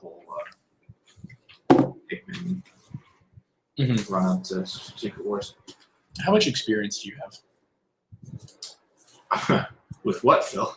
whole Pikmin run up to Secret Wars. How much experience do you have? With what, Phil?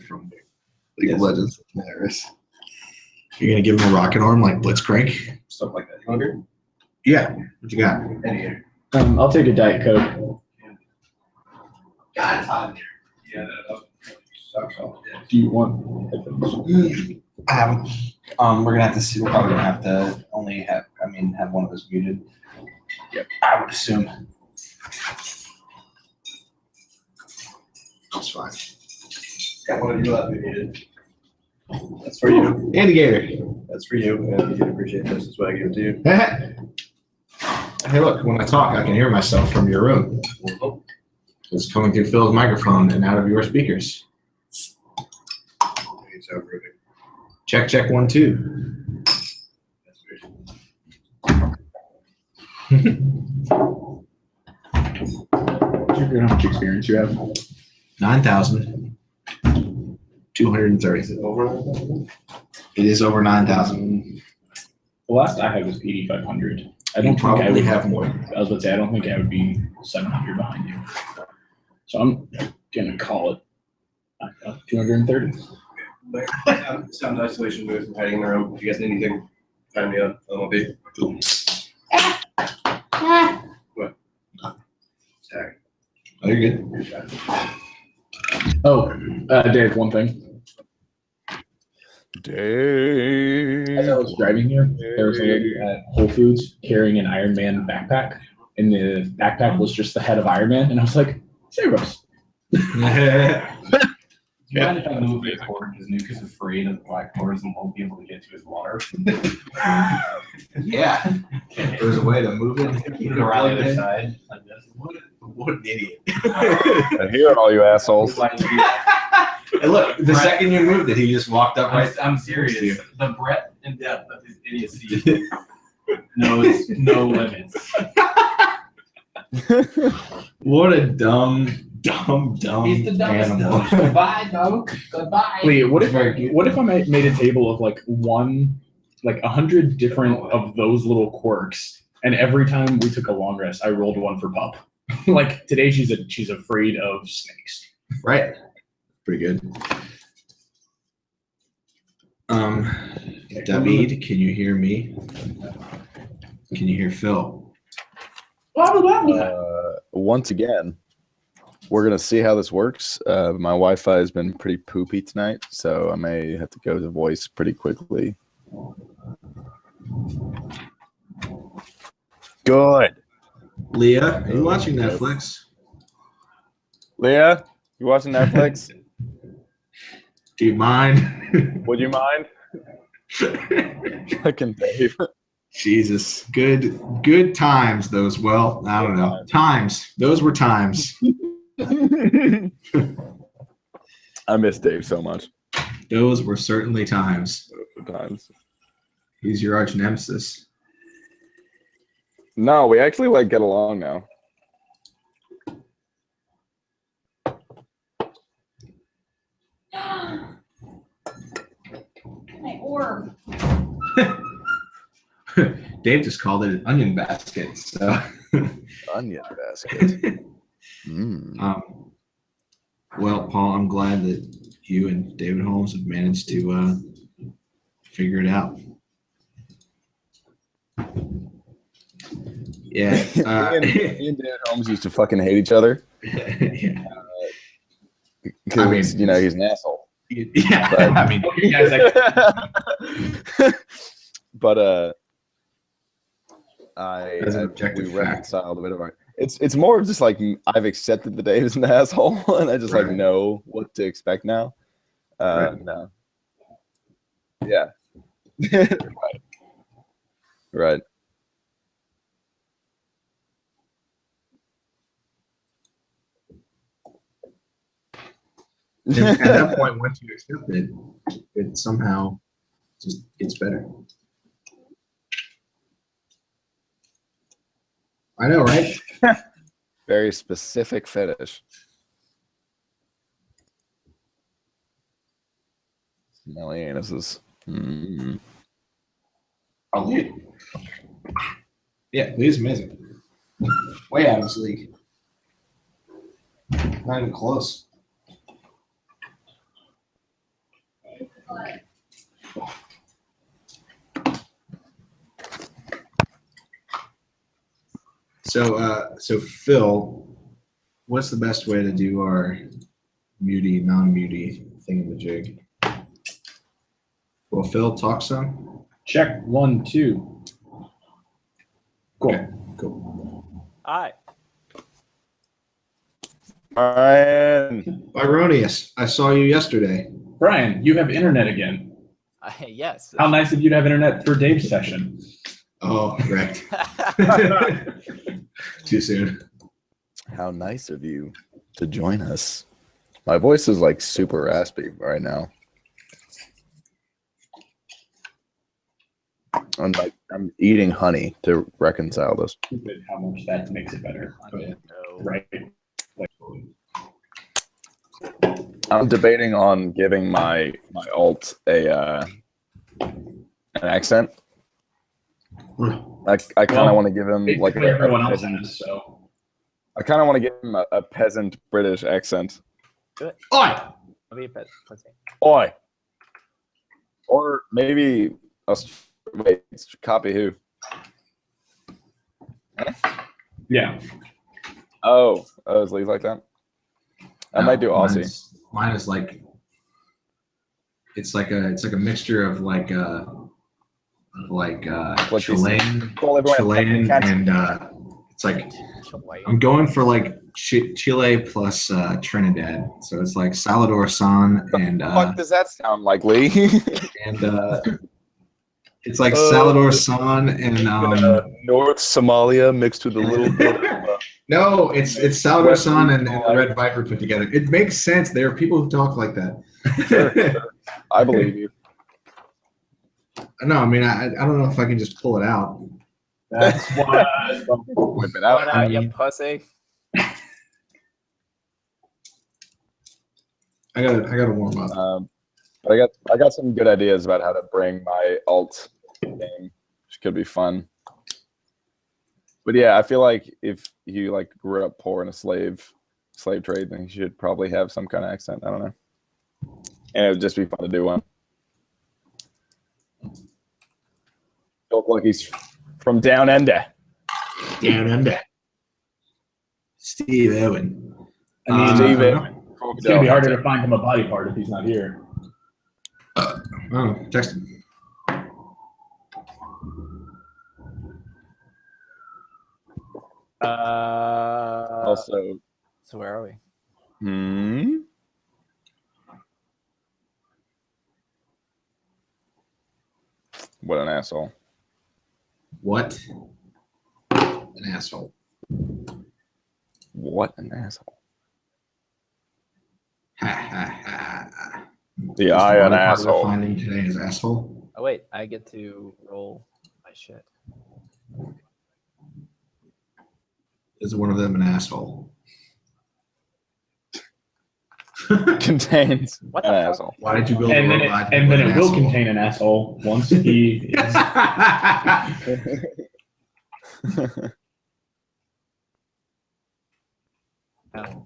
From League of Legends. Hilarious. You're gonna give him a rocket arm like Blitzcrank? Stuff like that. You want to Yeah. What you got? do? I'll take a Diet Coke. God, it's hot in here. Yeah, that sucks. Do you want headphones? I haven't. We're gonna have to see. We're probably gonna have to only have. Have one of us muted. Yep. I would assume. That's fine. Yeah, one of you left me needed. That's for you. Andy Gator. That's for you, and you can appreciate this. That's why I give it to you. Hey, look, when I talk, I can hear myself from your room. It's coming through Phil's microphone and out of your speakers. It's over. Check, check, 1, 2. That's weird. How much experience you have? 9,230. Is it over? It is over 9,000. The last I had was 8,500. I You don't think I probably would have more. I was about to say I don't think I would be 700 behind you. So I'm gonna call it 230. Sound isolation booth. I'm hiding in the room. If you guys need anything, find me up. I'm be. What? Sorry. Oh, you're good. Oh, Dave, one thing. As I was driving here, there was a lady at Whole Foods carrying an Iron Man backpack, and the backpack was just the head of Iron Man, and I was like, Cerebros. Do you mind if I move the cord because Nuke is afraid of the black cords and won't be able to get to his water? Yeah. There's a way to move it. Keep it around the other side like this. What an idiot. I hear it, all you assholes. And look, the second you moved it, he just walked up right. I'm serious. The breadth and depth of his idiocy knows no limits. What a dumb He's the dumbest animal. dog. Goodbye, dog. Goodbye. Wait, what if Very good. I made a table of like 100 different of those little quirks, and every time we took a long rest, I rolled one for Pup. Like today, she's afraid of snakes. Right. Pretty good. David, can you hear me? Can you hear Phil? Once again, we're gonna see how this works. My Wi-Fi has been pretty poopy tonight, so I may have to go to voice pretty quickly. Good. Leah, are you watching Netflix? Leah, you watching Netflix? Do you mind? Would you mind? Fucking Dave. Jesus, good times. Those, well, I don't know. Times. Those were times. I miss Dave so much. Those were certainly times. Times. He's your arch nemesis. No, we actually like get along now. My orb. Dave just called it an onion basket. So, Onion basket. Well, Paul, I'm glad that you and David Holmes have managed to figure it out. Yeah. Me and David Holmes used to fucking hate each other. Yeah. Because, he's an asshole. Yeah. But- I mean, You guys But As an objective we fact. reconciled a bit of our. It's more of just like I've accepted that Dave is an asshole, and I just like Right. know what to expect now. Right. No. Yeah. Right. Right. And at that point, once you accept it, it somehow just gets better. I know, right? Very specific fetish. Smelly anuses. Mm. Oh, Lee. Yeah, Lee's amazing. Way out of his league. Not even close. So Phil, what's the best way to do our muty, non-muty thingamajig? Well, Phil, talk some. check 1, 2. Cool. Okay, cool. Hi. Brian. Ironious, I saw you yesterday. Brian, you have internet again. Yes. How nice of you to have internet for Dave's session. Oh, correct. Too soon. How nice of you to join us. My voice is like super raspy right now. I'm eating honey to reconcile this. Stupid how much that makes it better. No. Right. I'm debating on giving my alt an accent. I kind of want to give him like Basically everyone else peasant. has, so. I kind of want to give him a peasant British accent. Oi! I'll be a bit. Let's see. Oi. Or maybe wait, copy who? Yeah. Oh, is Lee's like that? I might do Aussie. Mine is like it's like a mixture of like Chilean, Call everyone Chilean, cat. and it's like I'm going for like Chile plus Trinidad, so it's like Salvador San and What does that sound like, Lee? and it's like Salvador San and North Somalia mixed with a little bit of No, it's Salvador San and the Red Viper put together. It makes sense. There are people who talk like that. Sure. I believe you. No, I mean, I don't know if I can just pull it out. That's why. Whip it out. What out, you pussy? I gotta warm up. But I got some good ideas about how to bring my alt game, which could be fun. But yeah, I feel like if you like grew up poor in a slave trade, then you should probably have some kind of accent. I don't know. And it would just be fun to do one. Look like he's from down under. Down under. Steve Owen. I mean, Steve I Owen. it's gonna be harder to find him a body part if he's not here. Oh, text him. Also, So where are we? What an asshole. What an asshole. What an asshole. Ha ha ha. The I an Part we're asshole. finding today is asshole. Oh wait, I get to roll my shit. Is one of them an asshole? Contains What an the fuck? asshole. Why did you build And a then robot? it will asshole? contain an asshole once he is.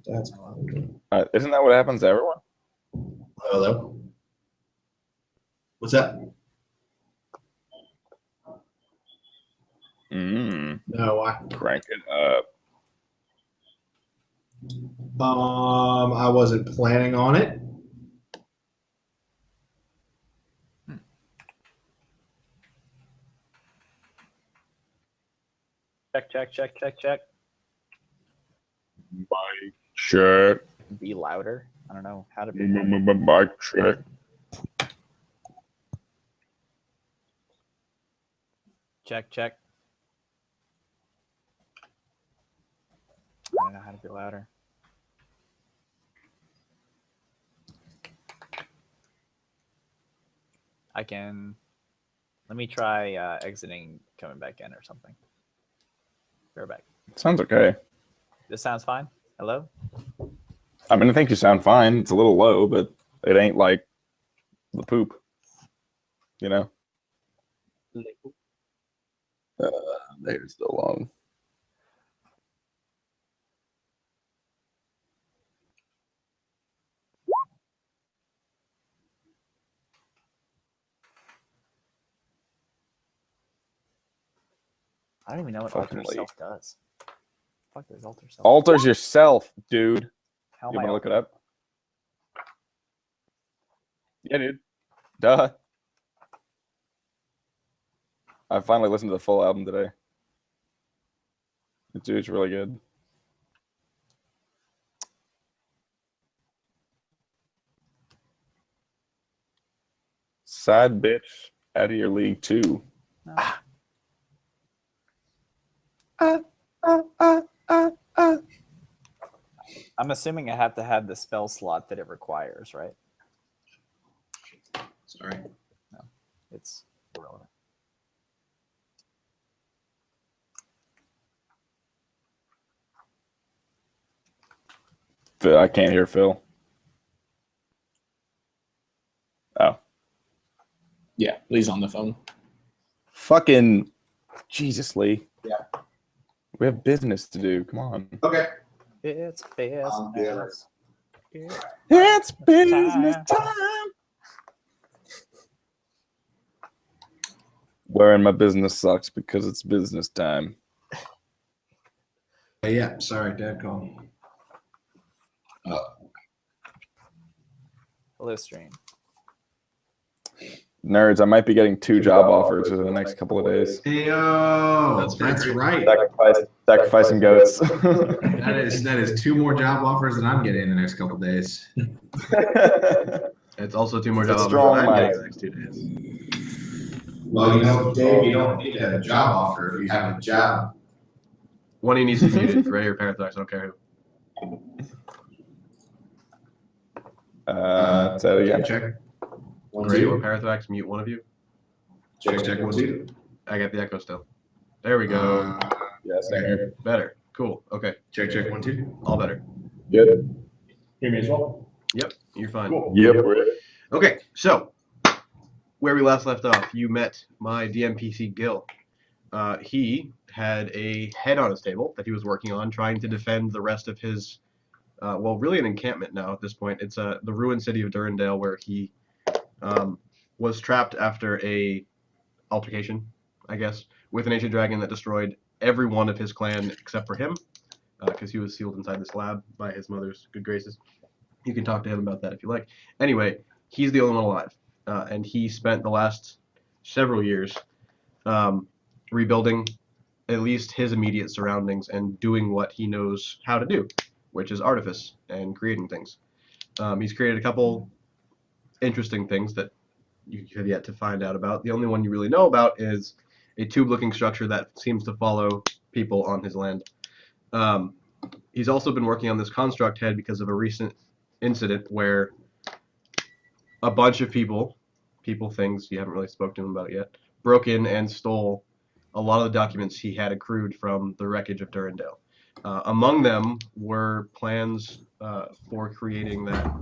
That's Isn't that what happens to everyone? hello. What's that? No, I Crank it up. I wasn't planning on it. Check. Mic check. Be louder. I don't know how to be. Mic check. Check. I don't know how to be louder. I can. Let me try exiting, coming back in or something. We're back. Sounds okay. This sounds fine. Hello? I mean, I think you sound fine. It's a little low, but it ain't like the poop. You know? They're still long. I don't even know what Fucking alter late. self does. Fuck, there's alter self. Alters yourself, dude. How You am want I to look it up? Yeah, dude. Duh. I finally listened to the full album today. It's really good. Side bitch out of your league too. No. I'm assuming I have to have the spell slot that it requires, right? Sorry. It's irrelevant. Phil, I can't hear Phil. Oh. Yeah, Lee's on the phone. Fucking Jesus, Lee. Yeah. We have business to do. Come on. Okay. It's business. It's business time. Wearing my business socks because it's business time. Yeah. Sorry, Dad called. Hello, stream. Nerds, I might be getting 2 job offers within the next couple of days. Heyo, that's right. Sacrificing goats. That is 2 more job offers that I'm getting in the next couple of days. It's also 2 more It's a jobs strong I'm mind. getting the next 2 days. Well, you know, Dave, you don't need a job offer if you have a job. One of you needs to be muted. Ray or Parallax, I don't care who. Say it again. Check. Ray or Parallax, mute one of you. Check. 1, 2. I got the echo still. There we go. Yeah, same here. Better. Cool. Okay. Check. 1, 2. All better. Good. Hear me as well? Yep. You're fine. Cool. Yep. Okay. So, where we last left off, you met my DMPC Gil. He had a head on his table that he was working on, trying to defend the rest of his, well, really an encampment now at this point. It's the ruined city of Durandale, where he was trapped after a altercation, I guess, with an ancient dragon that destroyed every one of his clan except for him, because he was sealed inside this lab by his mother's good graces. You can talk to him about that if you like. Anyway, he's the only one alive, and he spent the last several years rebuilding at least his immediate surroundings and doing what he knows how to do, which is artifice and creating things. He's created a couple interesting things that you have yet to find out about. The only one you really know about is a tube-looking structure that seems to follow people on his land. He's also been working on this construct head because of a recent incident where a bunch of people, things you haven't really spoken to him about yet, broke in and stole a lot of the documents he had accrued from the wreckage of Durandale. Among them were plans for creating that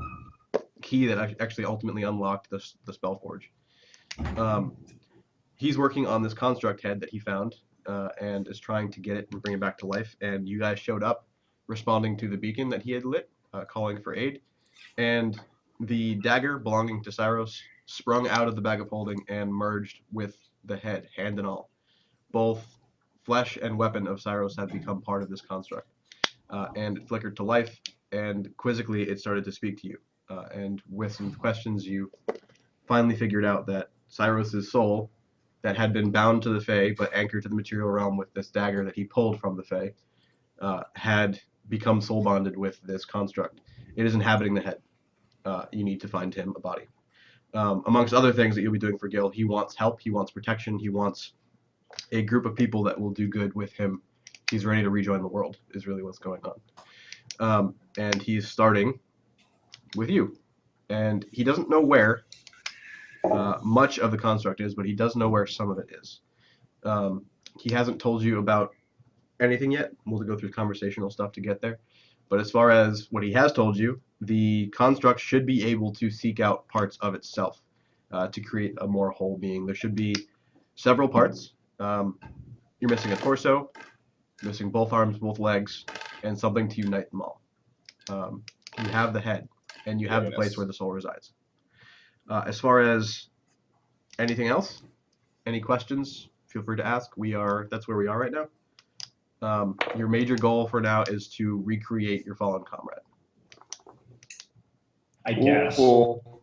key that actually ultimately unlocked the Spellforge. He's working on this construct head that he found and is trying to get it and bring it back to life. And you guys showed up responding to the beacon that he had lit, calling for aid. And the dagger belonging to Cyros sprung out of the bag of holding and merged with the head, hand and all. Both flesh and weapon of Cyros have become part of this construct. And it flickered to life, and quizzically it started to speak to you. And with some questions, you finally figured out that Cyros' soul, that had been bound to the Fae but anchored to the material realm with this dagger that he pulled from the Fae, had become soul bonded with this construct. It is inhabiting the head. You need to find him a body. Amongst other things that you'll be doing for Gil, he wants help, he wants protection, he wants a group of people that will do good with him. He's ready to rejoin the world, is really what's going on. And he's starting with you. And he doesn't know where much of the construct is, but he does know where some of it is. He hasn't told you about anything yet. We'll go through conversational stuff to get there. But as far as what he has told you, the construct should be able to seek out parts of itself to create a more whole being. There should be several parts. You're missing a torso, missing both arms, both legs, and something to unite them all. You have the head, and you have the place where the soul resides. As far as anything else, any questions, feel free to ask. That's where we are right now. Your major goal for now is to recreate your fallen comrade. I guess. Cool.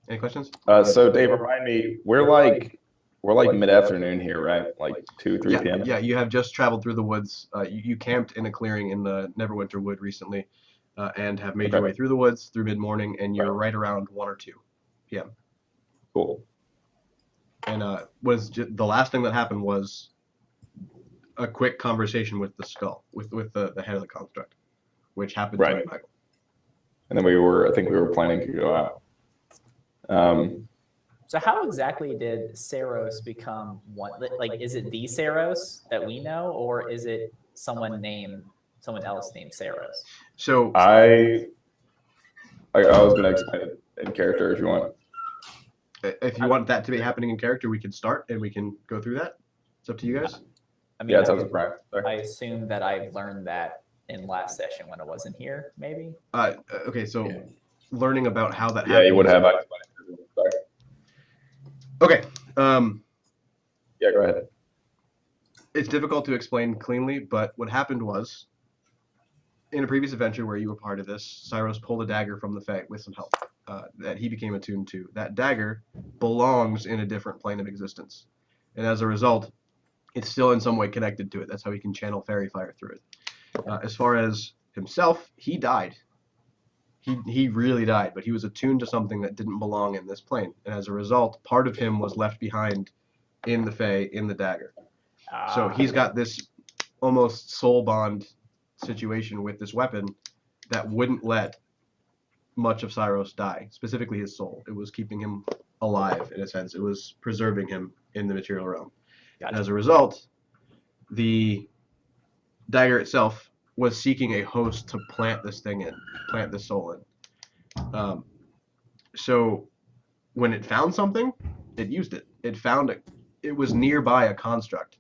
Any questions? So Dave, remind me, we're like mid-afternoon here, right? Like 2, 3 p.m. Yeah, you have just traveled through the woods. You camped in a clearing in the Neverwinter Wood recently, and have made your way through the woods through mid-morning, and you're right around 1 or 2 p.m. Cool. And the last thing that happened was a quick conversation with the skull, with the head of the construct, which happened to Michael. And then I think we were planning to go out. So how exactly did Saros become one? Like, is it the Saros that we know, or is it someone else named Saros? So I was going to explain it in character if you want. If you want that to be happening in character, we can start and we can go through that. It's up to you guys. I mean, Yeah, it sounds right. I assume that I learned that in last session when I wasn't here, maybe. Okay, so learning about how that Yeah, happened. you would have. Okay. Yeah, go ahead. It's difficult to explain cleanly, but what happened was, in a previous adventure where you were part of this, Cyros pulled a dagger from the Fae with some help that he became attuned to. That dagger belongs in a different plane of existence, and as a result, it's still in some way connected to it. That's how he can channel fairy fire through it. As far as himself, he died. He really died, but he was attuned to something that didn't belong in this plane, and as a result, part of him was left behind in the Fae, in the dagger. So he's got this almost soul bond situation with this weapon that wouldn't let much of Cyros die, specifically his soul. It was keeping him alive in a sense. It was preserving him in the material realm. And as a result, the dagger itself was seeking a host to plant this thing in, plant this soul in. So when it found something, it used it. It found it. It was nearby a construct,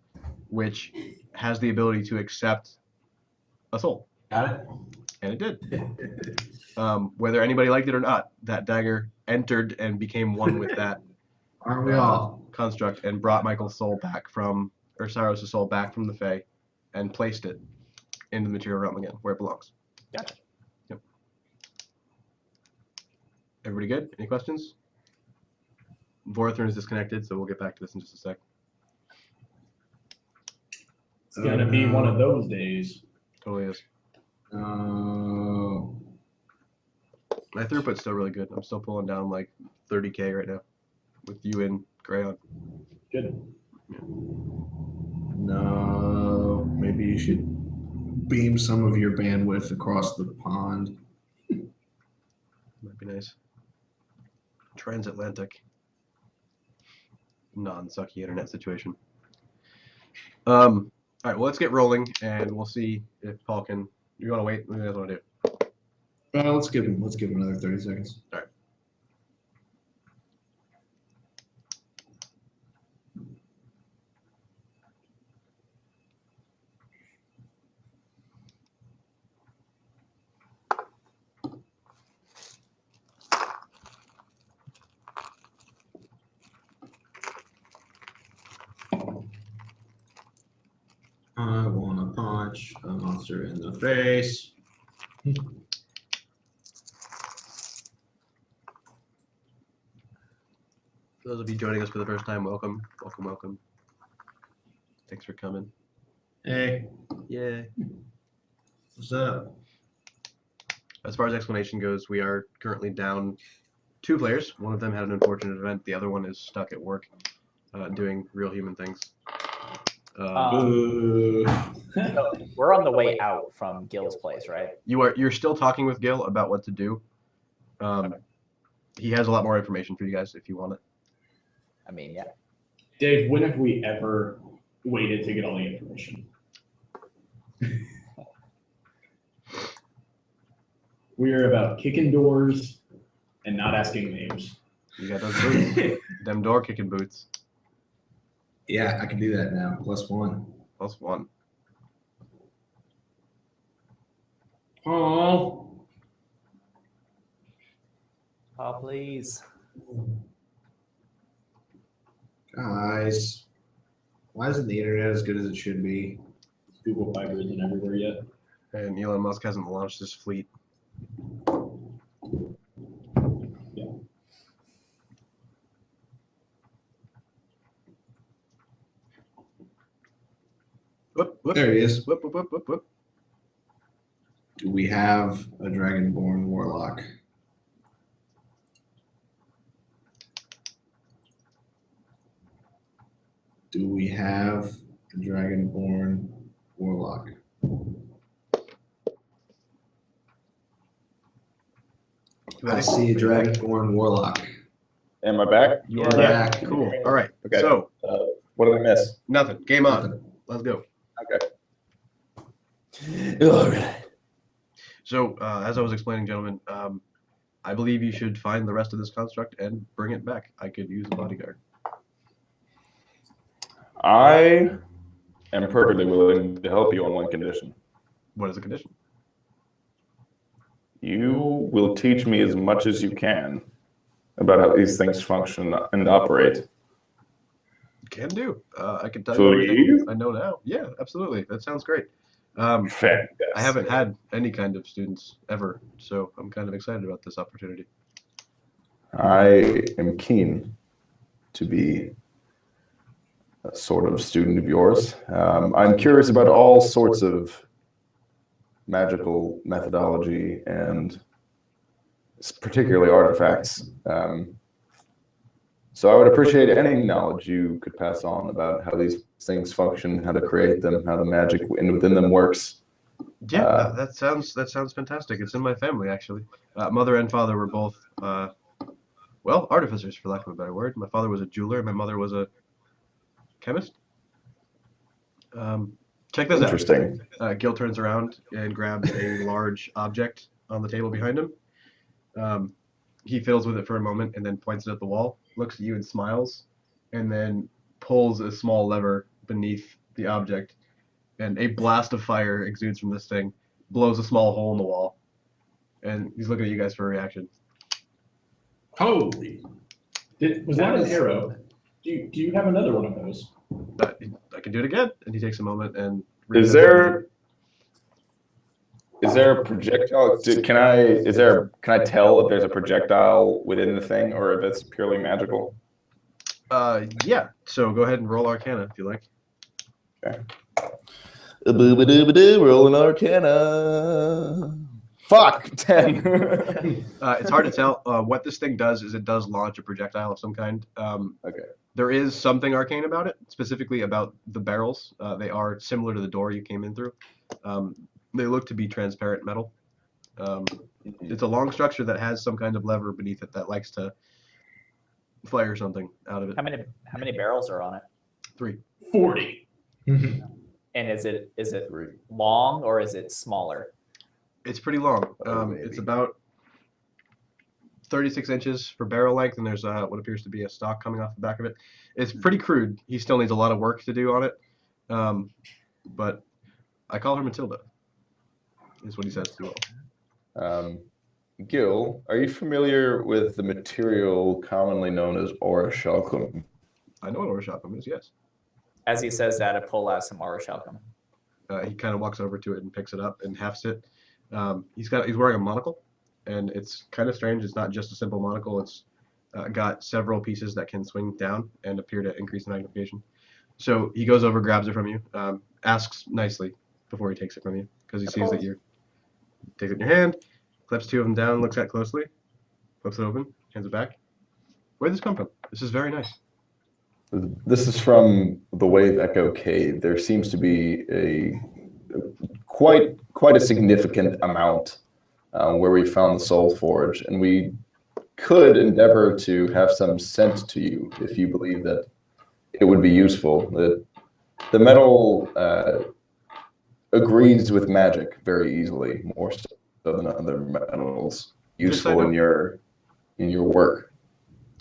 which has the ability to accept a soul. Got it? And it did. Whether anybody liked it or not, that dagger entered and became one with that Aren't we all? construct and brought Michael's soul back from, or Cyrus' soul back from the Fae and placed it into the material realm again, where it belongs. Gotcha. Yep. Everybody good? Any questions? Vorthern is disconnected, so we'll get back to this in just a sec. It's gonna be one of those days. Totally is. Uh, My throughput's still really good. I'm still pulling down like 30K right now with you in Crayon. Good. no, maybe you should beam some of your bandwidth across the pond. Might be nice. Transatlantic. Non-sucky internet situation. All right, well, let's get rolling, and we'll see if Paul can. You want to wait? What do you guys want to do? Let's give him another 30 seconds. All right. I wanna punch a monster in the face. For those of you joining us for the first time, welcome, welcome, welcome. Thanks for coming. Hey, Yeah. what's up? As far as explanation goes, we are currently down 2 players. One of them had an unfortunate event. The other one is stuck at work, doing real human things. Boo. So we're on the way out from Gil's place, right? You're still talking with Gil about what to do. He has a lot more information for you guys if you want it. I mean, yeah. Dave, when have we ever waited to get all the information? We're about kicking doors and not asking names. You got those boots, them door kicking boots. Yeah, I can do that now. +1. +1. Paul. Oh, please. Guys, why isn't the internet as good as it should be? Google Fiber isn't everywhere yet. And Elon Musk hasn't launched his fleet. Yeah. Whoop, whoop, There he is. whoop, whoop, whoop, whoop, whoop. Do we have a Dragonborn Warlock? Do we have a Dragonborn Warlock? I see a Dragonborn Warlock. Am I back? You Yeah. are Yeah. back. Cool. All right. Okay. So, What did I miss? nothing. Game on. Let's go. All right. So, as I was explaining, gentlemen, I believe you should find the rest of this construct and bring it back. I could use a bodyguard. I am perfectly willing to help you on one condition. What is the condition? You will teach me as much as you can about how these things function and operate. Can do. I can tell you everything Please? I know now. Yeah, absolutely. That sounds great. I Fantastic. haven't had any kind of students ever, so I'm kind of excited about this opportunity. I am keen to be a sort of student of yours. I'm curious about all sorts of magical methodology and particularly artifacts. So I would appreciate any knowledge you could pass on about how these things function, how to create them, how the magic within them works. Yeah, that sounds fantastic. It's in my family actually. Mother and father were both well, artificers for lack of a better word. My father was a jeweler, and my mother was a chemist. Check this Interesting. out. Gil turns around and grabs a large object on the table behind him. He fiddles with it for a moment and then points it at the wall, looks at you and smiles, and then pulls a small lever beneath the object, and a blast of fire exudes from this thing, blows a small hole in the wall, and he's looking at you guys for a reaction. Holy! Was that an arrow? Do you have another one of those? I can do it again, and he takes a moment and. Is there a projectile? Can I tell if there's a projectile within the thing, or if it's purely magical? Yeah. So go ahead and roll Arcana if you like. Okay. Rolling Arcana. Fuck, 10. It's hard to tell. What this thing does is it does launch a projectile of some kind. Okay. There is something arcane about it, specifically about the barrels. They are similar to the door you came in through. They look to be transparent metal. It's a long structure that has some kind of lever beneath it that likes to fire something out of it. How many barrels are on it? 3. 40. And is it long or is it smaller? It's pretty long. It's about 36 inches for barrel length, and there's what appears to be a stalk coming off the back of it. It's pretty crude. He still needs a lot of work to do on it. But I call her Matilda, is what he says to you all. Gil, are you familiar with the material commonly known as orichalcum? I know what orichalcum is, yes. As he says that, I pull out some orichalcum. He kind of walks over to it and picks it up and hefts it. He's wearing a monocle, and it's kind of strange. It's not just a simple monocle. It's got several pieces that can swing down and appear to increase the magnification. So he goes over, grabs it from you, asks nicely before he takes it from you, because he sees that you take it in your hand, clips 2 of them down, looks at it closely, flips it open, hands it back. Where'd this come from? This is very nice. This is from the Wave Echo Cave. There seems to be a quite a significant amount where we found the Soul Forge, and we could endeavor to have some sent to you if you believe that it would be useful. The metal agrees with magic very easily, more so than other metals, useful in your work.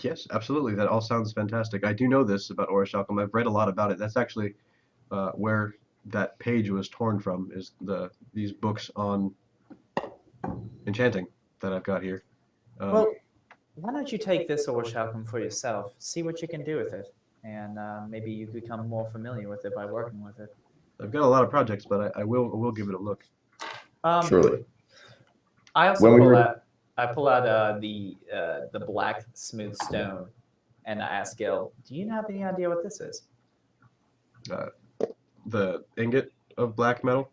Yes, absolutely. That all sounds fantastic. I do know this about orichalcum. I've read a lot about it. That's actually where that page was torn from, is these books on enchanting that I've got here. Well, why don't you take this orichalcum for yourself, see what you can do with it, and maybe you become more familiar with it by working with it. I've got a lot of projects, but I will give it a look. Surely. I also pull out the black smooth stone, and I ask Gil, "Do you have any idea what this is?" The ingot of black metal.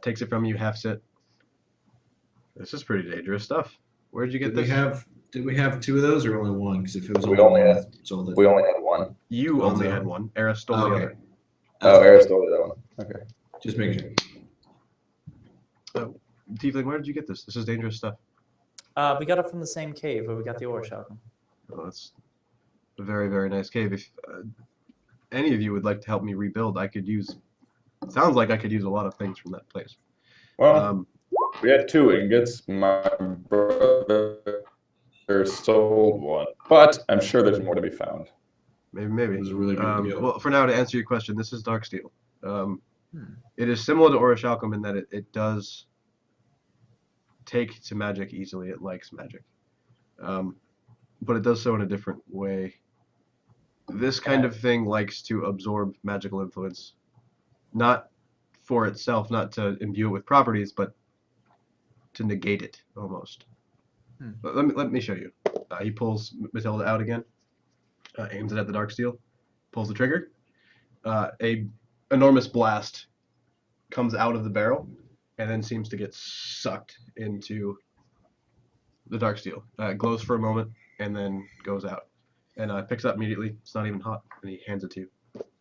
Takes it from you, hefts it. This is pretty dangerous stuff. Where did you get this? Did we have 2 of those or only 1? Because if it was We only only one, sold it. We only had 1. You only had 1. Eris stole the other. Oh, Eris stole that one. Okay. Just making sure. Tiefling, where did you get this? This is dangerous stuff. We got it from the same cave where we got the orichalcum. Oh, that's a very, very nice cave. If any of you would like to help me rebuild, I could use. It sounds like I could use a lot of things from that place. Well, we had 2 ingots. My brother sold 1, but I'm sure there's more to be found. Maybe. It was a really good deal. Well, for now, to answer your question, this is dark steel. It is similar to orichalcum in that it does take to magic easily. It likes magic, but it does so in a different way. This kind of thing likes to absorb magical influence, not for itself, not to imbue it with properties, but to negate it almost. But let me show you. He pulls Matilda out again, aims it at the dark steel, pulls the trigger. A enormous blast comes out of the barrel and then seems to get sucked into the dark steel. It glows for a moment and then goes out. And picks it up immediately. It's not even hot, and he hands it to you.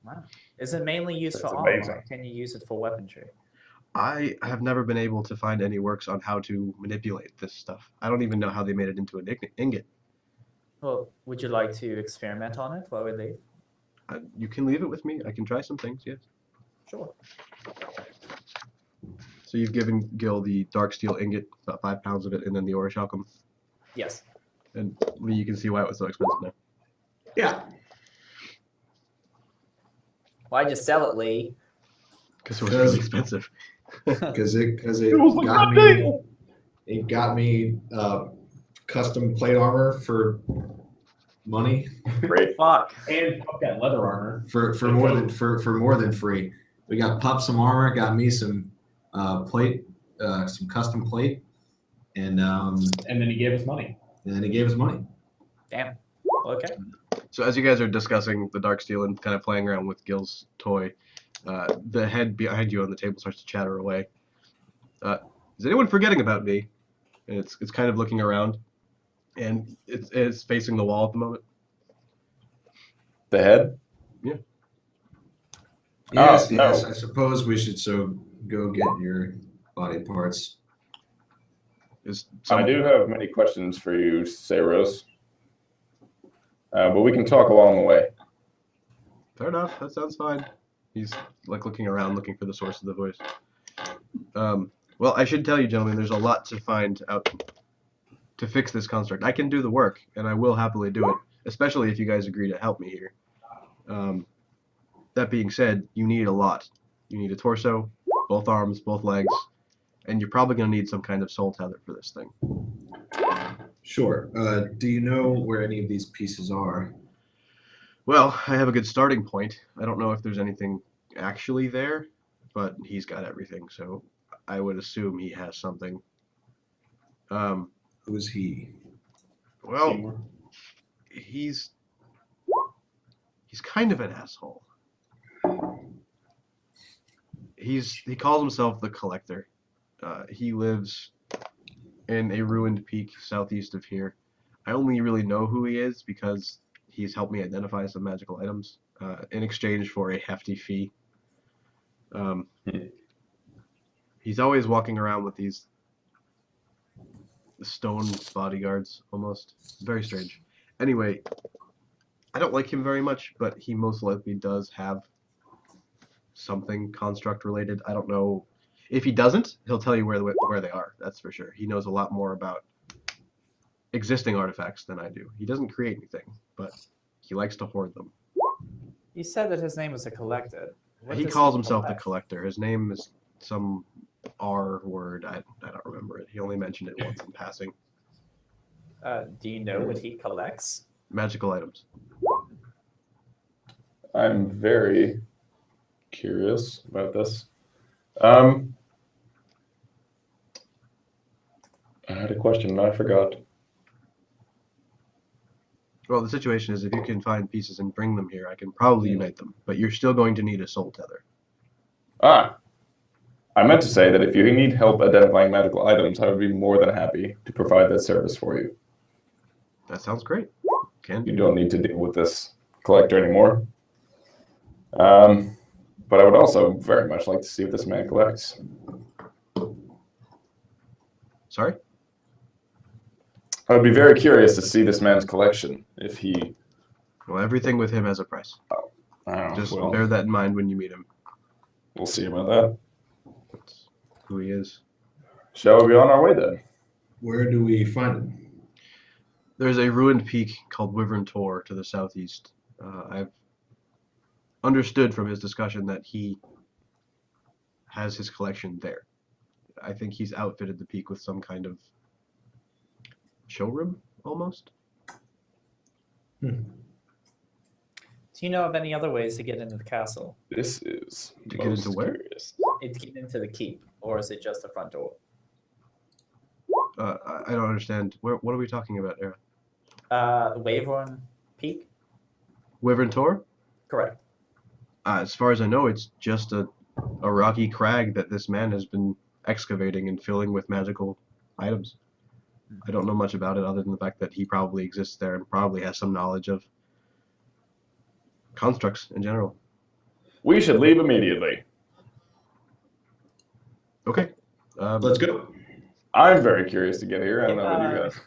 Wow. Is it mainly used That's for armor? amazing. Or can you use it for weaponry? I have never been able to find any works on how to manipulate this stuff. I don't even know how they made it into an ingot. Well, would you like to experiment on it while we leave? You can leave it with me. I can try some things, yes. Sure. So you've given Gil the dark steel ingot, about 5 pounds of it, and then the orichalcum. Yes. And Lee, you can see why it was so expensive now. Yeah. Why'd you sell it, Lee? Because it was really expensive. Because it was like got a me. deal. It got me custom plate armor for money Great. Fuck. And fuck that leather armor. for more than for more than free. We got Pup some armor, got me some plate, some custom plate, and And then he gave us money. then he gave us money. Damn. Okay. So as you guys are discussing the dark steel and kind of playing around with Gil's toy, the head behind you on the table starts to chatter away. Is anyone forgetting about me? And it's kind of looking around, and it's facing the wall at the moment. The head? Yes, no. yes. I suppose we should go get your body parts. I do have many questions for you, Saros. But we can talk along the way. Fair enough. That sounds fine. He's like looking around, looking for the source of the voice. Well, I should tell you, gentlemen, there's a lot to find out to fix this construct. I can do the work, and I will happily do it, especially if you guys agree to help me here. That being said, you need a lot. You need a torso, both arms, both legs, and you're probably going to need some kind of soul tether for this thing. Sure. Do you know where any of these pieces are? Well, I have a good starting point. I don't know if there's anything actually there, but he's got everything, so I would assume he has something. Who is he? Well, Seymour. he's kind of an asshole. He calls himself the Collector. He lives in a ruined peak southeast of here. I only really know who he is because he's helped me identify some magical items in exchange for a hefty fee. He's always walking around with these stone bodyguards, almost. Very strange. Anyway, I don't like him very much, but he most likely does have something construct related. I don't know. If he doesn't, he'll tell you where they are. That's for sure. He knows a lot more about existing artifacts than I do. He doesn't create anything, but he likes to hoard them. You said that his name was a Collector. What He does calls himself the collect? Collector. His name is some R word. I don't remember it. He only mentioned it once in passing. Do you know what he collects? Magical items. I'm very curious about this. I had a question and I forgot. Well, the situation is if you can find pieces and bring them here, I can probably unite them. But you're still going to need a soul tether. I meant to say that if you need help identifying magical items, I would be more than happy to provide that service for you. That sounds great. You don't need to deal with this collector anymore. But I would also very much like to see what this man collects. Sorry? I would be very curious to see this man's collection if he... Well, everything with him has a price. I don't know, Just well, bear that in mind when you meet him. we'll see about that. That's who he is. Shall we be on our way then? Where do we find him? There's a ruined peak called Wyvern Tor to the southeast. I've understood from his discussion that he has his collection there. I think he's outfitted the peak with some kind of showroom, almost. Do you know of any other ways to get into the castle? This is To get into where? curious. To get into the keep, or is it just the front door? I don't understand. What are we talking about, Era? The Waverhorn Peak? Wyvern Tor? Correct. As far as I know, it's just a rocky crag that this man has been excavating and filling with magical items. I don't know much about it other than the fact that he probably exists there and probably has some knowledge of constructs in general. We should leave immediately. Okay. Let's go. I'm very curious to get here. I don't know about you guys.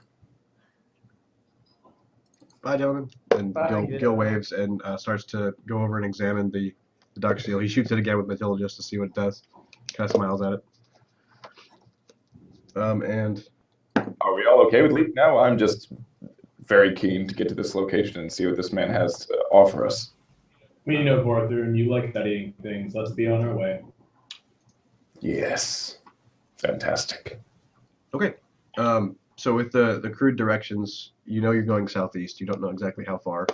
Bye, gentlemen. And Bye. Gil waves and starts to go over and examine the dark steel. He shoots it again with Matilda just to see what it does. Kind of smiles at it. And Are we all okay with leaving now? I'm just very keen to get to this location and see what this man has to offer us. We know Vorthur, and you like studying things. Let's be on our way. Yes. Fantastic. okay. So with the crude directions, you know you're going southeast. You don't know exactly how far.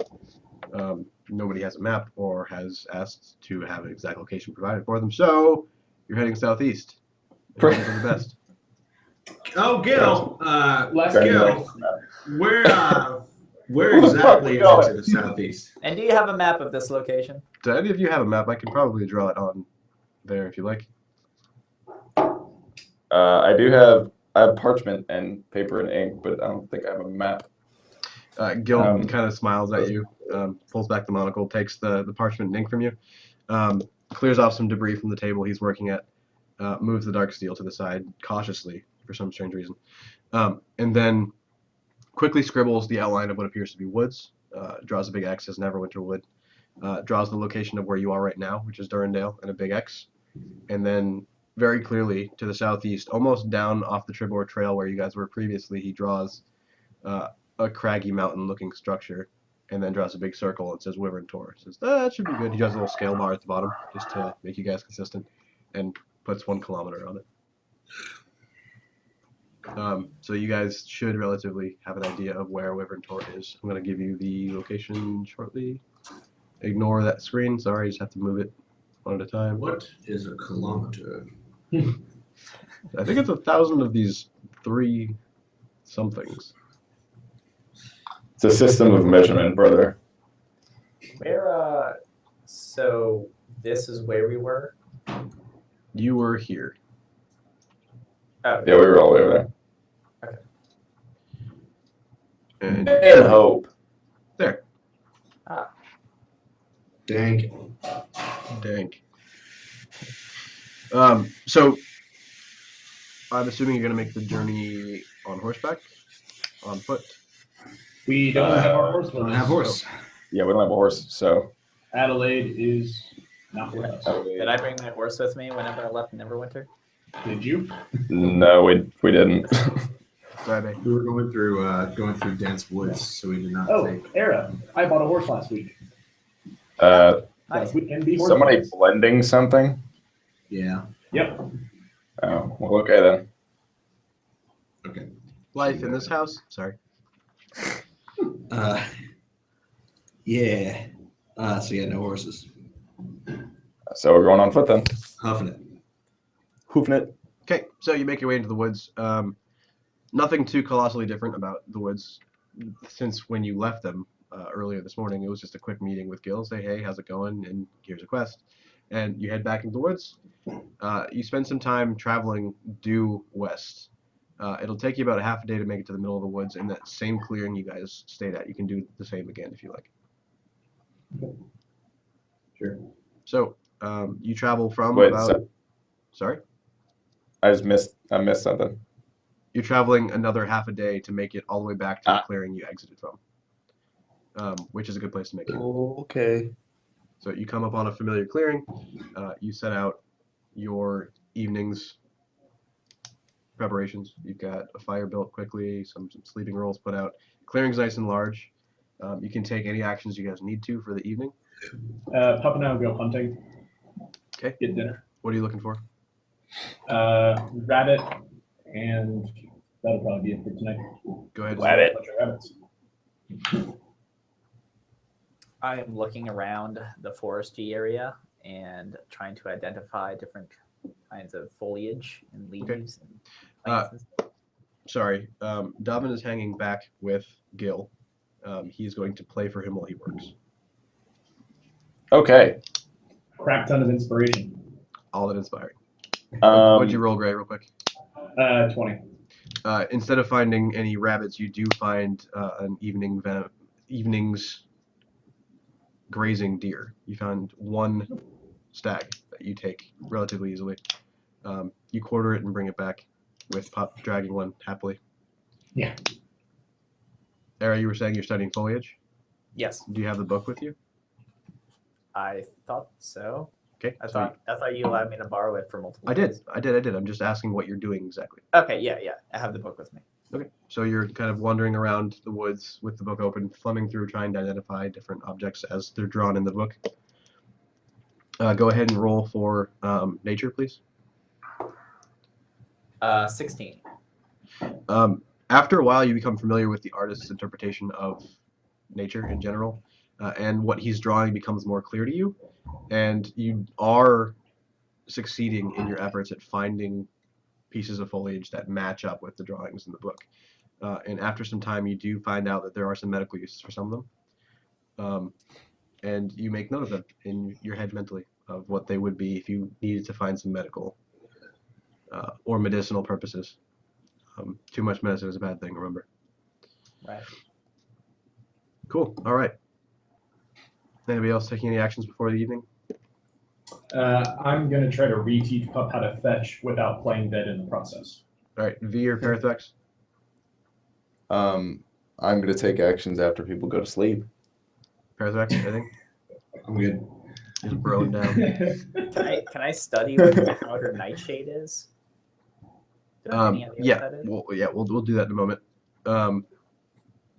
Nobody has a map or has asked to have an exact location provided for them. So you're heading southeast. For the best. Oh, Gil. Let's Gil. Where exactly is it to the southeast? And do you have a map of this location? Do any of you have a map? I can probably draw it on there if you like. I have parchment and paper and ink, but I don't think I have a map. Gil kind of smiles at you, pulls back the monocle, takes the parchment and ink from you, clears off some debris from the table he's working at, moves the dark steel to the side cautiously for some strange reason, and then quickly scribbles the outline of what appears to be woods, draws a big X as Neverwinter would, draws the location of where you are right now, which is Durandale, and a big X, and then very clearly to the southeast, almost down off the Tribor Trail where you guys were previously, he draws a craggy mountain-looking structure, and then draws a big circle and says Wyvern Tor. Says that should be good. He draws a little scale bar at the bottom just to make you guys consistent, and puts 1 kilometer on it. So you guys should relatively have an idea of where Wyvern Tor is. I'm going to give you the location shortly. Ignore that screen. Sorry, I just have to move it one at a time. What is a kilometer? I think it's 1,000 of these 3 somethings. It's a system of measurement, brother. Where, so this is where we were? You were here. Oh, Yeah, we were all over And there. And hope. there. Dank. Dank. So I'm assuming you're going to make the journey on horseback? On foot? We don't have our horse. Don't have horse. Yeah, we don't have a horse, so. Adelaide is not with us. did I bring my horse with me whenever I left Neverwinter? Did you? No, we didn't. Sorry, babe. We were going through dense woods, so we did not Oh, take. Era. I bought a horse last week. Nice. Weekend before Somebody horse. blending something? Yeah. Yep. Oh, well, okay then. Okay. Life in this house? Sorry. Yeah. So yeah, no horses. So we're going on foot then. Huffing it. Hoofing it. Okay, so you make your way into the woods. Nothing too colossally different about the woods since when you left them earlier this morning. It was just a quick meeting with Gil. Say, hey, how's it going? And here's a quest. And you head back into the woods. You spend some time traveling due west. It'll take you about a half a day to make it to the middle of the woods in that same clearing you guys stayed at. You can do the same again if you like. Sure. So you travel from Wait, about... so- Sorry? I missed something. You're traveling another half a day to make it all the way back to the Ah. clearing you exited from, which is a good place to make it. Okay. So you come up on a familiar clearing. You set out your evening's preparations. You've got a fire built quickly, some sleeping rolls put out. Clearing's nice and large. You can take any actions you guys need to for the evening. Pup and I will go hunting. Okay. Get dinner. What are you looking for? Rabbit, and that'll probably be it for tonight. Go ahead. Rabbit. Bunch of rabbits. I am looking around the foresty area and trying to identify different kinds of foliage and leaves and plants and stuff. Sorry. Davin is hanging back with Gil. He is going to play for him while he works. Okay. Crap ton of inspiration. All that inspiring. What'd you roll, Gray, real quick? 20. Instead of finding any rabbits, you do find an evening's grazing deer. You found one stag that you take relatively easily. You quarter it and bring it back with Pup dragging one happily. Yeah. Era, you were saying you're studying foliage? Yes, Do you have the book with you? I thought so. Okay. I so thought you allowed me to borrow it for multiple. I did. days. I did. I'm just asking what you're doing exactly. Okay, yeah. I have the book with me. Okay. So you're kind of wandering around the woods with the book open, thumbing through, trying to identify different objects as they're drawn in the book. Go ahead and roll for nature, please. 16. After a while, you become familiar with the artist's interpretation of nature in general, and what he's drawing becomes more clear to you, and you are succeeding in your efforts at finding pieces of foliage that match up with the drawings in the book. And after some time, you do find out that there are some medical uses for some of them, and you make note of them in your head mentally of what they would be if you needed to find some medical or medicinal purposes. Too much medicine is a bad thing, remember. Right. Cool. All right. Anybody else taking any actions before the evening? I'm gonna try to reteach Pup how to fetch without playing dead in the process. All right. V or Parathrex? I'm gonna take actions after people go to sleep. Parathrex, anything? I'm good. Just broing down. Can I study what the powder nightshade is? Do I have any idea Yeah. what that is? We'll do that in a moment.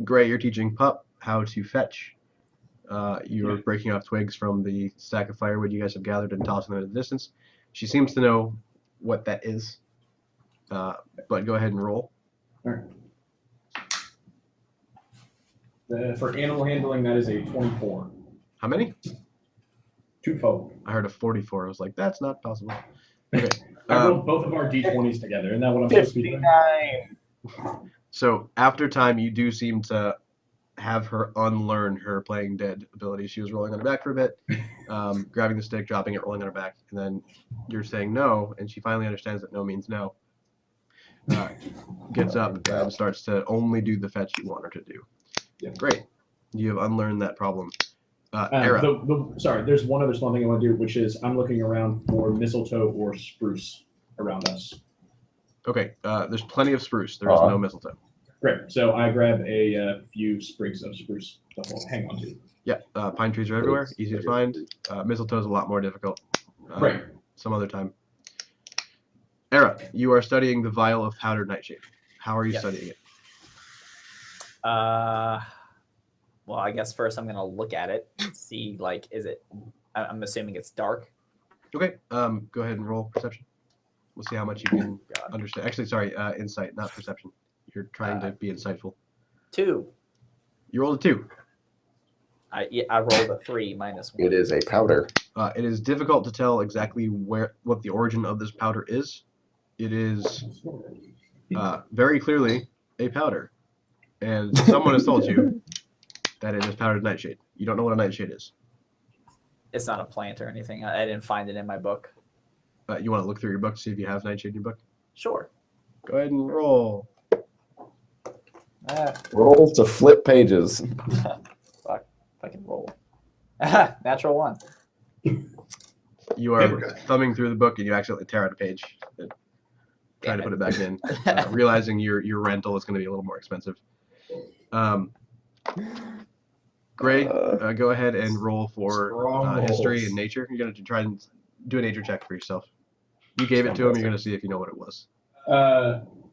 Gray, you're teaching Pup how to fetch. You're breaking off twigs from the stack of firewood you guys have gathered and tossing them in the distance. She seems to know what that is, but go ahead and roll. All right. For animal handling, that is a 24. How many? Twofold. I heard a 44. I was like, that's not possible. Okay. I rolled both of our d20s together. Isn't that what I'm supposed to be doing? 59. So after time, you do seem to have her unlearn her playing dead ability. She was rolling on her back for a bit, grabbing the stick, dropping it, rolling on her back, and then you're saying no, and she finally understands that no means no. Gets up and starts to only do the fetch you want her to do. Yeah. Great. You have unlearned that problem. Era. Sorry, there's one other small thing I want to do, which is I'm looking around for mistletoe or spruce around us. Okay, there's plenty of spruce. There is no mistletoe. Great. So I grab a few sprigs of spruce to hang on to. Yeah, pine trees are everywhere, easy to find. Mistletoe is a lot more difficult. Right. Some other time. Era, you are studying the vial of powdered nightshade. How are you Yes. studying it? Well, I guess first I'm gonna look at it, see like, is it? I'm assuming it's dark. Okay, go ahead and roll perception. We'll see how much you can understand. Actually, sorry, insight, not perception. You're trying to be insightful. 2. You rolled a 2. I rolled a 3 minus 1. It is a powder. It is difficult to tell exactly what the origin of this powder is. It is very clearly a powder, and someone has told you that it is powdered nightshade. You don't know what a nightshade is. It's not a plant or anything. I didn't find it in my book. You want to look through your book to see if you have nightshade in your book? Sure. Go ahead and roll. Roll to flip pages. Fuck. If I can roll. Natural 1. You are thumbing through the book and you accidentally tear out a page. Trying to put it back in, realizing your rental is going to be a little more expensive. Gray, go ahead and roll for history and nature. You're going to try and do a nature check for yourself. You gave it to him. You're going to see if you know what it was.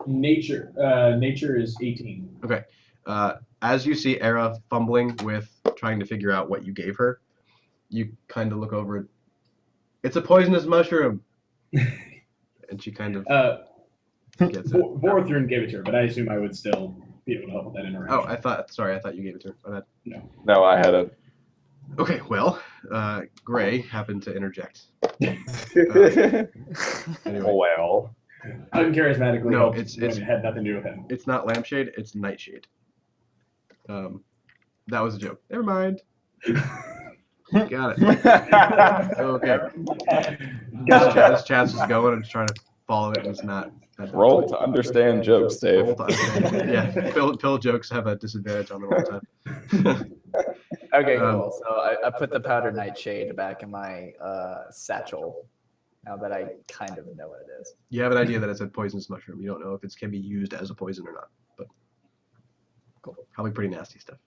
Nature is 18. Okay. As you see Era fumbling with trying to figure out what you gave her, you kind of look over it. It's a poisonous mushroom. And she kind of gets it. Vorthrun gave it to her, but I assume I would still be able to help with that interaction. Oh, I thought you gave it to her. My bad. No, I had it. Okay, well, Gray happened to interject. Anyway, Well. Uncharismatically No, helped it's- when it had nothing to do with him. it's not lampshade, it's nightshade. That was a joke. Never mind. Got it. Okay. This chat's just going. I'm just trying to follow it. And it's not. Roll to understand jokes, Dave. Roll to understand. Yeah, pill jokes have a disadvantage on them all the time. Okay, cool. So I put the powdered nightshade back in my satchel. Now that I kind of know what it is. You have an idea that it's a poisonous mushroom. You don't know if it can be used as a poison or not, but Cool. Probably pretty nasty stuff.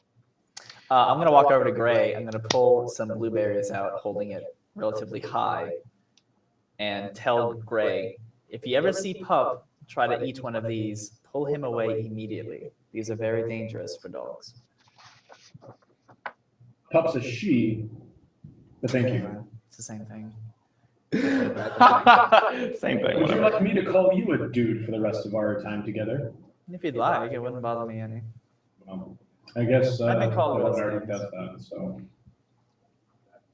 I'm gonna walk over to Gray. I'm gonna pull some blueberries out, holding it relatively high, and tell Gray, if you ever see Pup try to eat one of these, pull him away immediately. These are very dangerous for dogs. Pup's a she, but thank you. It's the same thing. Same thing. Would you Whatever. like me to call you a dude for the rest of our time together? If you'd like, it wouldn't bother me any. I guess I've been called Bill those already things. does that, so.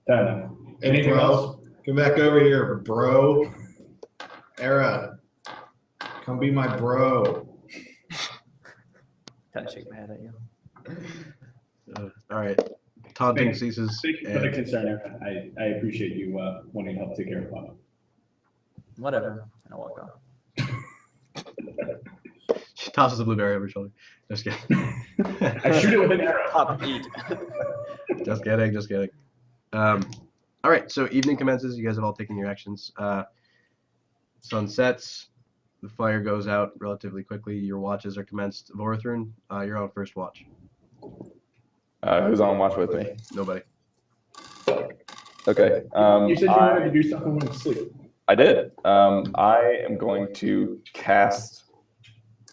Fair enough. Hey, Anything bro, else? come back over here, bro. Era, come be my bro. Kind of shake my head at you. All right. Taunting Thank- ceases. Thank you for the And concern, Erica. I appreciate you wanting to help take care of Pup. Whatever. And I'll walk off. she tosses a blueberry over her shoulder. Just kidding. I shoot it with an arrow. Pup, eat. Just kidding. Just kidding. All right. So evening commences. You guys have all taken your actions. Sun sets. The fire goes out relatively quickly. Your watches are commenced. Vorathron, you're on first watch. Who's on watch with me? Nobody. Okay. You said you wanted to do stuff and went to sleep. I did. I am going to cast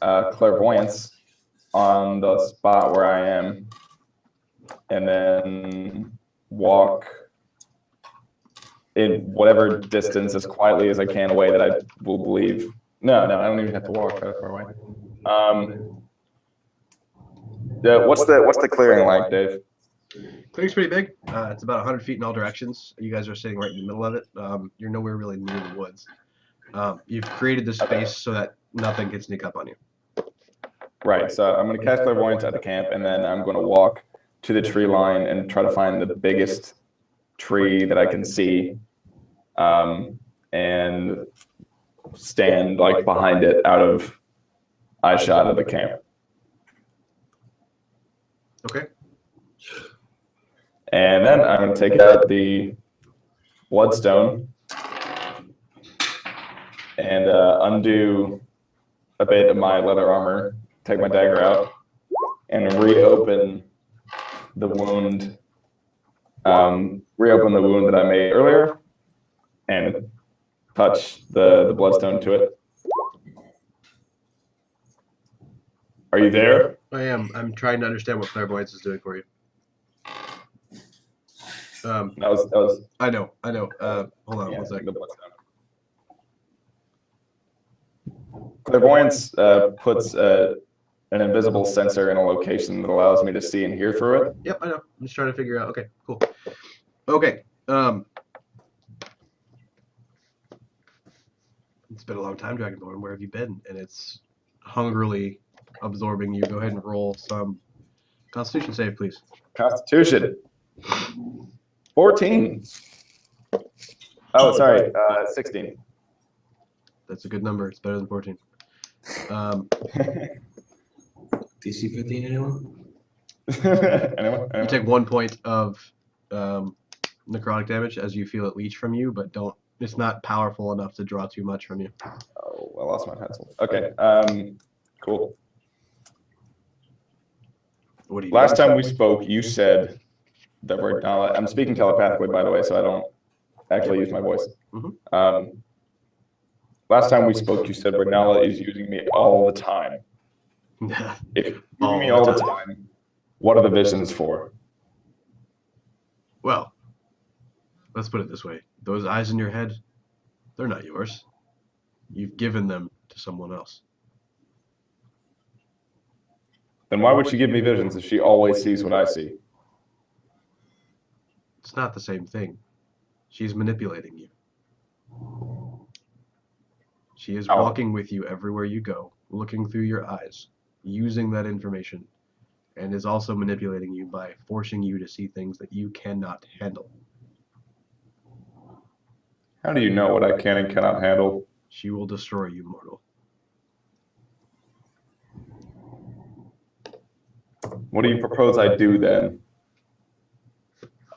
clairvoyance on the spot where I am, and then walk in whatever distance as quietly as I can away that I will believe. No, I don't even have to walk that far away. What's the clearing like, Dave? Clearing's pretty big. It's about 100 feet in all directions. You guys are sitting right in the middle of it. You're nowhere really near the woods. You've created this space so that nothing can sneak up on you. Right. So I'm going to cast clairvoyance at the camp, and then I'm going to walk to the tree line and try to find the biggest tree that I can see, and stand like behind it out of eye shot of the camp. Okay. And then I'm going to take out the bloodstone and undo a bit of my leather armor, take my dagger out, and reopen the wound. Reopen the wound that I made earlier, and touch the bloodstone to it. Are you there? I am. I'm trying to understand what clairvoyance is doing for you. That was I know. Hold on yeah, one second. the bloodstone. Clairvoyance puts an invisible sensor in a location that allows me to see and hear through it. Yep, I know. I'm just trying to figure out. Okay, cool. Okay. It's been a long time, Dragonborn. Where have you been? And it's hungrily absorbing you. Go ahead and roll some Constitution save, please. Constitution. 14. Oh, sorry. 16. That's a good number. It's better than 14. DC 15, anyone? Anyone? You take 1 point of necrotic damage as you feel it leech from you, but don't. It's not powerful enough to draw too much from you. Oh, I lost my pencil. Okay. Cool. What do you? Last time we spoke, you said that we're not. I'm speaking telepathically, by the way, so I don't actually use my voice. Mhm. Last time we spoke, you said Bernala is using me all the time. If you're using me all the time, what are the visions for? Well, let's put it this way. Those eyes in your head, they're not yours. You've given them to someone else. Then why would she give me visions if she always sees what I see? It's not the same thing. She's manipulating you. She is walking with you everywhere you go, looking through your eyes, using that information, and is also manipulating you by forcing you to see things that you cannot handle. How do you know what I can and cannot handle? She will destroy you, mortal. What do you propose I do then?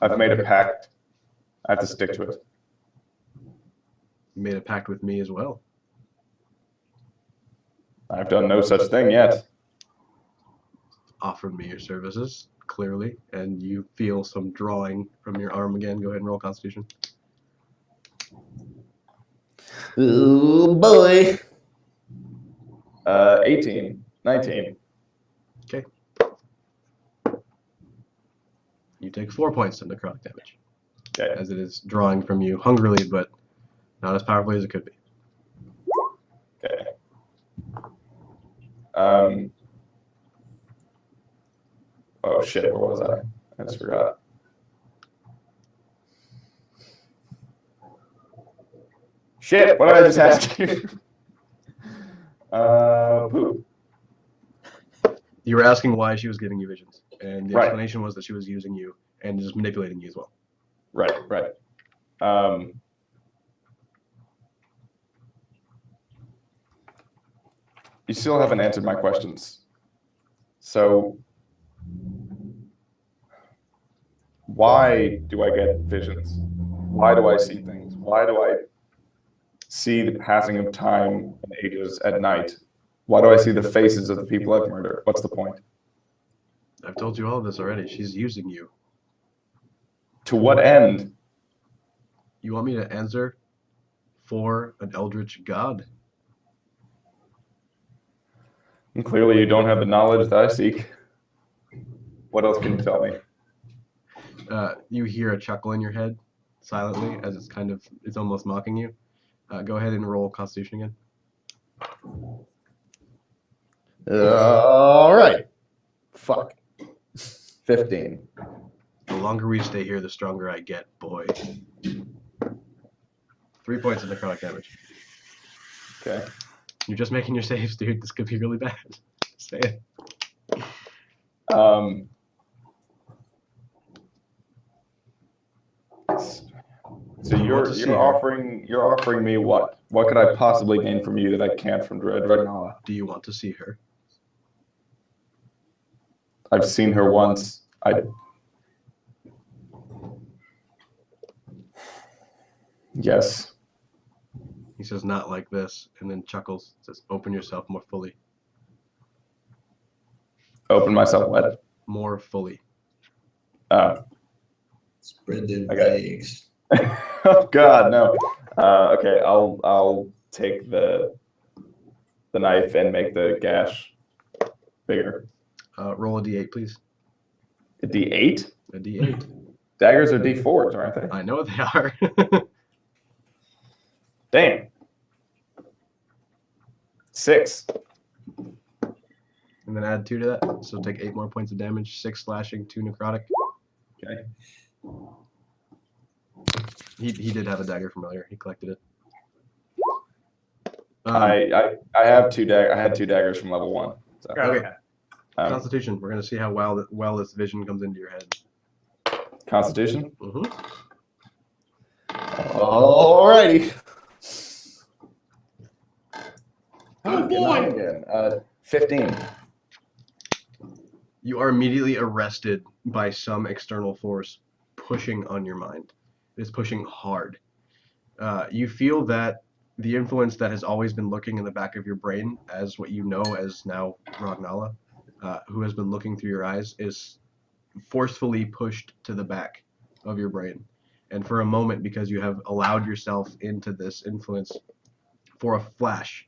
I've made a pact. I have to stick to it. You made a pact with me as well. I've done no such thing yet. Offered me your services, clearly, and you feel some drawing from your arm again. Go ahead and roll Constitution. Oh boy. 18, 19. You take 4 points of necrotic damage, Okay. as it is drawing from you hungrily, but not as powerfully as it could be. Okay. Oh shit, where was I? I just forgot. Shit, what did I just ask you? Poop. You were asking why she was giving you visions, and the Right. explanation was that she was using you and just manipulating you as well. Right. You still haven't answered my questions. So, why do I get visions? Why do I see things? Why do I see the passing of time and ages at night? Why do I see the faces of the people I've murdered? What's the point? I've told you all of this already. She's using you. To what end? You want me to answer for an eldritch god? And clearly, you don't have the knowledge that I seek. What else can you tell me? You hear a chuckle in your head silently as it's almost mocking you. Go ahead and roll Constitution again. All right. Fuck. 15. The longer we stay here, the stronger I get, boy. 3 points of necrotic damage. Okay. You're just making your saves, dude. This could be really bad. Say it. So you're offering me what? What could I possibly gain from you that I can't from Dragnala? Do you want to see her? I've seen her once. Yes. He says, not like this, and then chuckles. Says, open yourself more fully. Open myself what? More fully. Spread them Okay. legs. Oh God, no. Okay, I'll take the knife and make the gash bigger. Roll a d8, please. A D8? A d8. Daggers are D4s, aren't they? I know they are. Damn. 6. And then add 2 to that. So take 8 more points of damage, 6 slashing, 2 necrotic. Okay. He did have a dagger from earlier. He collected it. I have 2 daggers. I had 2 daggers from level 1. So. Okay. Um, Constitution. We're gonna see how well this vision comes into your head. Constitution. Mm-hmm. Alrighty. Oh boy. Again. 15. You are immediately arrested by some external force pushing on your mind. It is pushing hard. You feel that the influence that has always been lurking in the back of your brain, as what you know as now Ragnala, who has been looking through your eyes, is forcefully pushed to the back of your brain. And for a moment, because you have allowed yourself into this influence, for a flash,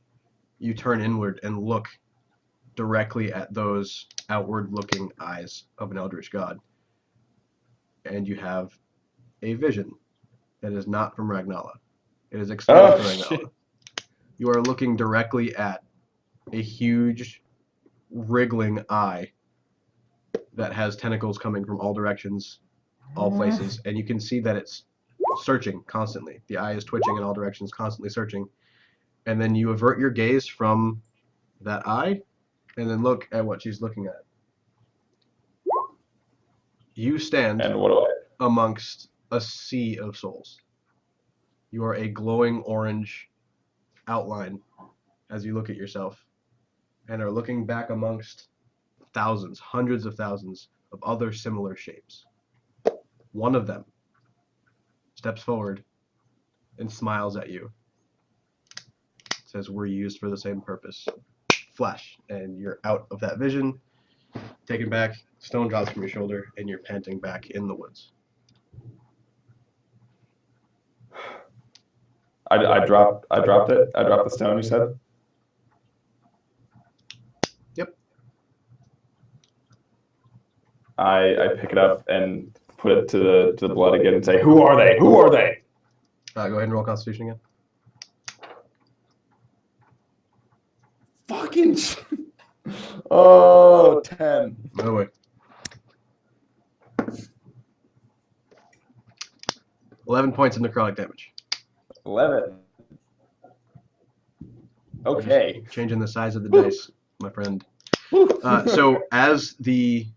you turn inward and look directly at those outward-looking eyes of an eldritch god. And you have a vision that is not from Ragnala. It is external to Ragnala. Shit. You are looking directly at a huge, wriggling eye that has tentacles coming from all directions, all places, and you can see that it's searching constantly. The eye is twitching in all directions, constantly searching. And then you avert your gaze from that eye, and then look at what she's looking at. You stand And what do I? amongst a sea of souls. You are a glowing orange outline as you look at yourself, and are looking back amongst thousands, hundreds of thousands of other similar shapes. One of them steps forward and smiles at you. Says, "We're used for the same purpose." Flash, and you're out of that vision. Taken back, stone drops from your shoulder, and you're panting back in the woods. I dropped it. I dropped the stone, you said? Yep. I pick it up and put it to the blood again and say, "Who are they? Who are they?" Go ahead and roll Constitution again. Fucking 10. No way. 11 points of necrotic damage. 11. Okay. Changing the size of the dice, my friend. So as the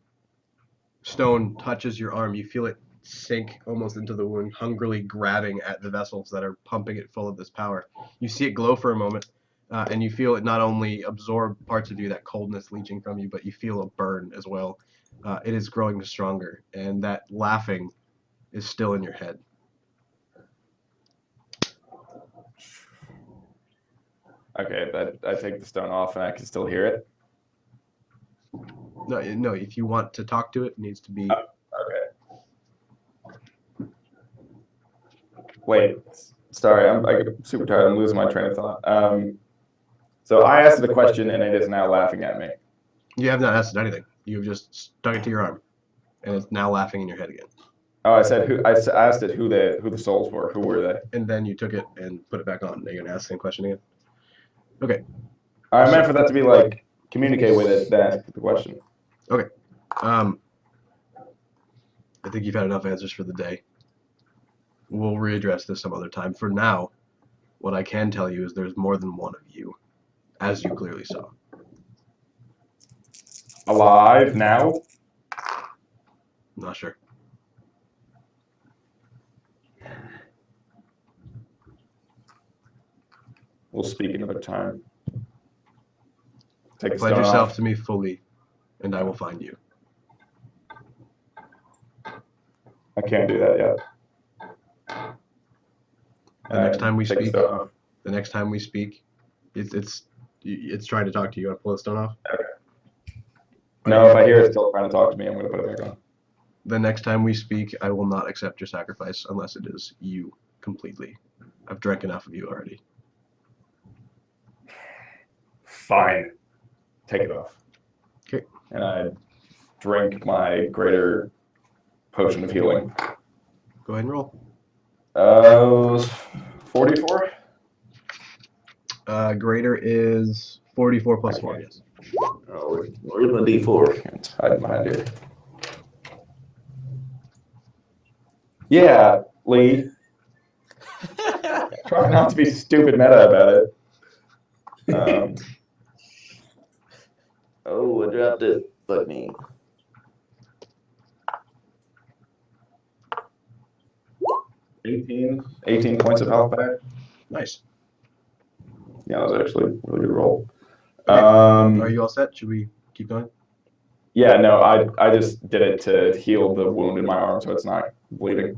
stone touches your arm, you feel it sink almost into the wound, hungrily grabbing at the vessels that are pumping it full of this power. You see it glow for a moment, and you feel it not only absorb parts of you, that coldness leaching from you, but you feel a burn as well. It is growing stronger, and that laughing is still in your head. Okay, I take the stone off and I can still hear it. No, if you want to talk to it, it needs to be... Okay. Wait, sorry, I'm super tired. I'm losing my train of thought. So I asked it a question and it is now laughing at me. You have not asked it anything. You've just stuck it to your arm, and it's now laughing in your head again. Oh, I said who? I asked it who the souls were. Who were they? And then you took it and put it back on. Are you gonna ask the same question again? Okay. I meant for that to be like communicate with it, then ask the question. Okay. I think you've had enough answers for the day. We'll readdress this some other time. For now, what I can tell you is there's more than one of you, as you clearly saw. Alive now? Not sure. We'll speak another time. Take the Pledge stone yourself off. to me fully, and I will find you. I can't do that yet. The next time we Take the speak, stone off. it's trying to talk to you. Want to pull the stone off? No, if I hear it still trying to talk to me, I'm going to put it back on. The next time we speak, I will not accept your sacrifice unless it is you completely. I've drank enough of you already. Fine. Take it off. Okay. And I drink my greater potion of healing. Go ahead and roll. 44? Greater is 44 plus 4, yes. Oh, where's my D4? Can't hide behind here. Yeah, Lee. Try not to be stupid meta about it. Oh, I dropped it. Fuck me. Eighteen points of health back. Nice. Yeah, that was actually a really good roll. Are you all set? Should we keep going? Yeah, no, I just did it to heal the wound in my arm so it's not bleeding.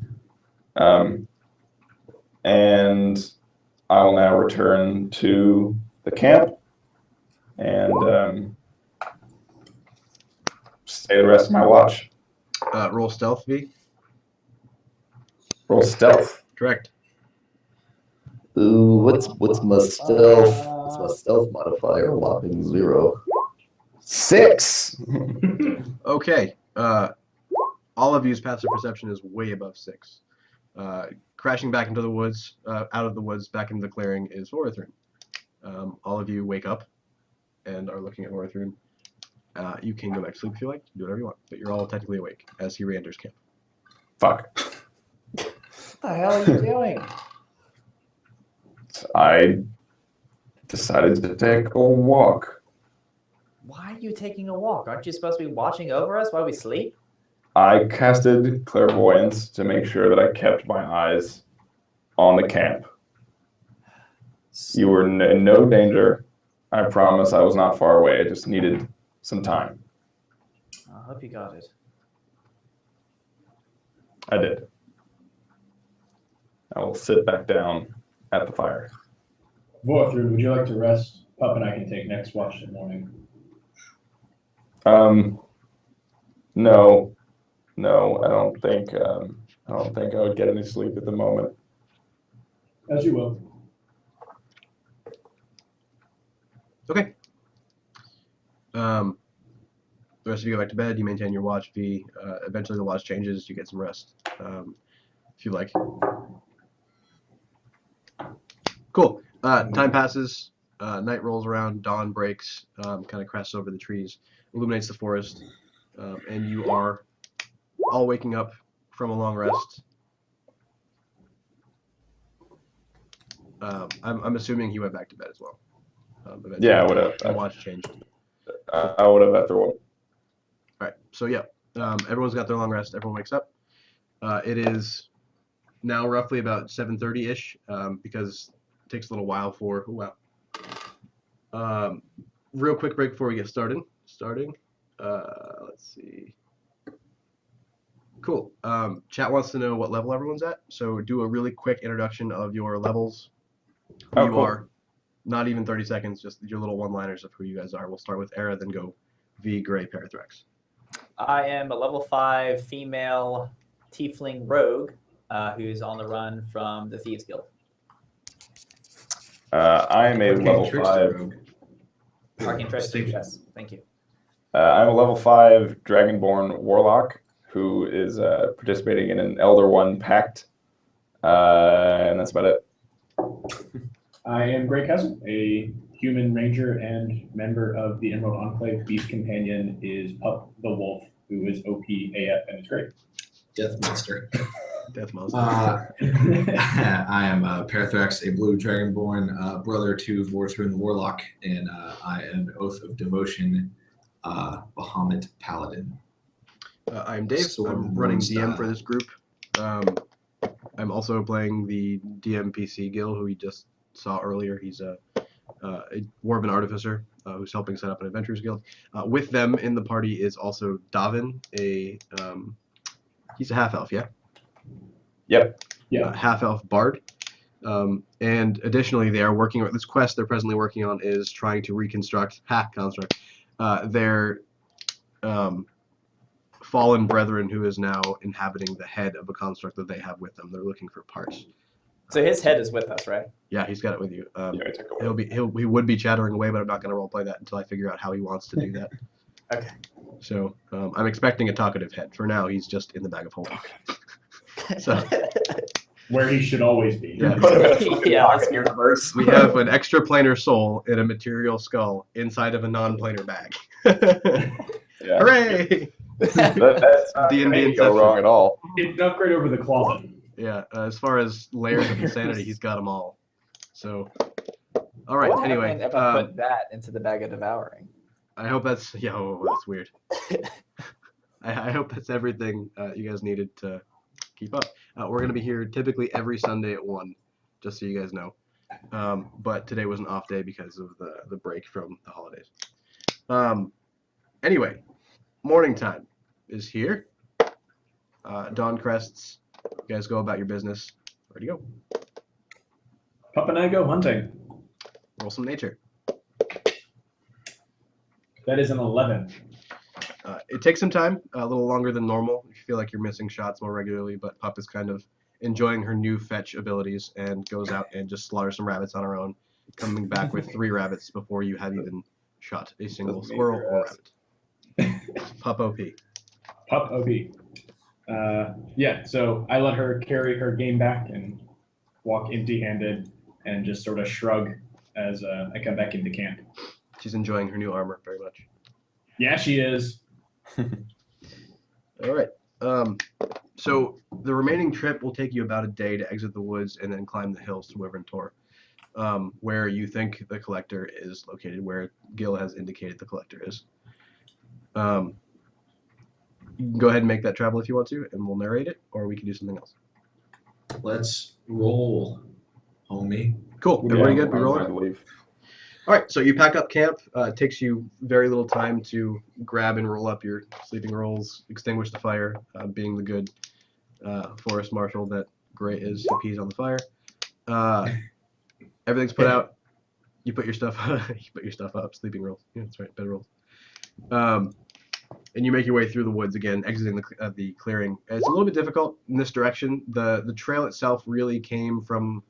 And I will now return to the camp and stay the rest of my watch. Roll stealth, V. Roll stealth. Correct. Ooh, what's my stealth? What's my stealth modifier? Whopping 0. 6. Okay. All of you's passive perception is way above 6. Crashing back into the woods, out of the woods, back into the clearing is Orathrun. All of you wake up and are looking at Orathrun. You can go back to sleep if you like. Do whatever you want. But you're all technically awake as he re-enters camp. Fuck. What the hell are you doing? I decided to take a walk. Why are you taking a walk? Aren't you supposed to be watching over us while we sleep? I casted clairvoyance to make sure that I kept my eyes on the camp. You were in no danger. I promise I was not far away. I just needed some time. I hope you got it. I did. I will sit back down at the fire. Vorthrud, would you like to rest? Pup and I can take next watch in the morning. No, I don't think I would get any sleep at the moment. As you will. Okay. The rest of you go back to bed. You maintain your watch. Eventually the watch changes. You get some rest, if you like. Cool. Time passes. Night rolls around. Dawn breaks. Kind of crests over the trees, illuminates the forest, and you are all waking up from a long rest. I'm assuming he went back to bed as well. Yeah, I would have. The watch changed. I would have after one. All right. So yeah, everyone's got their long rest. Everyone wakes up. It is now roughly about 7:30-ish, because it takes a little while for. Real quick break before we get started. Let's see. Cool. Chat wants to know what level everyone's at. So do a really quick introduction of your levels. Who you cool. are. Not even 30 seconds, just your little one-liners of who you guys are. We'll start with Era, then go V, Gray, Parathrax. I am a level 5 female tiefling rogue who's on the run from the Thieves Guild. I am a level 5. Arcane Trickster, yes. Thank you. I'm a level 5 Dragonborn Warlock who is participating in an Elder One pact, and that's about it. I am Grey Cousin, a human ranger and member of the Emerald Enclave. Beast companion is Pup the Wolf, who is OP AF and is great. Death Monster. Death Monster. I am Parathrax, a blue dragonborn, brother to Vorthrud the Warlock, and I am Oath of Devotion, Bahamut Paladin. I'm Dave. I'm running DM for this group. I'm also playing the DM PC Gil, who we just saw earlier. He's a Dwarven Artificer who's helping set up an Adventurers Guild. With them in the party is also Davin, he's a half-elf, yeah? Yep. Yeah. Half-elf bard. And additionally, they are working on this quest they're presently working on is trying to reconstruct, their fallen brethren who is now inhabiting the head of a construct that they have with them. They're looking for parts. So his head is with us, right? Yeah, he's got it with you. Yeah, I took away. He would be chattering away, but I'm not going to roleplay that until I figure out how he wants to do that. Okay. So I'm expecting a talkative head. For now, he's just in the bag of holding. So Where he should always be. Yeah. Yeah. Universe. we have an extra-planar soul in a material skull inside of a non-planar bag. Yeah. Hooray! That's not D&D gonna go Inception. wrong at all. It's an upgrade over the closet. Yeah, as far as layers of insanity, he's got them all. So, all right. What Anyway, happened if I put that into the bag of devouring? I hope that's that's weird. I hope that's everything you guys needed to keep up. We're gonna be here typically every Sunday at 1, just so you guys know. But today was an off day because of the break from the holidays. Anyway, morning time is here. Dawn crests. You guys go about your business. Ready to go. Pup and I go hunting. Roll some nature. That is an 11. It takes some time, a little longer than normal. You feel like you're missing shots more regularly, but Pup is kind of enjoying her new fetch abilities and goes out and just slaughters some rabbits on her own, coming back with 3 rabbits before you have even shot a single squirrel or rabbit. Pup OP. Pup OP. Yeah, so I let her carry her game back and walk empty-handed and just sort of shrug as I come back into camp. She's enjoying her new armor very much. Yeah, she is. All right. So the remaining trip will take you about a day to exit the woods and then climb the hills to Wyvern Tor, where you think the collector is located, where Gil has indicated the collector is. You can go ahead and make that travel if you want to, and we'll narrate it, or we can do something else. Let's roll, homie. Cool. Everybody good? We I'm rolling? fine to leave. All right. So you pack up camp. It takes you very little time to grab and roll up your sleeping rolls, extinguish the fire, being the good forest marshal that Gray is if he's on the fire. Everything's put out. You put your stuff. You put your stuff up. Sleeping rolls. Yeah, that's right. Better rolls. And you make your way through the woods again, exiting the clearing. It's a little bit difficult in this direction. The trail itself really came from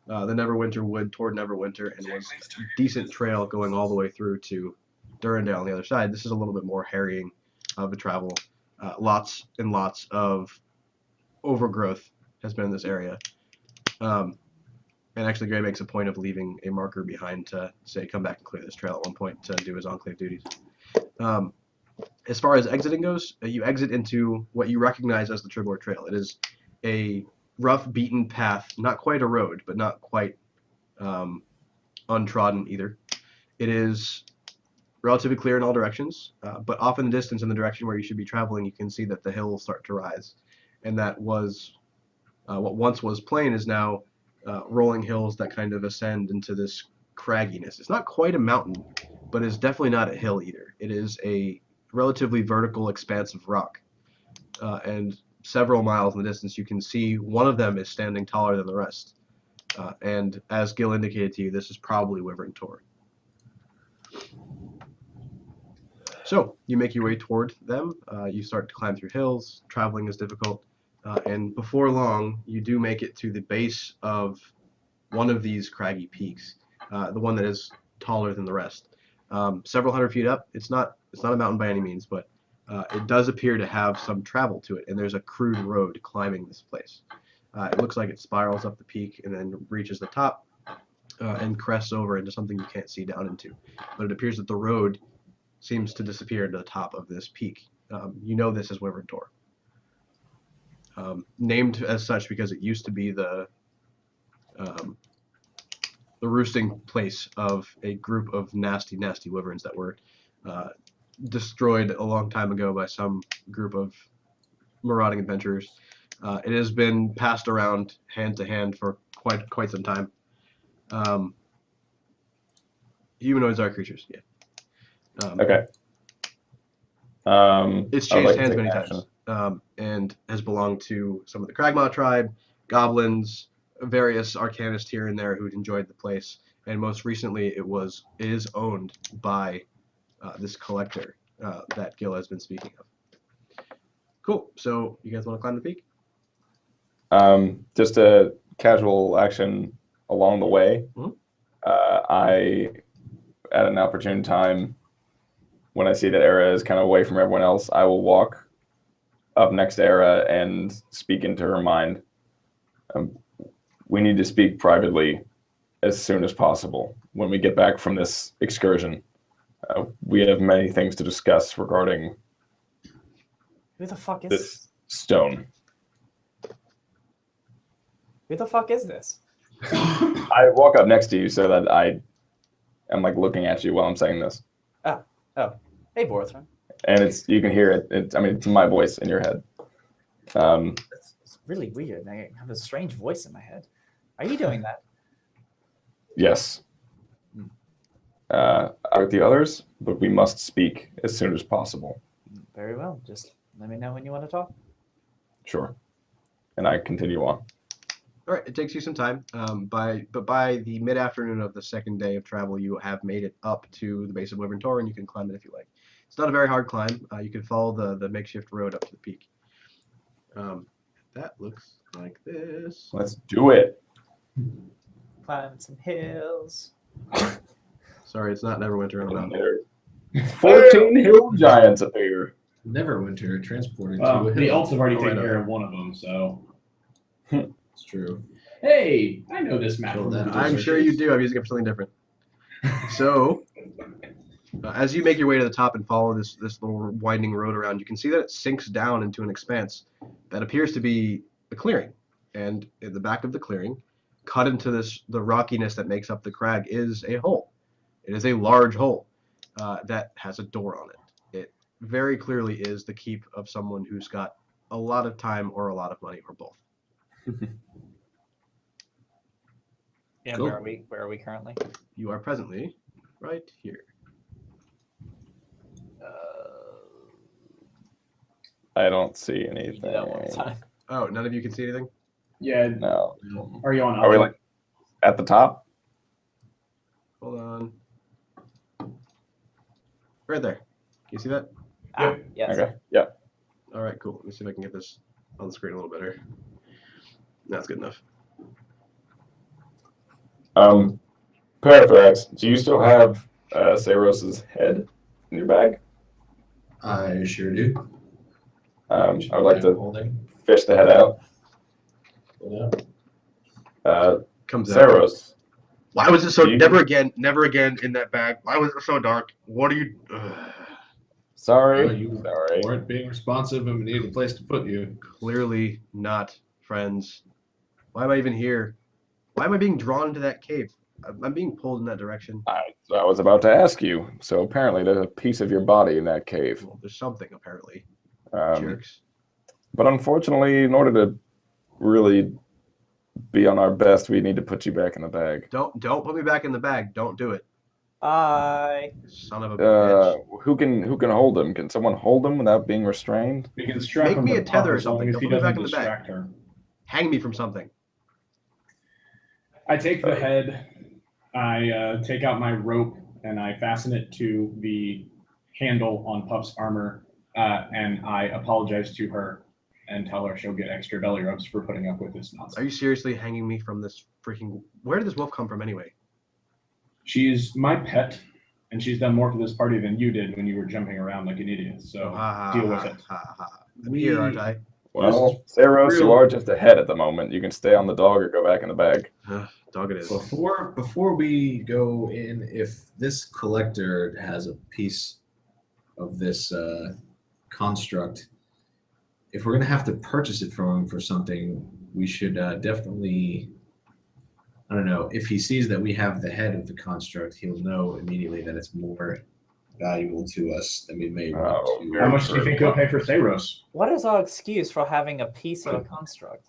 the Neverwinter wood toward Neverwinter and was a decent trail going all the way through to Durandale on the other side. This is a little bit more harrying of a travel. Lots and lots of overgrowth has been in this area. And actually, Gray makes a point of leaving a marker behind to say, come back and clear this trail at one point to do his enclave duties. As far as exiting goes, you exit into what you recognize as the Tribor Trail. It is a rough, beaten path, not quite a road, but not quite untrodden either. It is relatively clear in all directions, but off in the distance in the direction where you should be traveling, you can see that the hills start to rise. And that was what once was plain is now rolling hills that kind of ascend into this cragginess. It's not quite a mountain, but it's definitely not a hill either. It is a relatively vertical expanse of rock. And several miles in the distance, you can see one of them is standing taller than the rest. And as Gil indicated to you, this is probably Wyvern Tor. So you make your way toward them. You start to climb through hills. Traveling is difficult. And before long, you do make it to the base of one of these craggy peaks, the one that is taller than the rest. Several hundred feet up. It's not a mountain by any means, but it does appear to have some travel to it, and there's a crude road climbing this place. It looks like it spirals up the peak and then reaches the top and crests over into something you can't see down into. But it appears that the road seems to disappear into the top of this peak. You know this is Wyvern Tor. Named as such because it used to be the roosting place of a group of nasty, nasty wyverns that were destroyed a long time ago by some group of marauding adventurers. It has been passed around hand to hand for quite some time. Humanoids are creatures, yeah. Okay. It's I would changed like to hands take many action. times, and has belonged to some of the Kragmaw tribe, goblins, various arcanists here and there who'd enjoyed the place, and most recently it is owned by this collector that Gil has been speaking of. Cool. So you guys want to climb the peak? Just a casual action along the way. Mhm. I, at an opportune time, when I see that Era is kind of away from everyone else, I will walk up next to Era and speak into her mind. We need to speak privately as soon as possible when we get back from this excursion. We have many things to discuss regarding Who the fuck is this stone. Who the fuck is this? I walk up next to you so that I am like looking at you while I'm saying this. Oh, hey, Borthron. And you can hear it. It's my voice in your head. It's really weird. I have a strange voice in my head. Are you doing that? Yes. With the others, but we must speak as soon as possible. Very well. Just let me know when you want to talk. Sure. And I continue on. All right. It takes you some time. But by the mid-afternoon of the second day of travel, you have made it up to the base of Wyvern Tor, and you can climb it if you like. It's not a very hard climb. You can follow the makeshift road up to the peak. That looks like this. Let's do it. Climb some hills. Sorry, it's not Neverwinter on a mountain. 14 hill giants appear. Neverwinter transported Well, to a the hill. alts have already Oh, taken I know. care of one of them, so. It's true. Hey, I know this map. Kill from that. Google I'm sure you searches. do. I'm using it for something different. So, as you make your way to the top and follow this little winding road around, you can see that it sinks down into an expanse that appears to be a clearing. And in the back of the clearing, cut into the rockiness that makes up the crag, is a hole. It is a large hole that has a door on it. It very clearly is the keep of someone who's got a lot of time or a lot of money or both. And Cool. where are we currently? You are presently right here. I don't see You anything. don't want time. Oh, none of you can see anything? Yeah. No. Are you on? Are we like at the top? Hold on. Right there. Can you see that? Yes. Okay. Yeah. All right, cool. Let me see if I can get this on the screen a little better. That's good enough. Parathrax, do you still have Saros's head in your bag? I sure do. I would like to Holding. fish the head out. Comes out. Saros, Why was it so? Do you- Never again in that bag. Why was it so dark? What are you? sorry. Oh, you Sorry. weren't being responsive and we needed a place to put you. Clearly not, friends. Why am I even here? Why am I being drawn into that cave? I'm being pulled in that direction. I was about to ask you. So apparently there's a piece of your body in that cave. Well, there's something apparently. Jerks. But unfortunately, in order to really be on our best, we need to put you back in the bag. Don't put me back in the bag. Don't do it. Bye. Son of a bitch. Who can hold him? Can someone hold him without being restrained? We can strap Make him me to a tether or Puff as long something. as Don't he put me doesn't back in the bag. distract her. Hang me from something. I take the head, I take out my rope, and I fasten it to the handle on Puff's armor, and I apologize to her and tell her she'll get extra belly rubs for putting up with this nonsense. Are you seriously hanging me from this freaking? Where did this wolf come from anyway? She's my pet, and she's done more for this party than you did when you were jumping around like an idiot, so deal with it. I'm here, aren't I? Well, Saros, you are just ahead at the moment. You can stay on the dog or go back in the bag. Dog it is. Before we go in, if this collector has a piece of this construct, if we're gonna have to purchase it from him for something, we should definitely. I don't know. If he sees that we have the head of the construct, he'll know immediately that it's more valuable to us than we may want to. How much do you think he'll pay for Saros? What is our excuse for having a piece of a construct?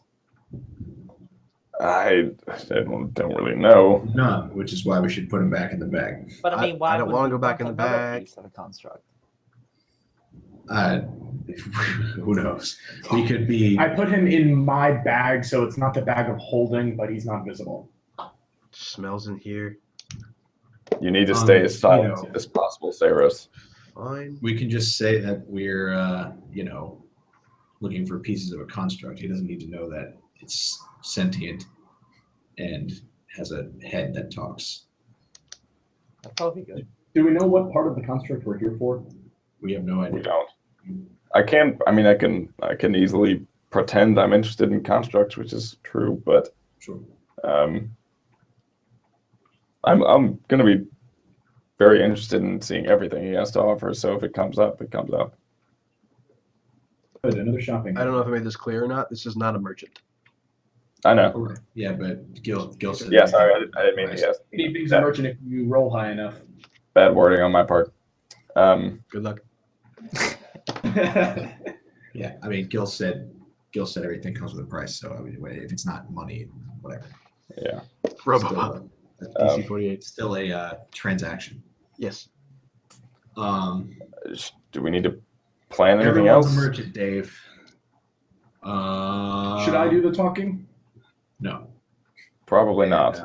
I don't really know. None, which is why we should put him back in the bag. But I mean, why I don't would wanna we go back want in the another bag. piece of a construct? Who knows? He could be. I put him in my bag, so it's not the bag of holding, but he's not visible. Smells in here. You need to stay as silent you know. as possible, Saros. Fine. We can just say that we're, looking for pieces of a construct. He doesn't need to know that it's sentient and has a head that talks. That'd probably be good. Do we know what part of the construct we're here for? We have no We idea. don't. I can easily pretend I'm interested in constructs, which is true, but Sure. I'm gonna be very interested in seeing everything he has to offer. So if it comes up, it comes up. Good, another shopping. I don't know if I made this clear or not. This is not a merchant. I know. Correct. Yeah, but Gil said. Yeah, sorry, I didn't mean to guess. Anything's a merchant if you roll high enough. Bad wording on my part. Good luck. Yeah, I mean, Gil said everything comes with a price. So I mean, if it's not money, whatever. Yeah. Robopop. Still, DC-48. still a transaction. Yes. Do we need to plan anything Everyone's else? a merchant, Dave. Should I do the talking? No. Probably not.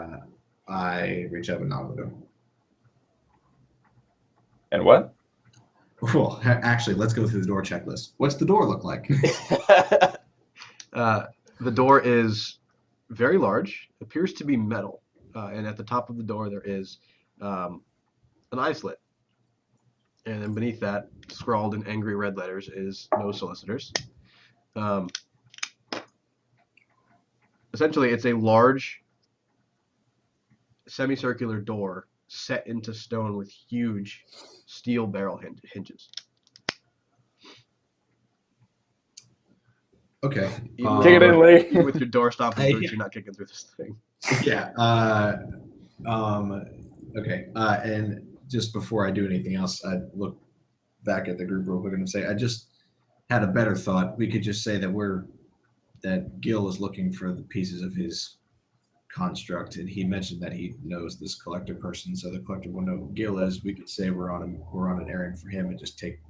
I reach up and knock on the door. And what? Well, actually, let's go through the door checklist. What's the door look like? The door is very large, appears to be metal, and at the top of the door there is an eye slit. And then beneath that, scrawled in angry red letters, is no solicitors. Essentially, it's a large semicircular door set into stone with huge steel barrel hinges. Okay. Kick it in, Lee. Even with your door stopping Hey. boots, you're not kicking through this thing. Yeah. Okay. And just before I do anything else, I look back at the group real quick and say, I just had a better thought. We could just say that Gil is looking for the pieces of his construct, and he mentioned that he knows this collector person, so the collector will know who Gil is. We could say we're on an errand for him and just take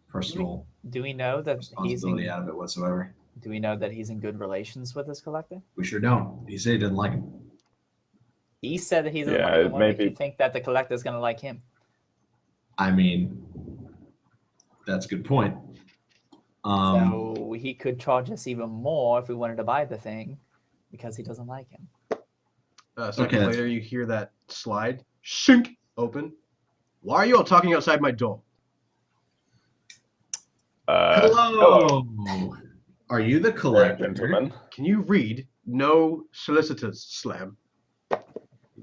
personal Do we know that he's responsibility out of it whatsoever. Do we know that he's in good relations with this collector? We sure don't. He said he doesn't like him. He said that he doesn't Yeah, like him. it What may makes you be- think that the collector's going to like him? I mean, that's a good point. So he could charge us even more if we wanted to buy the thing because he doesn't like him. A second Okay, that's- later, you hear that slide shink open. Why are you all talking outside my door? Hello. Are you the collector? Gentlemen, Can you read? No solicitors, Slam.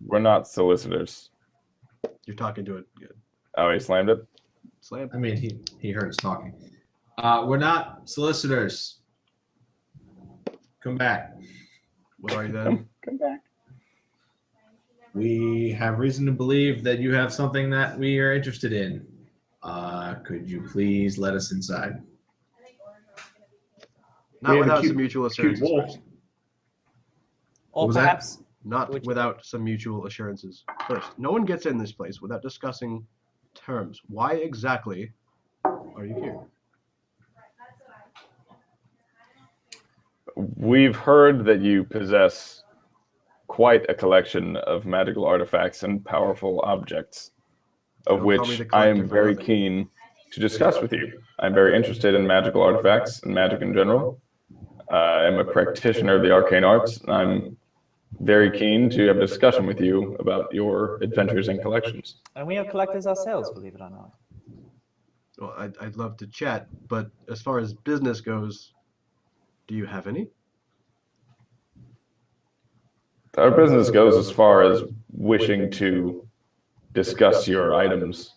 we're not solicitors. You're talking to it good. Oh, he slammed it? Slam. I mean, he heard us talking. We're not solicitors. Come back. What are you then? Come back. We have reason to believe that you have something that we are interested in. Could you please let us inside? Not We have a without cute- some mutual Cute assurances wolf. first. Or was that? perhaps Not Which- without some mutual assurances first. No one gets in this place without discussing terms. Why exactly are you here? We've heard that you possess quite a collection of magical artifacts and powerful objects, of Don't call me which the I am collector for very nothing. keen to discuss with you. I'm very interested in magical artifacts and magic in general. I am a practitioner of the arcane arts, and I'm very keen to have a discussion with you about your adventures and collections. and we are collectors ourselves, believe it or not. Well, I'd love to chat, but as far as business goes, do you have any? Our business goes as far as wishing to discuss your items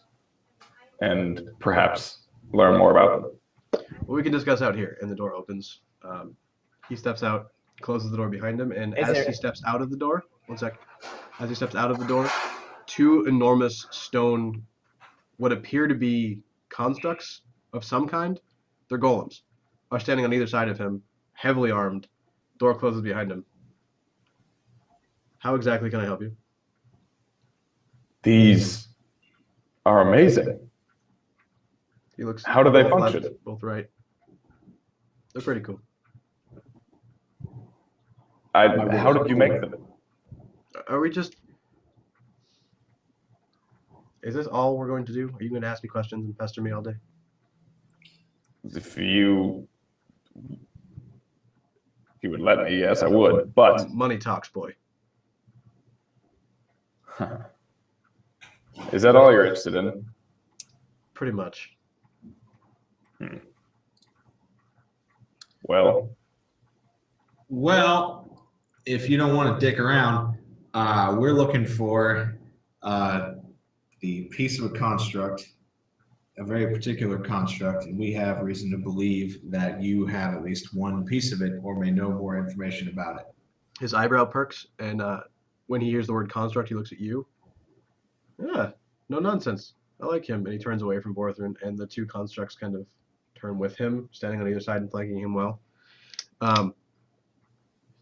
and perhaps learn more about them. Well, we can discuss out here. And the door opens. He steps out, closes the door behind him, and Is as there- he steps out of the door, one sec. As he steps out of the door, two enormous stone, what appear to be constructs of some kind, they're golems, are standing on either side of him, heavily armed. Door closes behind him. How exactly can I help you? These are amazing. He looks. How do they both left, function? both right. They're pretty cool. How did you make them? Are we just? Is this all we're going to do? Are you going to ask me questions and pester me all day? If you would let me, yes, I would. But Money talks, boy. is that all you're interested in? Pretty much. Well, Well, if you don't want to dick around, we're looking for the piece of a construct, a very particular construct, and we have reason to believe that you have at least one piece of it or may know more information about it. His eyebrow perks, and when he hears the word construct, he looks at you. Yeah, no nonsense. I like him. And he turns away from Borthrin, and the two constructs kind of turn with him, standing on either side and flanking him well.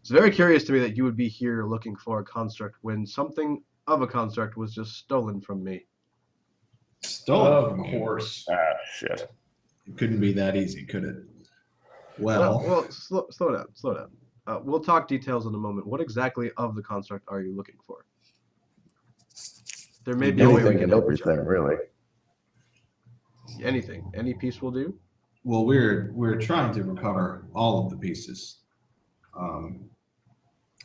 It's very curious to me that you would be here looking for a construct when something of a construct was just stolen from me. Stolen Of from you. course. shit. It couldn't be that easy, could it? Well, slow down, slow down. We'll talk details in a moment. What exactly of the construct are you looking for? There may be a way we Anything can and help each everything, other. really. Anything, any piece will do. Well, we're trying to recover all of the pieces,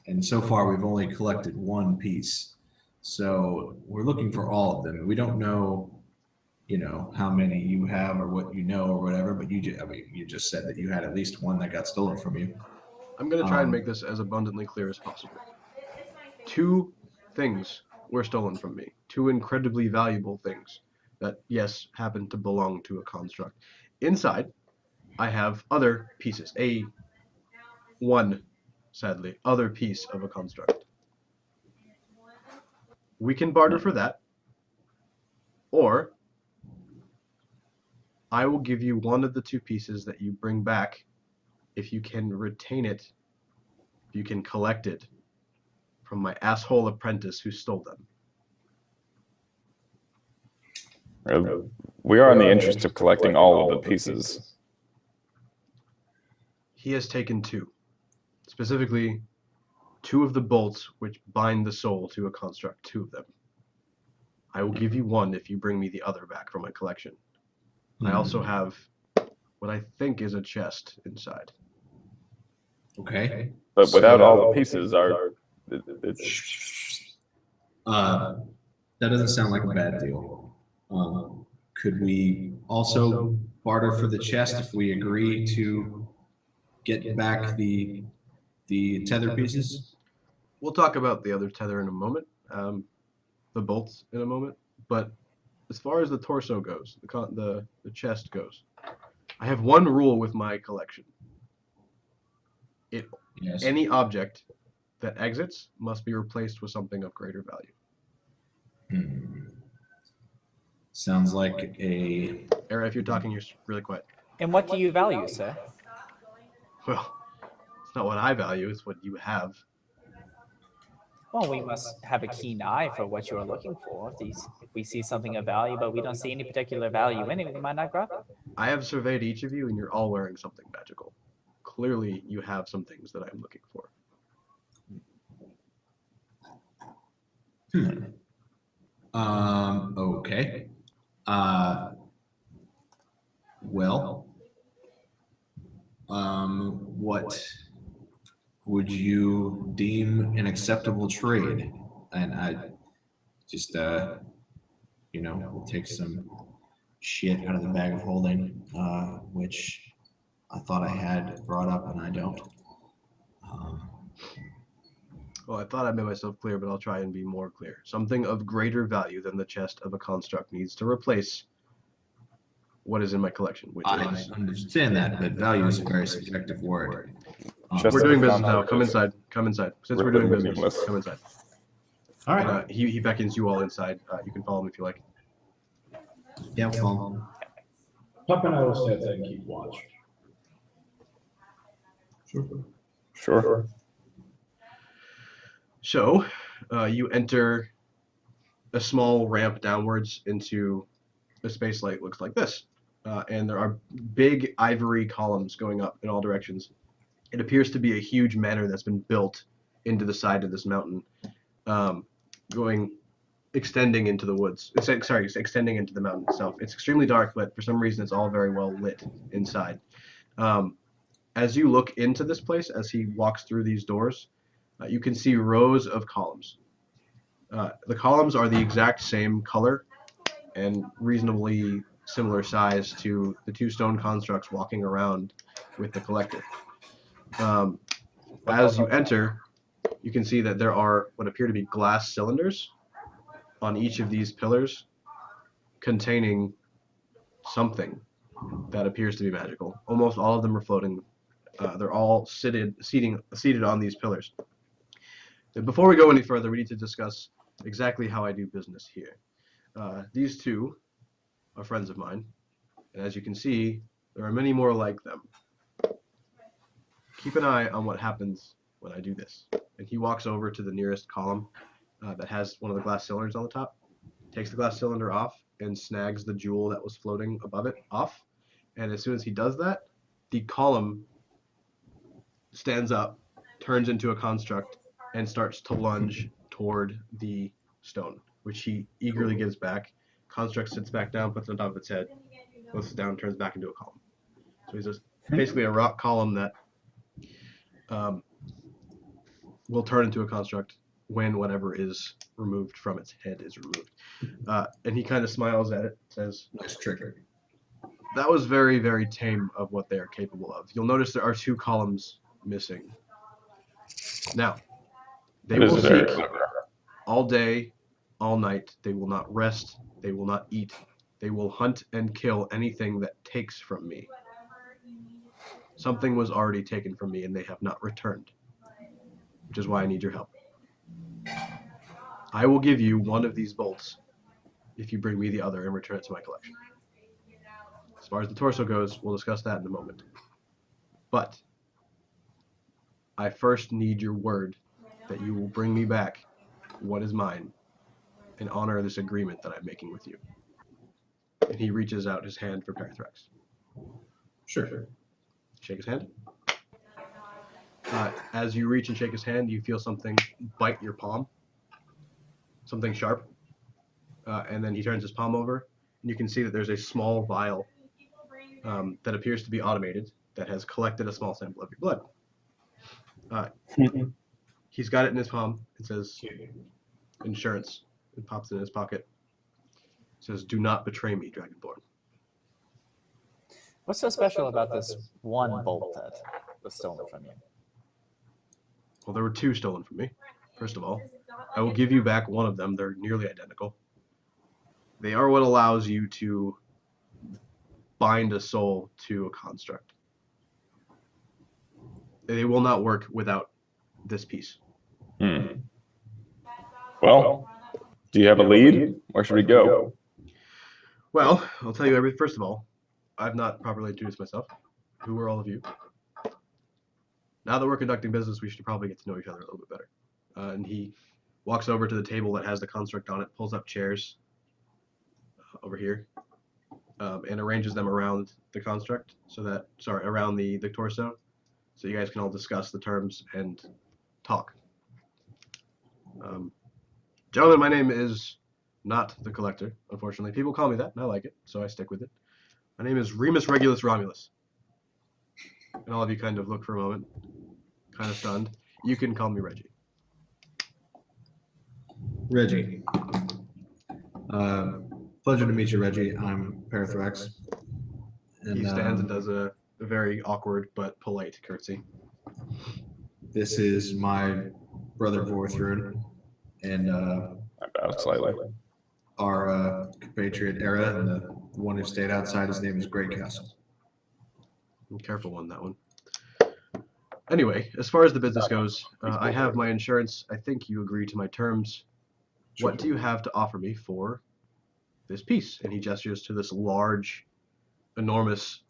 and so far we've only collected one piece. So we're looking for all of them. We don't know, how many you have or what you know or whatever. But you just said that you had at least one that got stolen from you. I'm going to try and make this as abundantly clear as possible. Two things were stolen from me. Two incredibly valuable things that, yes, happen to belong to a construct. Inside, I have other pieces. Sadly, other piece of a construct. We can barter for that. Or I will give you one of the two pieces that you bring back if you can retain it, if you can collect it from my asshole apprentice who stole them. We are in the interest of collecting all of the pieces. He has taken 2. Specifically, 2 of the bolts which bind the soul to a construct, 2 of them. I will give you 1 if you bring me the other back from my collection. I also have what I think is a chest inside. Okay. But without all the pieces, it's That doesn't sound like a bad deal. Could we also barter for the chest if we agree to get back the tether pieces? We'll talk about the other tether in a moment, the bolts in a moment. But as far as the torso goes, the chest goes, I have one rule with my collection. Yes. Any object that exits must be replaced with something of greater value. Sounds like a... Era, if you're talking, you're really quiet. And what do you value, sir? Well, it's not what I value, it's what you have. Well, we must have a keen eye for what you are looking for. If we see something of value, but we don't see any particular value in it, we might not grab it. I have surveyed each of you, and you're all wearing something magical. Clearly, you have some things that I'm looking for. Okay. Well, what would you deem an acceptable trade? And I just, we'll take some shit out of the bag of holding, which I thought I had brought up and I don't. Well, I thought I made myself clear, but I'll try and be more clear. Something of greater value than the chest of a construct needs to replace what is in my collection, which I is... understand that, but value is a very subjective word. We're doing business now. Come inside. Come inside. Since we're doing business, meaningless. come inside. All right. And, he beckons you all inside. You can follow him if you like. Yeah, well, Pup and I will stay outside and keep watch. sure. So, you enter a small ramp downwards into a space like looks like this, and there are big ivory columns going up in all directions. It appears to be a huge manor that's been built into the side of this mountain, extending into the woods. It's extending into the mountain itself. It's extremely dark, but for some reason it's all very well lit inside. As you look into this place, as he walks through these doors, you can see rows of columns. The columns are the exact same color and reasonably similar size to the 2 stone constructs walking around with the collector. As you enter, you can see that there are what appear to be glass cylinders on each of these pillars containing something that appears to be magical. Almost all of them are floating. They're all seated on these pillars. Before we go any further, we need to discuss exactly how I do business here. These 2 are friends of mine, and as you can see, there are many more like them. Keep an eye on what happens when I do this. And he walks over to the nearest column that has one of the glass cylinders on the top, takes the glass cylinder off, and snags the jewel that was floating above it off. And as soon as he does that, the column stands up, turns into a construct, and starts to lunge toward the stone, which he eagerly gives back. Construct sits back down, puts it on top of its head, goes down, turns back into a column. So he's just basically a rock column that will turn into a construct when whatever is removed from its head is removed. And he kind of smiles at it, says, nice trigger. That was very, very tame of what they are capable of. You'll notice there are 2 columns missing. Now, they will seek all day, all night. They will not rest. They will not eat. They will hunt and kill anything that takes from me. Something was already taken from me and they have not returned, which is why I need your help. I will give you 1 of these bolts if you bring me the other and return it to my collection. As far as the torso goes, we'll discuss that in a moment. But I first need your word that you will bring me back what is mine and honor this agreement that I'm making with you. And he reaches out his hand for Parathrax. Sure. Shake his hand. As you reach and shake his hand, you feel something bite your palm, something sharp, and then he turns his palm over, and you can see that there's a small vial that appears to be automated that has collected a small sample of your blood. He's got it in his palm. It says insurance. It pops in his pocket. It says, "Do not betray me, Dragonborn." What's so special about this one bolt that was stolen from you? Well, there were 2 stolen from me. First of all, I will give you back one of them. They're nearly identical. They are what allows you to bind a soul to a construct. They will not work without this piece. Well, do you have a lead? Where should we go? Well, I'll tell you everything. First of all, I've not properly introduced myself. Who are all of you? Now that we're conducting business, we should probably get to know each other a little bit better. And he walks over to the table that has the construct on it, pulls up chairs over here, and arranges them around the construct, around the torso, so you guys can all discuss the terms and talk. Gentlemen, my name is not the Collector, unfortunately. People call me that, and I like it, so I stick with it. My name is Remus Regulus Romulus. And all of you kind of look for a moment, kind of stunned. You can call me Reggie. Reggie. Pleasure to meet you, Reggie. I'm Parathrax. And, He stands and does a very awkward but polite curtsy. This is my brother Vorthrun, and I bowed slightly. our compatriot Era, and the one who stayed outside. His name is Greycastle. Careful on that one. Anyway, as far as the business goes, I have my insurance. I think you agree to my terms. What do you have to offer me for this piece? And he gestures to this large, enormous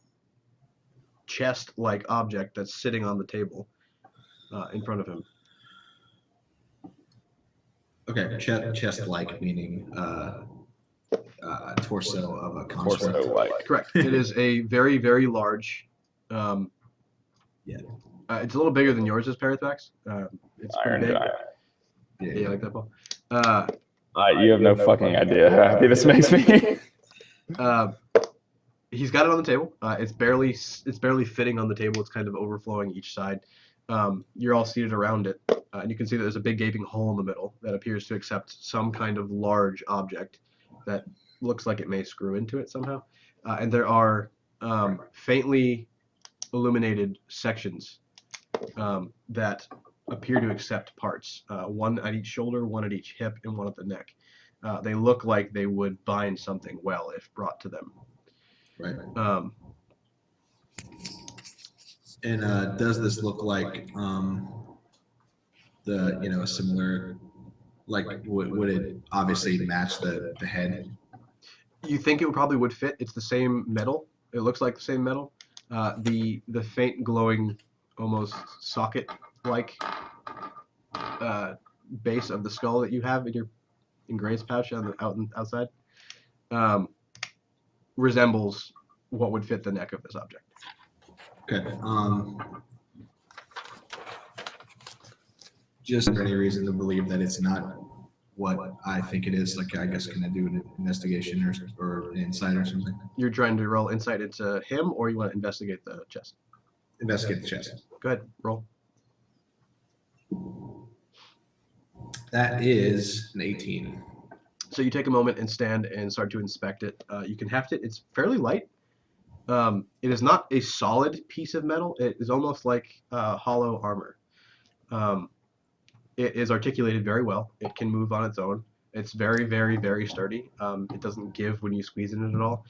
chest-like object that's sitting on the table in front of him. Okay, chest-like meaning torso of a construct. Torso-like. Correct. It is a very, very large. Yeah. It's a little bigger than yours is, Parathrax. It's pretty Iron big. Giant. Yeah, you like that ball? You have no fucking idea how happy this makes me. He's got it on the table. It's barely fitting on the table. It's kind of overflowing each side. You're all seated around it, and you can see that there's a big gaping hole in the middle that appears to accept some kind of large object that looks like it may screw into it somehow. And there are faintly illuminated sections that appear to accept parts. One at each shoulder, one at each hip, and one at the neck. They look like they would bind something well if brought to them. Right. And does this look like a similar, like would it obviously match the head? You think it probably would fit. It's the same metal. It looks like the same metal. The faint glowing, almost socket-like base of the skull that you have in Gray's pouch outside resembles what would fit the neck of this object. Okay. Just for any reason to believe that it's not what I think it is. Like, I guess, can I do an investigation or an insight or something? You're trying to roll insight into him, or you want to investigate the chest? Investigate the chest. Go ahead, roll. That is an 18. So you take a moment and stand and start to inspect it. You can heft it. It's fairly light. It is not a solid piece of metal. It is almost like hollow armor. It is articulated very well. It can move on its own. It's very, very, very sturdy. It doesn't give when you squeeze in it at all.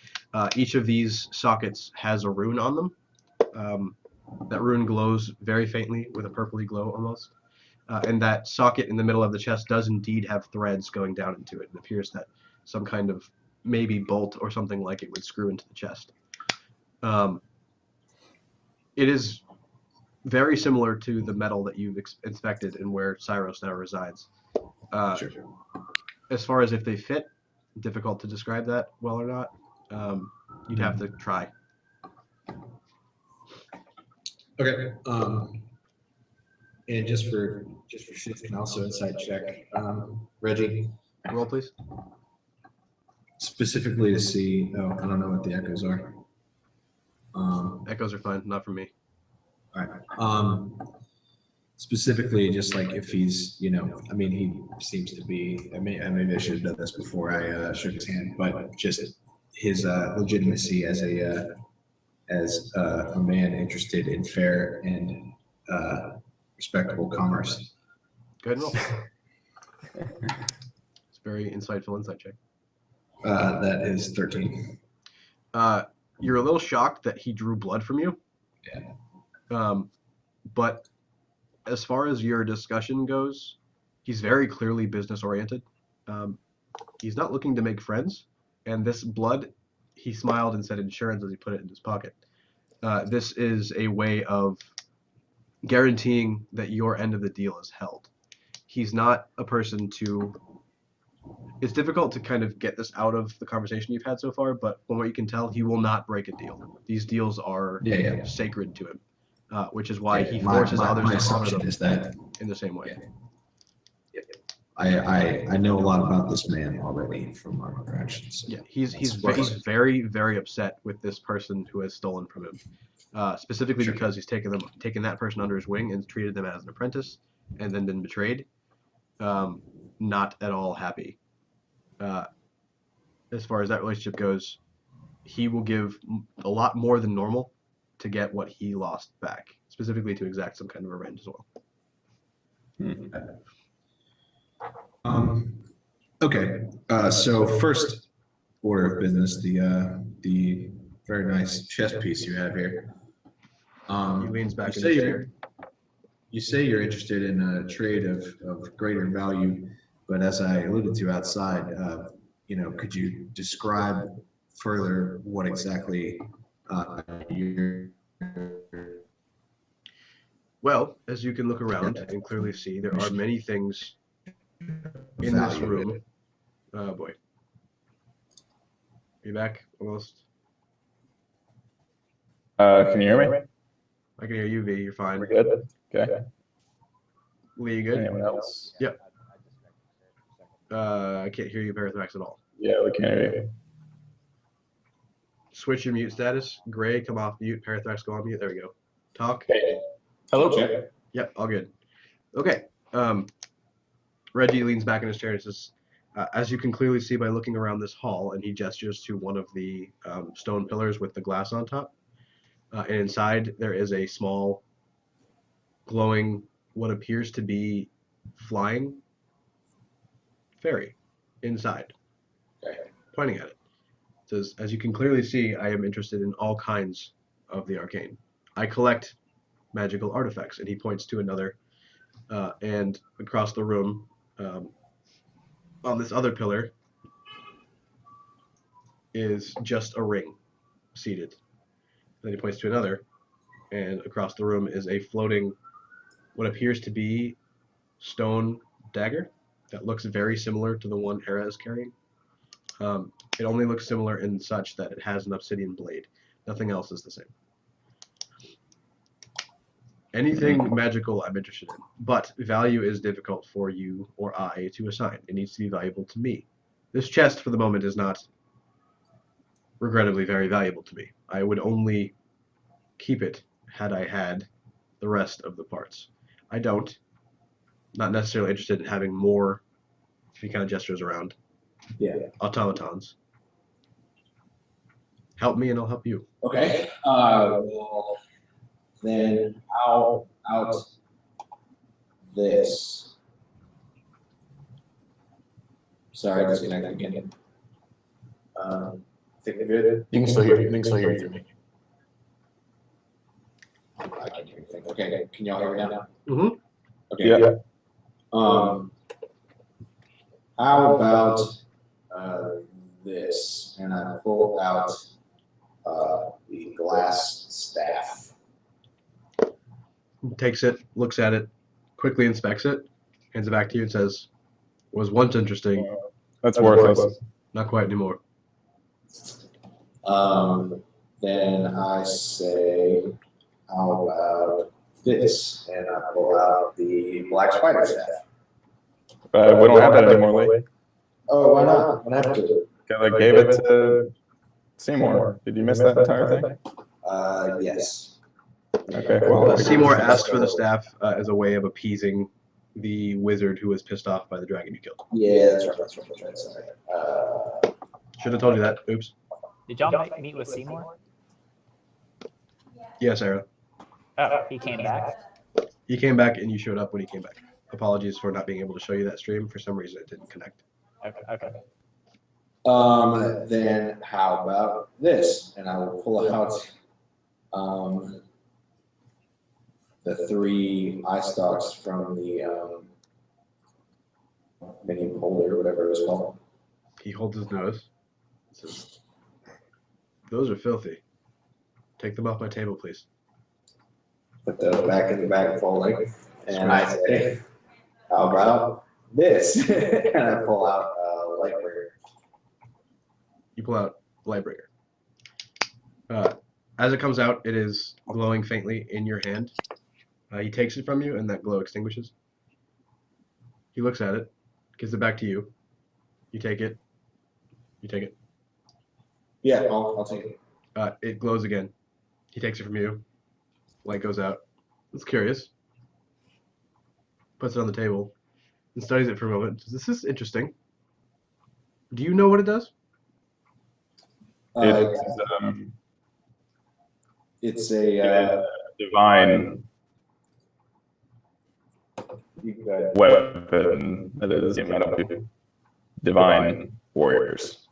Each of these sockets has a rune on them. That rune glows very faintly with a purpley glow almost. And that socket in the middle of the chest does indeed have threads going down into it. It appears that some kind of maybe bolt or something like it would screw into the chest. It is very similar to the metal that you've inspected and where Cyros now resides. Sure. As far as if they fit, difficult to describe that well or not. You'd have to try. Okay. And just for shits, can also inside check Reggie Roll, please. specifically to see. Oh, I don't know what the echoes are. Echoes are fine, not from me. All right. Specifically, just like if he's, I mean, he seems to be. Maybe I should have done this before I shook his hand, but just his legitimacy as a man interested in fair and respectable commerce. Go ahead and roll. It's very insightful insight check. That is 13. You're a little shocked that he drew blood from you. Yeah. But as far as your discussion goes, he's very clearly business oriented. He's not looking to make friends. And this blood, he smiled and said insurance as he put it in his pocket. This is a way of guaranteeing that your end of the deal is held. He's not a person to. It's difficult to kind of get this out of the conversation you've had so far, but from what you can tell, he will not break a deal. These deals are sacred to him, which is why he forces others to honor them is that in the same way. I know a lot about this man already from our interactions. So. Yeah, he's very, very upset with this person who has stolen from him, specifically because he's taken that person under his wing and treated them as an apprentice, and then been betrayed. Not at all happy. As far as that relationship goes, he will give a lot more than normal to get what he lost back, specifically to exact some kind of revenge as well. Okay. So first order of business, the very nice chess piece you have here. He leans back in his chair. You say you're interested in a trade of greater value, but as I alluded to outside, could you describe further what exactly you're? Well, as you can look around and clearly see, there are many things in this room. Oh boy. Are you back? Almost. Can you hear me? I can hear you, V. You're fine. We're good. Okay. Lee, you good? Anyone else? Yep. I can't hear you, Parathrax, at all. Yeah, we can hear you. Switch your mute status. Gray, come off mute. Parathrax, go on mute. There we go. Talk. Hey. Hello, Chip. Yep, all good. Okay. Reggie leans back in his chair and says, as you can clearly see by looking around this hall, and he gestures to one of the stone pillars with the glass on top. And inside there is a small, glowing, what appears to be flying fairy inside, pointing at it. It says, as you can clearly see, I am interested in all kinds of the arcane. I collect magical artifacts, and he points to another, and across the room, on this other pillar, is just a ring seated. Then he points to another, and across the room is a floating, what appears to be stone dagger that looks very similar to the one Hera is carrying. It only looks similar in such that it has an obsidian blade. Nothing else is the same. Anything magical I'm interested in, but value is difficult for you or I to assign. It needs to be valuable to me. This chest for the moment is not regrettably very valuable to me. I would only keep it had I had the rest of the parts. I don't. Not necessarily interested in having more, if he kind of gestures around, automatons. Help me and I'll help you. Okay. Well, then how out this? Sorry, disconnected again. Think we're good. You can still hear me through me. I can't hear anything. Okay, can y'all hear me now? Mm-hmm. Okay. Yeah. How about this? And I pull out the glass staff. Takes it, looks at it, quickly inspects it, hands it back to you and says, was once interesting, That's worthless. not quite anymore. Then I say, how about this, and I pull out the black spider staff. We don't have that anymore, Lee. Oh, why not? What happened to it? I gave it to Seymour. Did you miss that entire thing? Yes. Okay, well, Seymour asked for the staff as a way of appeasing the wizard who was pissed off by the dragon you killed. Yeah, that's right. Sorry. Should have told you that. Oops. Did y'all meet with Seymour? Yeah, Sarah. Oh, he came back. He came back and you showed up when he came back. Apologies for not being able to show you that stream. For some reason, it didn't connect. Okay. Then how about this? And I will pull out the 3 eye stalks from the mini holder, whatever it was called. He holds his nose. Says, "Those are filthy. Take them off my table, please." Put those back in the bag folding, and I say, "How about this?" And I pull out Lightbringer. You pull out Lightbringer. As it comes out, it is glowing faintly in your hand. He takes it from you, and that glow extinguishes. He looks at it, gives it back to you. You take it. You take it. Yeah, I'll take it. It glows again. He takes it from you. Light goes out. It's curious. Puts it on the table and studies it for a moment. This is interesting. Do you know what it does? It's a divine weapon that is made up of divine warriors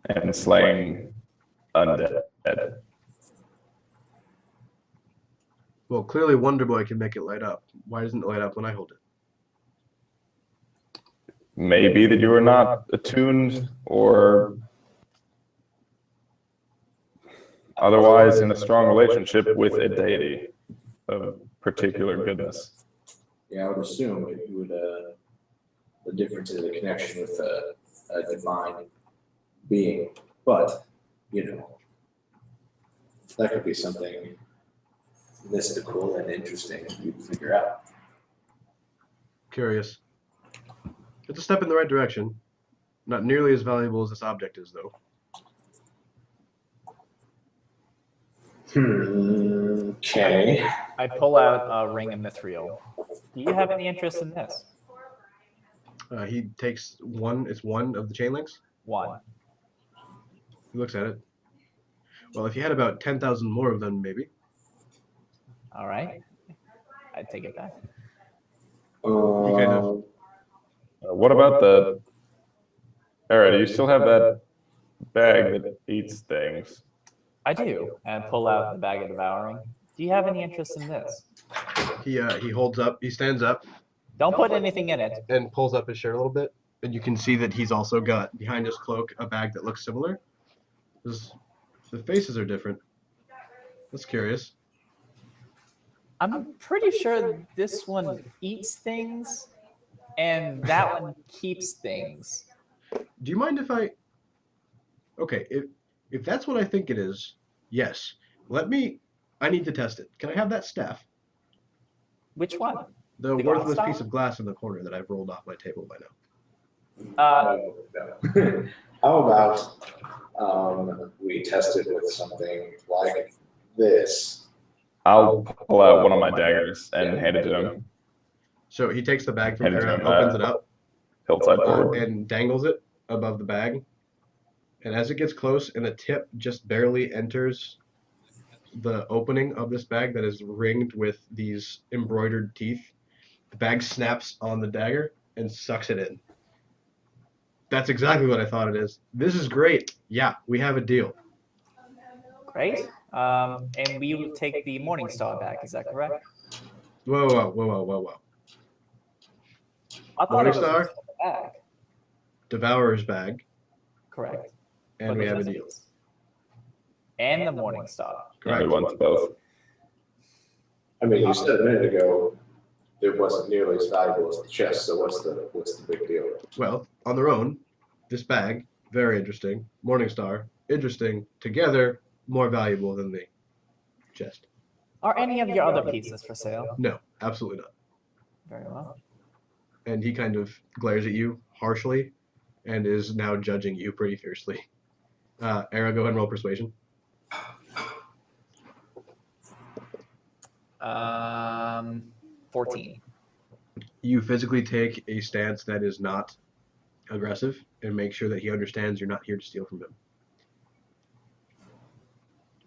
and slaying undead. Well, clearly Wonder Boy can make it light up. Why doesn't it light up when I hold it? Maybe that you are not attuned or otherwise in a strong relationship with a deity of particular goodness. Yeah, I would assume it would. The difference is the connection with a divine being, but that could be something mystical and interesting you can figure out. Curious. It's a step in the right direction. Not nearly as valuable as this object is, though. Okay. I pull out a ring of mithril. Do you have any interest in this? He takes one. It's one of the chain links. One. He looks at it. Well, if you had about 10,000 more of them, maybe. All right. I'd take it back. kind of- What about the? Era, do you still have that bag that eats things? I do. And I pull out the bag of devouring. Do you have any interest in this? He holds up. He stands up Don't put anything in it. and pulls up his shirt a little bit, and you can see that he's also got behind his cloak a bag that looks similar. The faces are different. That's curious. I'm pretty sure this one eats things, and that one keeps things. Do you mind if I? Okay, if that's what I think it is, yes. I need to test it. Can I have that staff? Which one? The The worthless glass piece staff? of glass in the corner that I've rolled off my table by now. How about we test it with something like this? I'll pull out one of my daggers and hand it to him. So he takes the bag from Hand it Era, to him, opens it up, Hillside forward. and dangles it above the bag. And as it gets close and the tip just barely enters the opening of this bag that is ringed with these embroidered teeth, the bag snaps on the dagger and sucks it in. That's exactly what I thought it is. This is great. Yeah, we have a deal. Great. And we will take the Morning Star back. Is that correct? Whoa. I thought Morning it was Star? just the bag. Devourer's bag, Correct. and But we the have a deal. biscuits. And the Morning Star. Correct. We want both. I mean, you said a minute ago it wasn't nearly as valuable as the chest. So what's the big deal? Well, on their own, this bag, very interesting. Morning Star, interesting. Together, more valuable than the chest. Are any of your other pieces for sale? No, absolutely not. Very well. And he kind of glares at you harshly and is now judging you pretty fiercely. Era, go ahead and roll persuasion. 14. You physically take a stance that is not aggressive and make sure that he understands you're not here to steal from him.